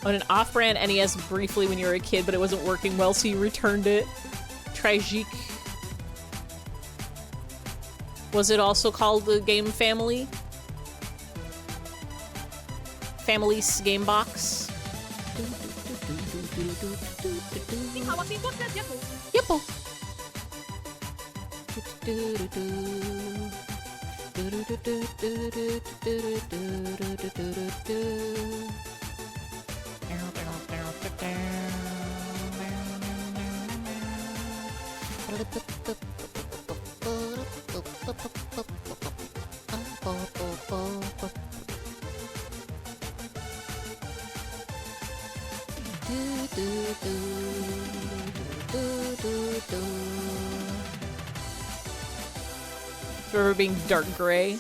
On an off-brand NES briefly when you were a kid, but it wasn't working well, so you returned it. Tragique. Was it also called the Game Family? Family's Game Box? Yipple. For being dark gray.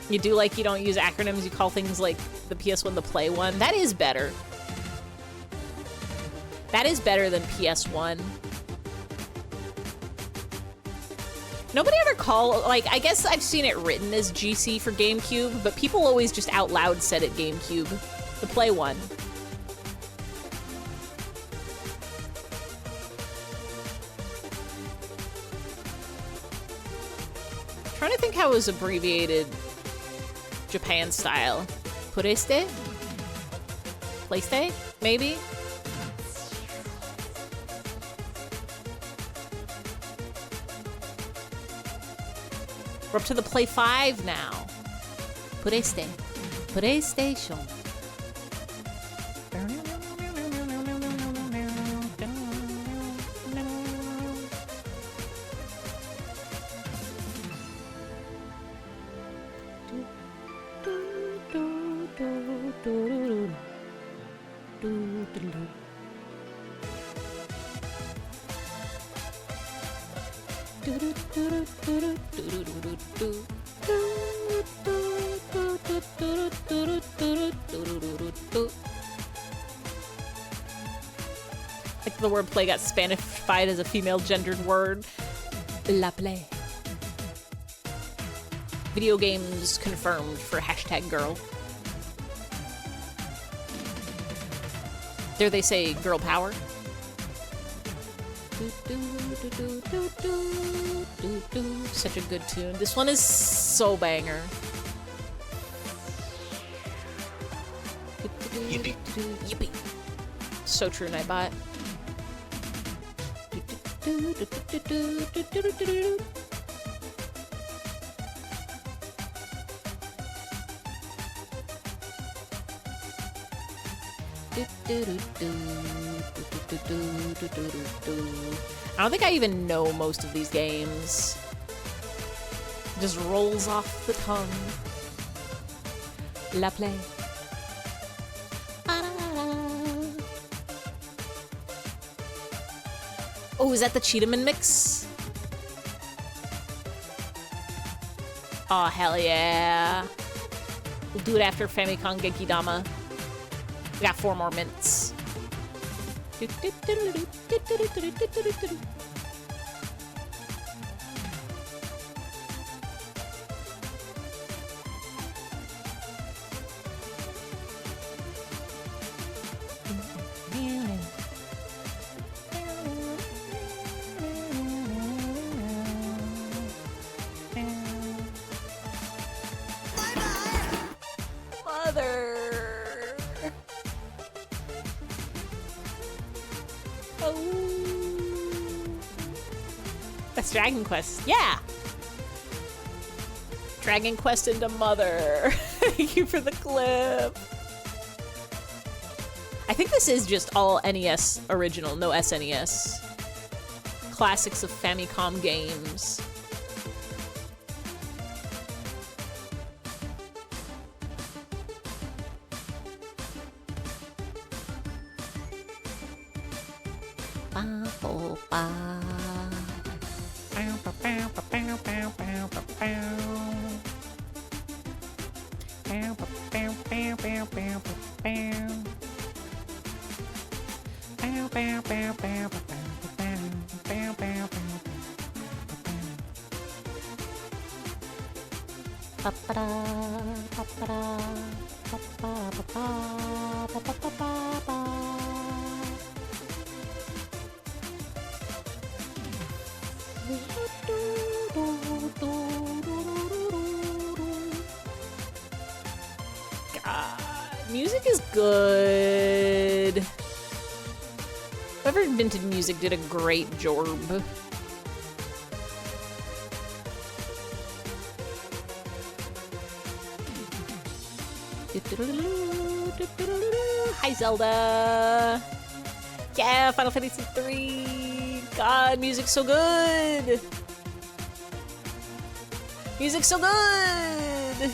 You do like you don't use acronyms, you call things like the PS1 the Play One. That is better. That is better than PS1. Nobody ever like, I guess I've seen it written as GC for GameCube, but people always just out loud said it GameCube. The Play One. Trying to think how it was abbreviated Japan style. Pureste? Playste? Maybe? We're up to the Play 5 now. Pureste. PlayStation. Like the word play got Spanified as a female gendered word. La play. Video games confirmed for hashtag girl. Dare they say girl power? Such a good tune. This one is so banger. Yippee. Yippee. So true, Nightbot. I don't think I even know most of these games. It just rolls off the tongue. La play. Oh, is that the Cheetahman mix? Oh, hell yeah. We'll do it after Famicom Genki Dama. We got 4 more minutes. Dragon Quest. Yeah! Dragon Quest into Mother. Thank you for the clip. I think this is just all NES original, no SNES. Classics of Famicom games. God. Music is good. Whoever invented music did a great job. Hi, Zelda. Yeah, Final Fantasy 3. God, music's so good. Music's so good.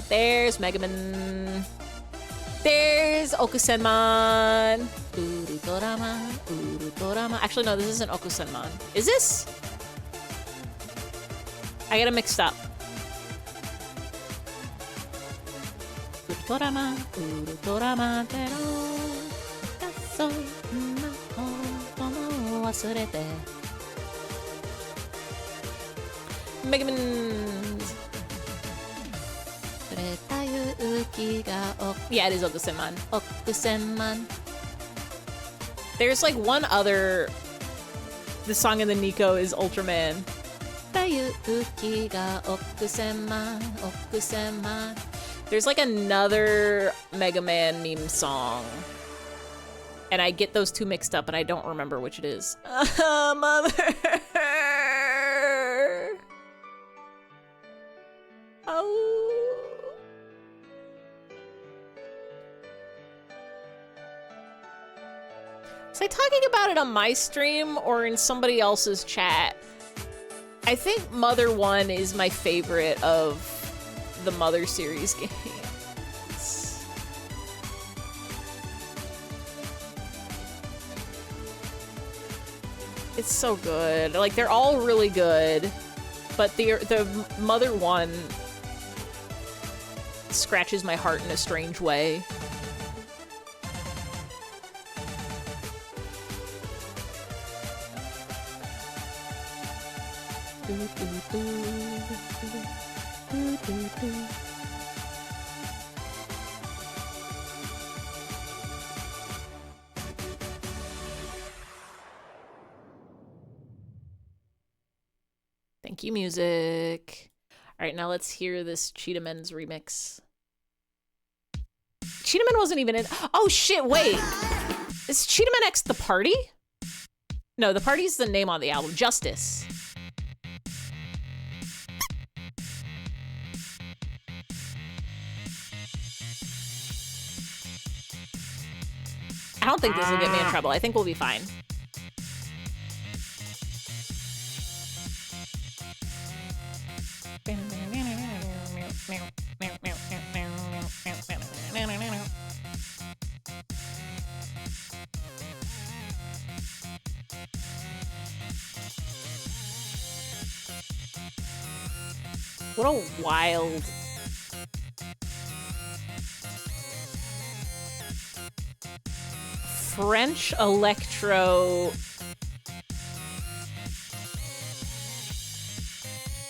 There's Mega Man. There's Okusenman. Urutorama. Actually, no, this isn't Okusenman. Is this? I get it mixed up. Urutorama. Mega Man. Yeah, it is Okusenman. Okusenman. There's like one other. The song in the Nico is Ultraman. There's like another Mega Man meme song. And I get those two mixed up and I don't remember which it is. Mother! Oh. Was I talking about it on my stream or in somebody else's chat? I think Mother 1 is my favorite of the Mother series games. It's so good. Like, they're all really good, but the Mother 1 scratches my heart in a strange way. Thank you, music. All right, now let's hear this Cheetah Men's remix. Cheetah Men wasn't even in. Oh shit! Wait, is Cheetah Men X the Party? No, the Party's the name on the album. Justice. I don't think this will get me in trouble. I think we'll be fine. What a wild... French electro...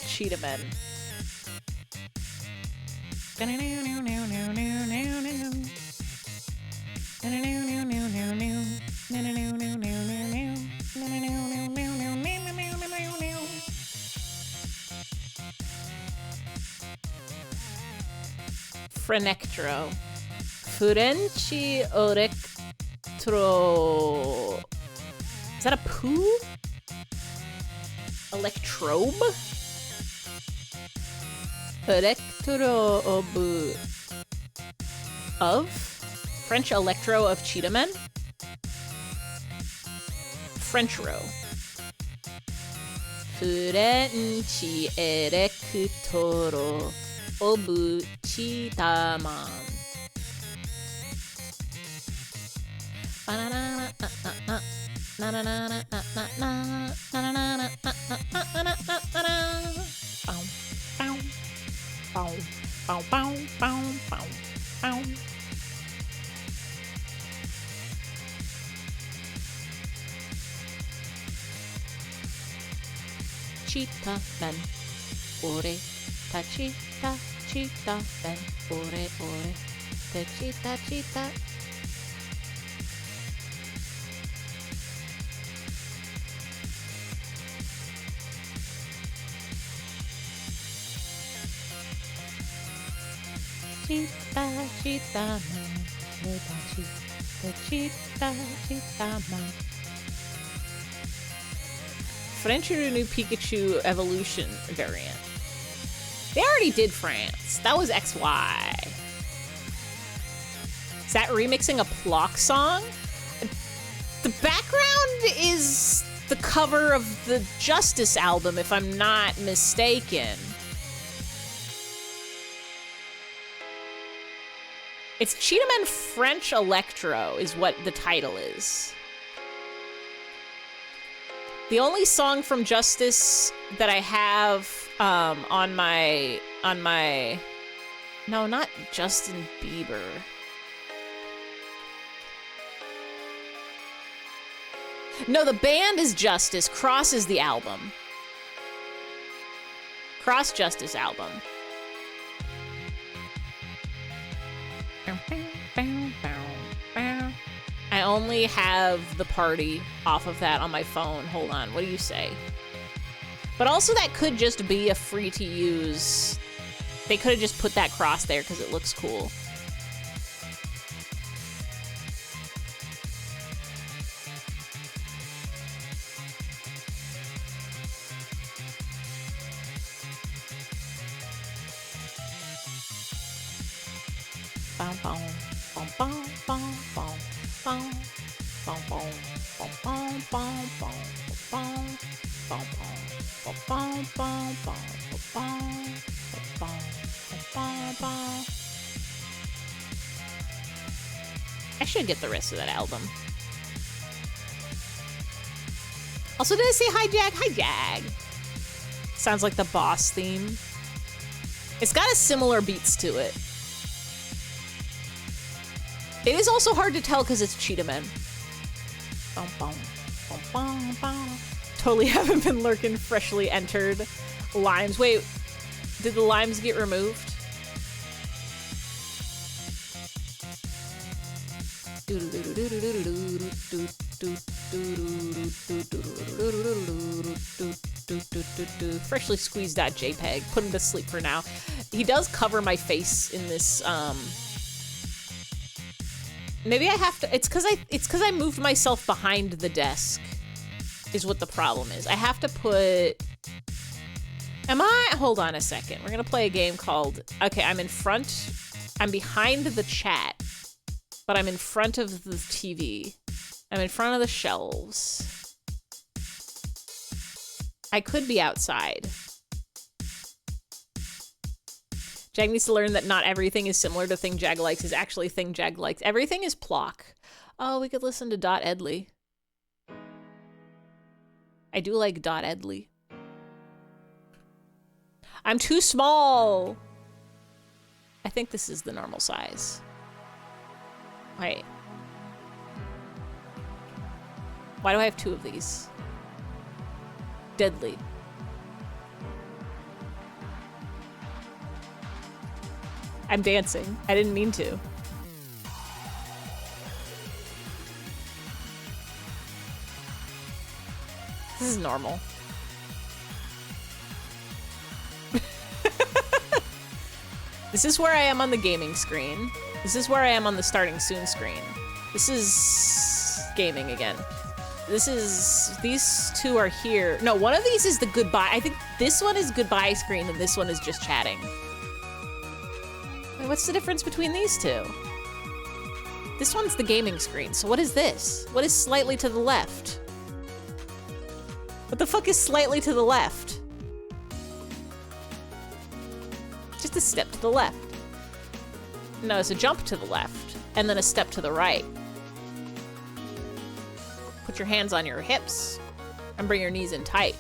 Cheetah Men. Frenectro. Frenchi Electro. Is that a poo? Electrobe? Electrobe of? French Electro of Cheetah Men? French row. Frenchi Electro obu Cheetah Man. Cheetah Men, ore ta cheetah, cheetah men, ore ore Techita, chita. Chita, chita, chita, chita, French or new Pikachu evolution variant. They already did France. That was XY. Is that remixing a Plock song? The background is the cover of the Justice album, if I'm not mistaken. It's Cheetah Men French Electro is what the title is. The only song from Justice that I have on my no, not Justin Bieber. No, the band is Justice. Cross is the album. Cross Justice album. I only have the party off of that on my phone. Hold on, what do you say? But also that could just be a free to use. They could have just put that cross there because it looks cool. Bom, bom, bom, bom, bom, bom, bom, bom, bom, bom, bom, bom, bom, bom, bom, bom, bom, bom, bom. I should get the rest of that album. Also, did I say hi, Jag? Hi, Jag. Sounds like the boss theme. It's got a similar beats to it. It is also hard to tell because it's Cheetah Men. Bum, bum, bum, bum, bum. Totally haven't been lurking freshly entered limes. Wait, did the limes get removed? Freshly squeezed that JPEG. Put him to sleep for now. He does cover my face in this, maybe I have to, it's cause I moved myself behind the desk is what the problem is. I have to put, hold on a second. We're gonna play a game called, okay, I'm behind the chat, but I'm in front of the TV. I'm in front of the shelves. I could be outside. Jag needs to learn that not everything is similar to thing Jag likes is actually thing Jag likes. Everything is Plock. Oh, we could listen to Dot Edley. I do like Dot Edley. I'm too small. I think this is the normal size. Wait. Why do I have two of these? Deadly. I'm dancing. I didn't mean to. This is normal. This is where I am on the gaming screen. This is where I am on the starting soon screen. This is gaming again. This is, these two are here. No, one of these is the goodbye. I think this one is goodbye screen and this one is just chatting. Wait, what's the difference between these two? This one's the gaming screen, so what is this? What is slightly to the left? What the fuck is slightly to the left? Just a step to the left. No, it's a jump to the left, and then a step to the right. Put your hands on your hips, and bring your knees in tight.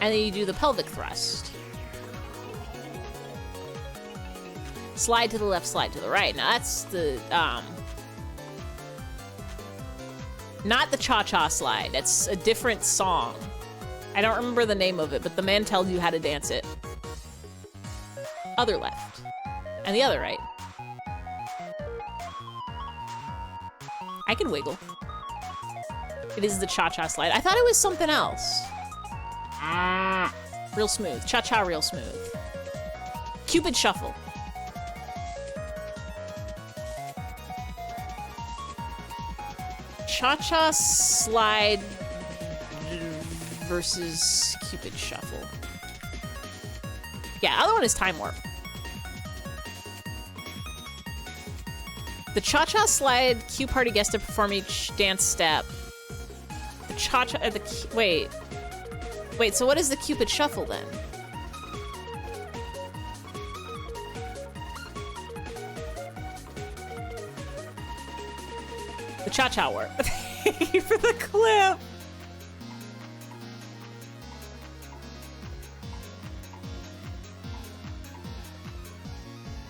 And then you do the pelvic thrust. Slide to the left, slide to the right. Now that's the, not the cha-cha slide. That's a different song. I don't remember the name of it, but the man tells you how to dance it. Other left. And the other right. I can wiggle. It is the cha-cha slide. I thought it was something else. Real smooth. Cha-cha real smooth. Cupid shuffle. Cha-cha slide versus Cupid shuffle. Yeah, other one is time warp. The cha-cha slide, Q party gets to perform each dance step. The cha-cha, wait, so what is the Cupid shuffle then? The cha-cha warp. Thank you for the clip.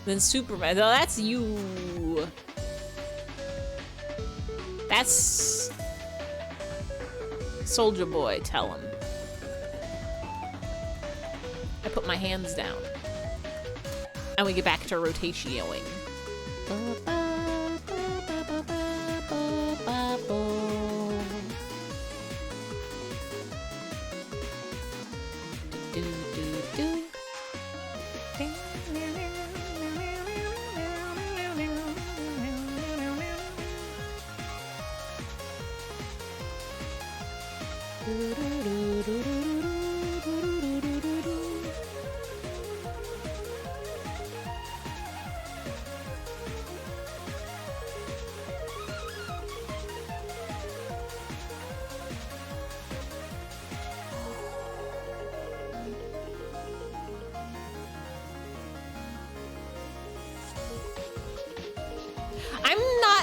Then Superman. No, that's you. That's Soldier Boy. Tell him. I put my hands down. And we get back to rotatioing.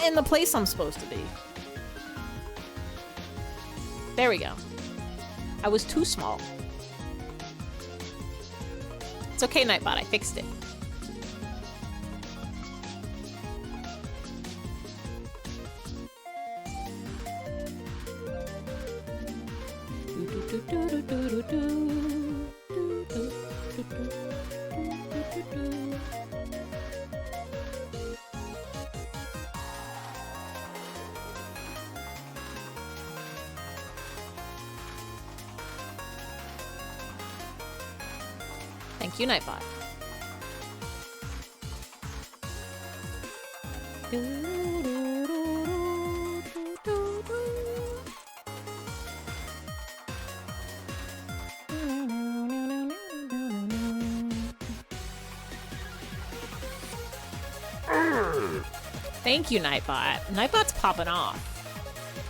In the place I'm supposed to be. There we go. I was too small. It's okay, Nightbot. I fixed it. Thank you, Nightbot. Thank you, Nightbot. Nightbot's popping off.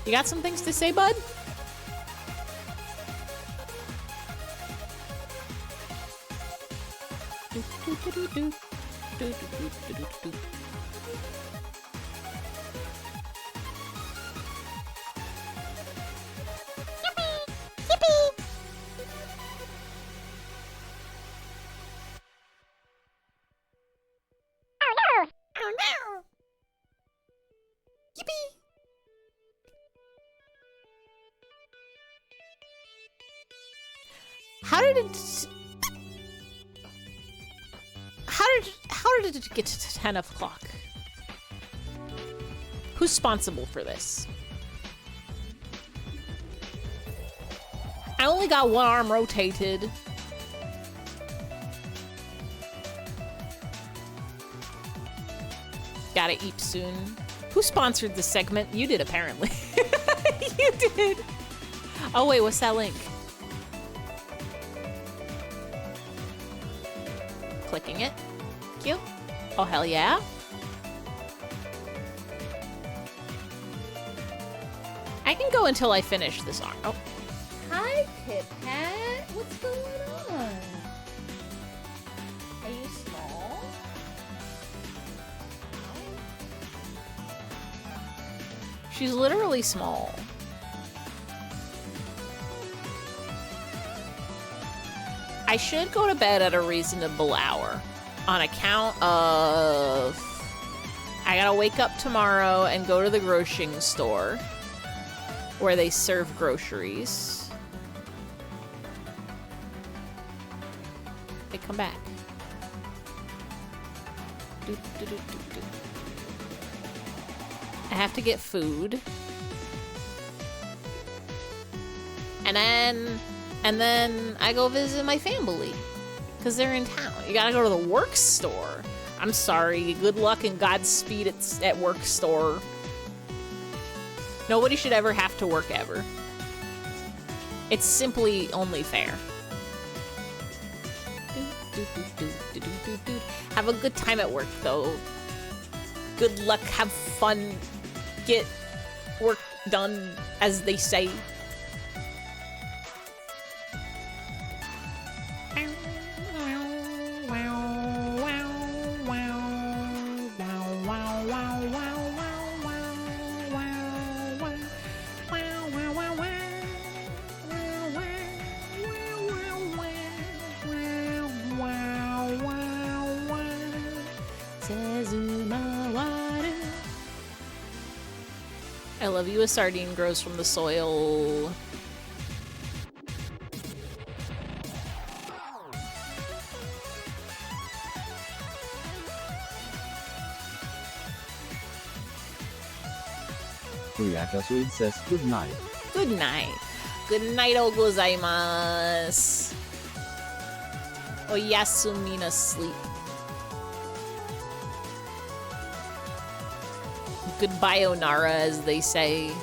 You got some things to say, bud? How did it get to 10 o'clock? Who's responsible for this? I only got one arm rotated. Gotta eat soon. Who sponsored this segment? You did, apparently. You did. Oh, wait, what's that link? Clicking it. Cute. Oh, hell yeah. I can go until I finish this arm. Oh. Hi, Pit Pat. What's going on? Are you small? She's literally small. I should go to bed at a reasonable hour on account of I gotta wake up tomorrow and go to the grocery store where they serve groceries. They come back. I have to get food. And then I go visit my family. Because they're in town. You gotta go to the work store. I'm sorry. Good luck and Godspeed at work store. Nobody should ever have to work ever. It's simply only fair. Have a good time at work, though. Good luck, have fun, get work done, as they say. I love you. A sardine grows from the soil. Ryaka Sweet says good night. Good night. Good night, o gozaimasu. Oyasumi na sleep. Goodbye, Onara, as they say.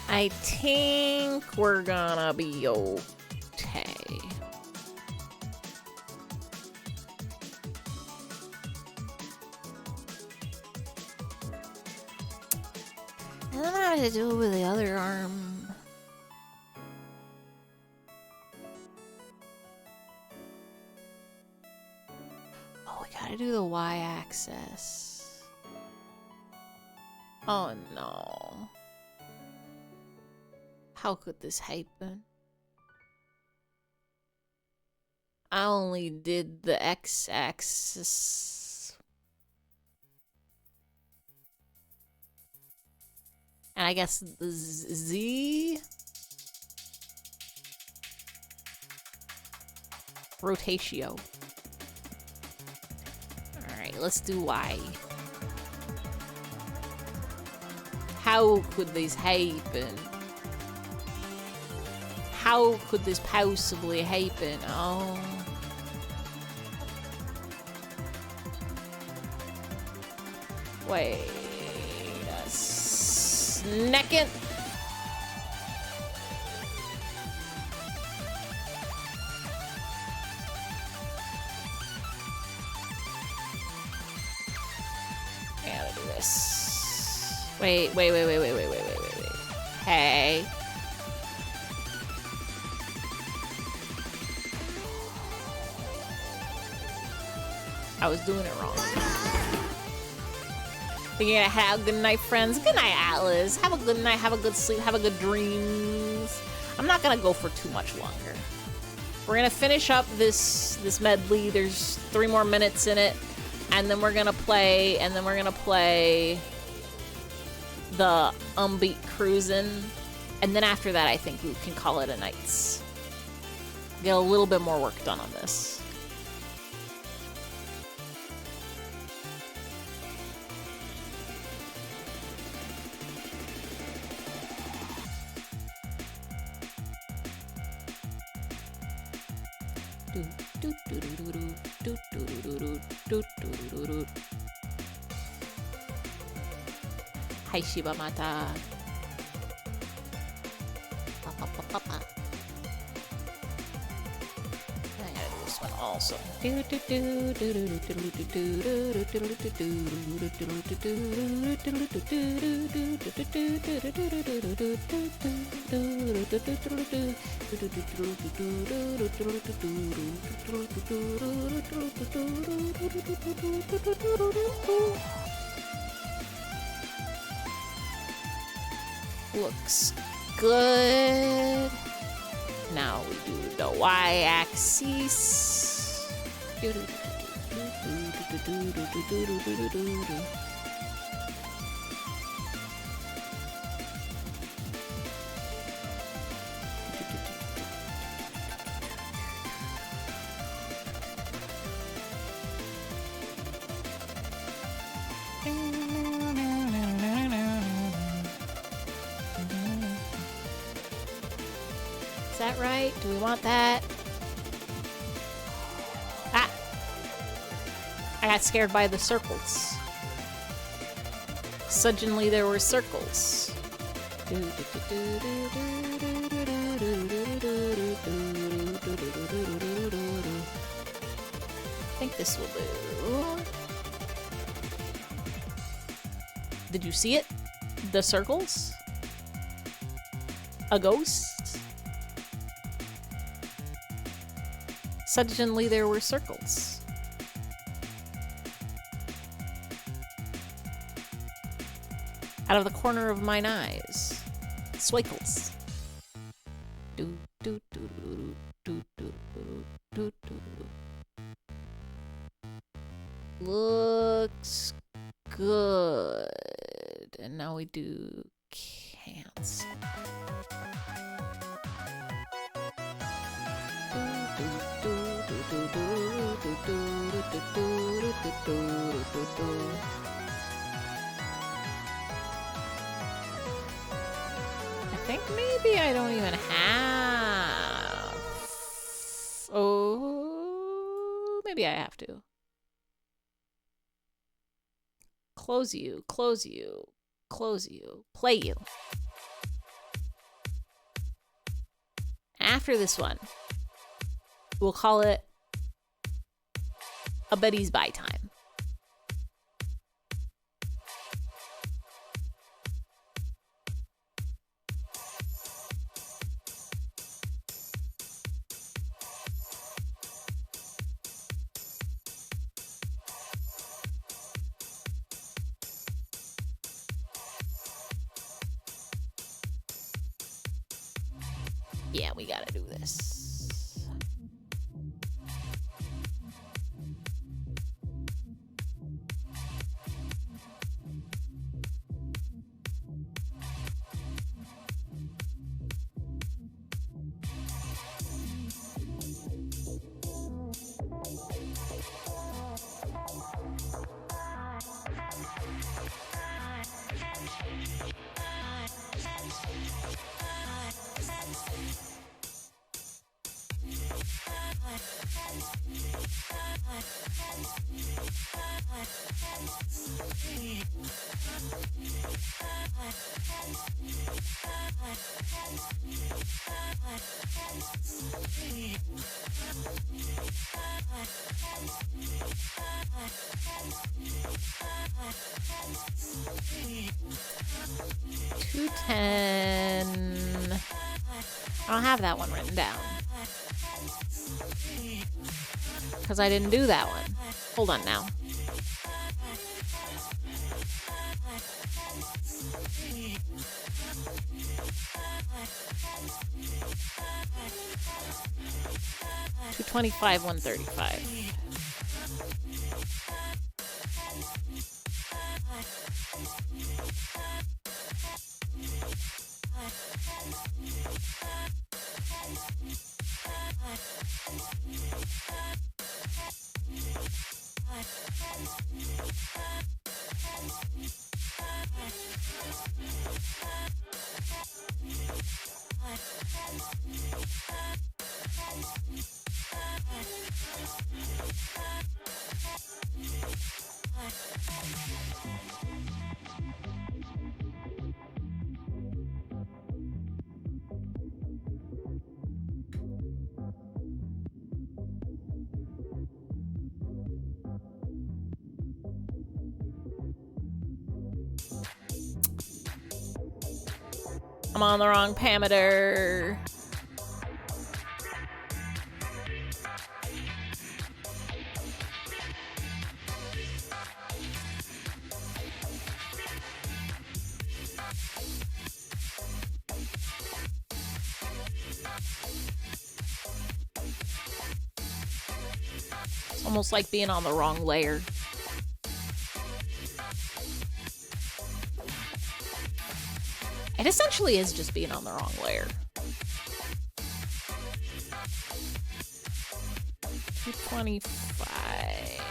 I think we're gonna be okay. I don't know how to do it with the other arm. Oh, we gotta do the y-axis. Oh no. How could this happen? I only did the x-axis. And I guess the z? Rotatio. Alright, let's do y. How could this happen? How could this possibly happen? Oh. Wait a second. I gotta do this. Wait. Hey. I was doing it wrong. Thinking I had a good night, friends. Good night, Atlas. Have a good night. Have a good sleep. Have a good dreams. I'm not gonna go for too much longer. We're gonna finish up this medley. There's 3 more minutes in it, and then we're gonna play. And then we're gonna play the Beat Cruisin', and then after that, I think we can call it a night. Get a little bit more work done on this. Hi, Shiba Mata. I gotta do this one also. Looks good. Now we do the y-axis. Is that right? Do we want that? Ah! I got scared by the circles. Suddenly there were circles. I think this will do. Did you see it? The circles? A ghost? Suddenly there were circles. Out of the corner of mine eyes. Swinkles. Looks good. And now we do cancel. I think maybe I don't even have. Oh, maybe I have to. Close you, close you, close you, play you. After this one, we'll call it a Betty's Buy Time. Yeah, we gotta do this. $2.10. I don't have that one written down. Because I didn't do that one. Hold on now. $225, $135. I'm on the wrong parameter. Almost like being on the wrong layer. It essentially is just being on the wrong layer. 225.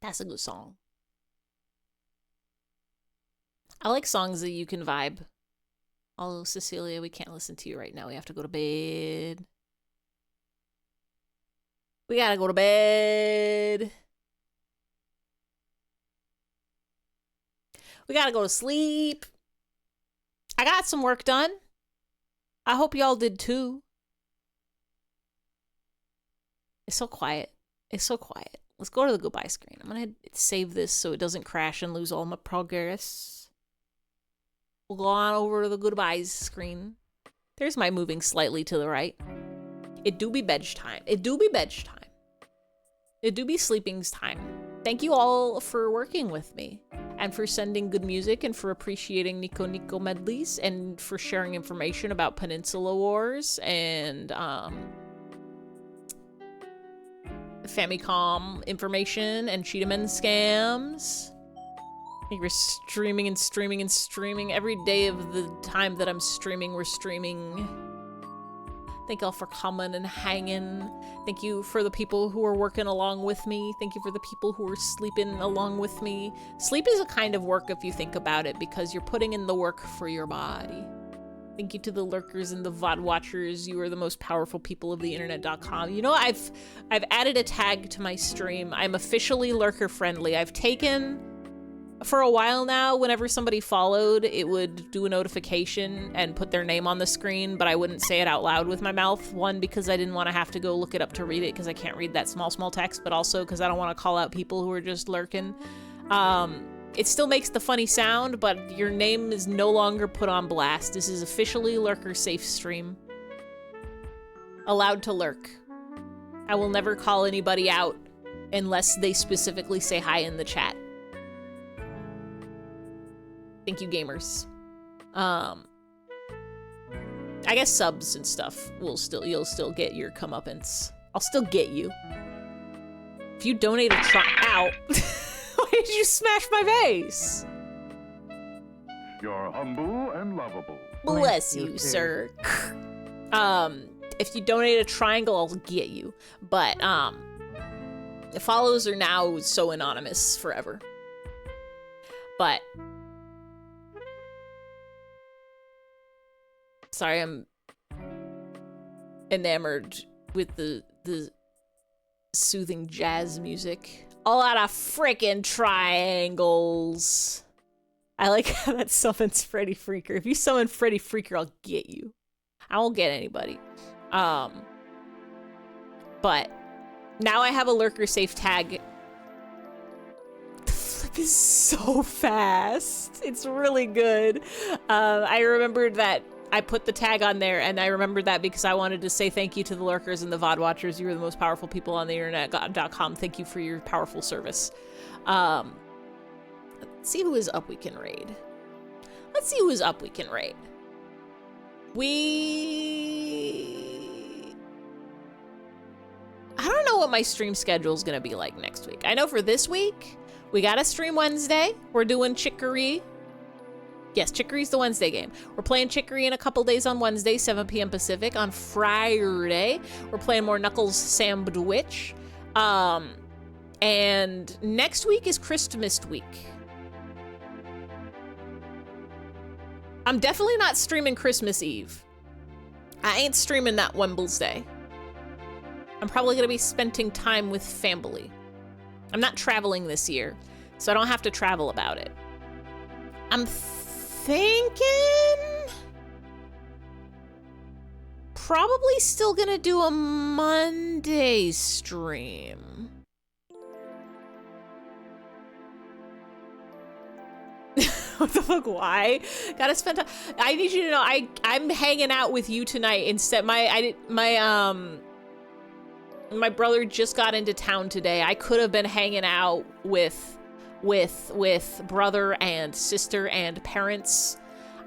That's a good song. I like songs that you can vibe. Although, Cecilia, we can't listen to you right now. We have to go to bed. We gotta go to bed. We gotta go to sleep. I got some work done. I hope y'all did too. It's so quiet. It's so quiet. Let's go to the goodbye screen. I'm gonna save this so it doesn't crash and lose all my progress. We'll go on over to the goodbyes screen. There's my moving slightly to the right. It do be bedge time. It do be bedge time. It do be sleeping's time. Thank you all for working with me and for sending good music and for appreciating Nico Nico medleys and for sharing information about Peninsula Wars and Famicom information and Cheetahman scams. We're streaming and streaming and streaming. Every day of the time that I'm streaming, we're streaming. Thank y'all for coming and hanging. Thank you for the people who are working along with me. Thank you for the people who are sleeping along with me. Sleep is a kind of work if you think about it, because you're putting in the work for your body. Thank you to the lurkers and the VOD watchers. You are the most powerful people of the internet.com. You know, I've added a tag to my stream. I'm officially lurker friendly. I've taken, for a while now, whenever somebody followed, it would do a notification and put their name on the screen, but I wouldn't say it out loud with my mouth. One, because I didn't want to have to go look it up to read it, because I can't read that small text, but also because I don't want to call out people who are just lurking. It still makes the funny sound, but your name is no longer put on blast. This is officially lurker safe stream. Allowed to lurk. I will never call anybody out unless they specifically say hi in the chat. Thank you, gamers. I guess subs and stuff you'll still get your comeuppance. I'll still get you. If you donate a ow. Why did you smash my vase? You're humble and lovable. Bless you, sir. If you donate a triangle, I'll get you. But the follows are now so anonymous forever. But sorry, I'm enamored with the soothing jazz music. A lot of frickin' triangles. I like how that summons Freddy Freaker. If you summon Freddy Freaker, I'll get you. I won't get anybody. But now I have a lurker safe tag. The flip is so fast. It's really good. I remembered that I put the tag on there, and I remembered that because I wanted to say thank you to the lurkers and the VOD watchers. You are the most powerful people on the internet.com. Thank you for your powerful service. Let's see who is up we can raid. Let's see who is up we can raid. I don't know what my stream schedule is going to be like next week. I know for this week, we got a stream Wednesday. We're doing Chicory. Yes, Chicory's the Wednesday game. We're playing Chicory in a couple days on Wednesday, 7 p.m. Pacific. On Friday, we're playing more Knuckles Sandwich. And next week is Christmas week. I'm definitely not streaming Christmas Eve. I ain't streaming that Wembley's Day. I'm probably gonna be spending time with family. I'm not traveling this year, so I don't have to travel about it. I'm thinking probably still gonna do a Monday stream. What the fuck, why? Gotta spend time. I need you to know I'm hanging out with you tonight instead. My brother just got into town today. I could have been hanging out with brother and sister and parents.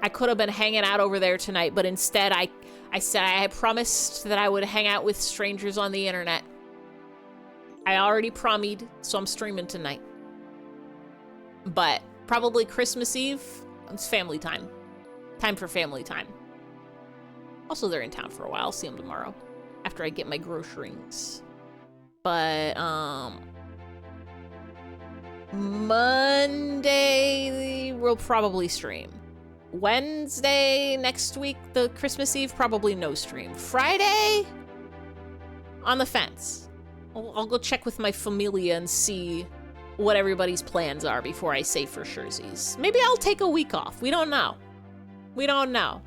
I could have been hanging out over there tonight, but instead I said I had promised that I would hang out with strangers on the internet. I already promised, so I'm streaming tonight. But probably Christmas Eve, it's family time. Time for family time. Also, they're in town for a while. I'll see them tomorrow after I get my groceries. But, Monday, we'll probably stream. Wednesday, next week, the Christmas Eve, probably no stream. Friday, on the fence. I'll go check with my familia and see what everybody's plans are before I say for surezies. Maybe I'll take a week off. We don't know. We don't know.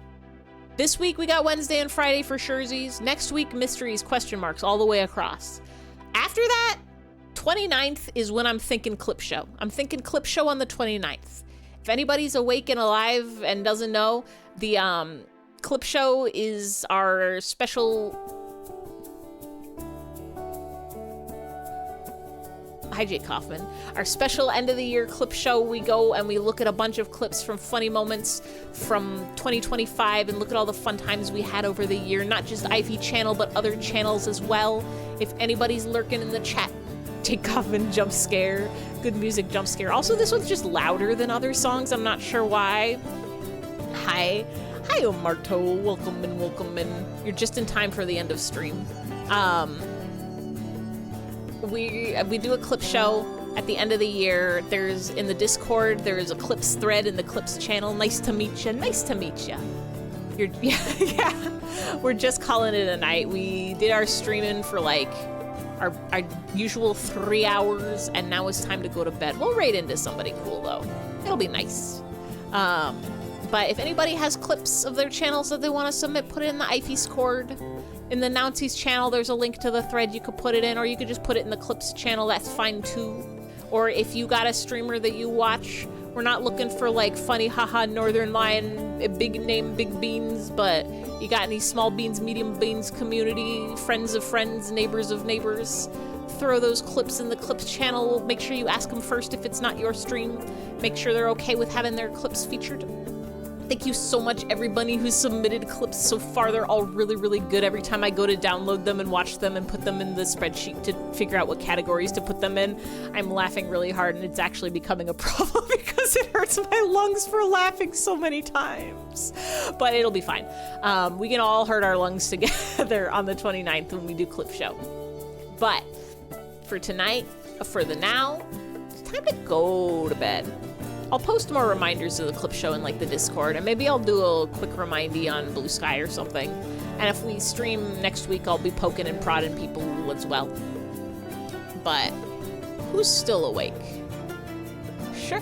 This week we got Wednesday and Friday for surezies. Next week, mysteries, question marks all the way across. After that, 29th is when I'm thinking clip show. I'm thinking clip show on the 29th. If anybody's awake and alive and doesn't know, the clip show is our special... Hi, Jake Kaufman. Our special end of the year clip show. We go and we look at a bunch of clips from funny moments from 2025 and look at all the fun times we had over the year. Not just Ivy channel, but other channels as well. If anybody's lurking in the chat, Jake Kaufman jump scare. Good music jump scare. Also, this one's just louder than other songs. I'm not sure why. Hi, Omarto. Welcome in, welcome in. You're just in time for the end of stream. We do a clip show at the end of the year. There's in the Discord, there's a clips thread in the clips channel. Nice to meet you. Nice to meet you. Yeah. We're just calling it a night. We did our streaming for like our usual 3 hours, and now it's time to go to bed. We'll raid into somebody cool though. It'll be nice. But if anybody has clips of their channels that they want to submit, put it in the IFE's Discord. In the Nouncy's channel, there's a link to the thread. You could put it in, or you could just put it in the clips channel. That's fine too. Or if you got a streamer that you watch, we're not looking for like funny haha Northern Lion, big name, big beans, but you got any small beans, medium beans community, friends of friends, neighbors of neighbors, throw those clips in the clips channel. Make sure you ask them first if it's not your stream. Make sure they're okay with having their clips featured. Thank you so much, everybody who's submitted clips so far. They're all really, really good. Every time I go to download them and watch them and put them in the spreadsheet to figure out what categories to put them in, I'm laughing really hard, and it's actually becoming a problem because it hurts my lungs for laughing so many times. But it'll be fine. We can all hurt our lungs together on the 29th when we do clip show. But for tonight, for the now, it's time to go to bed. I'll post more reminders of the clip show in like the Discord, and maybe I'll do a quick remindy on Blue Sky or something. And if we stream next week, I'll be poking and prodding people as well. But who's still awake? Sure.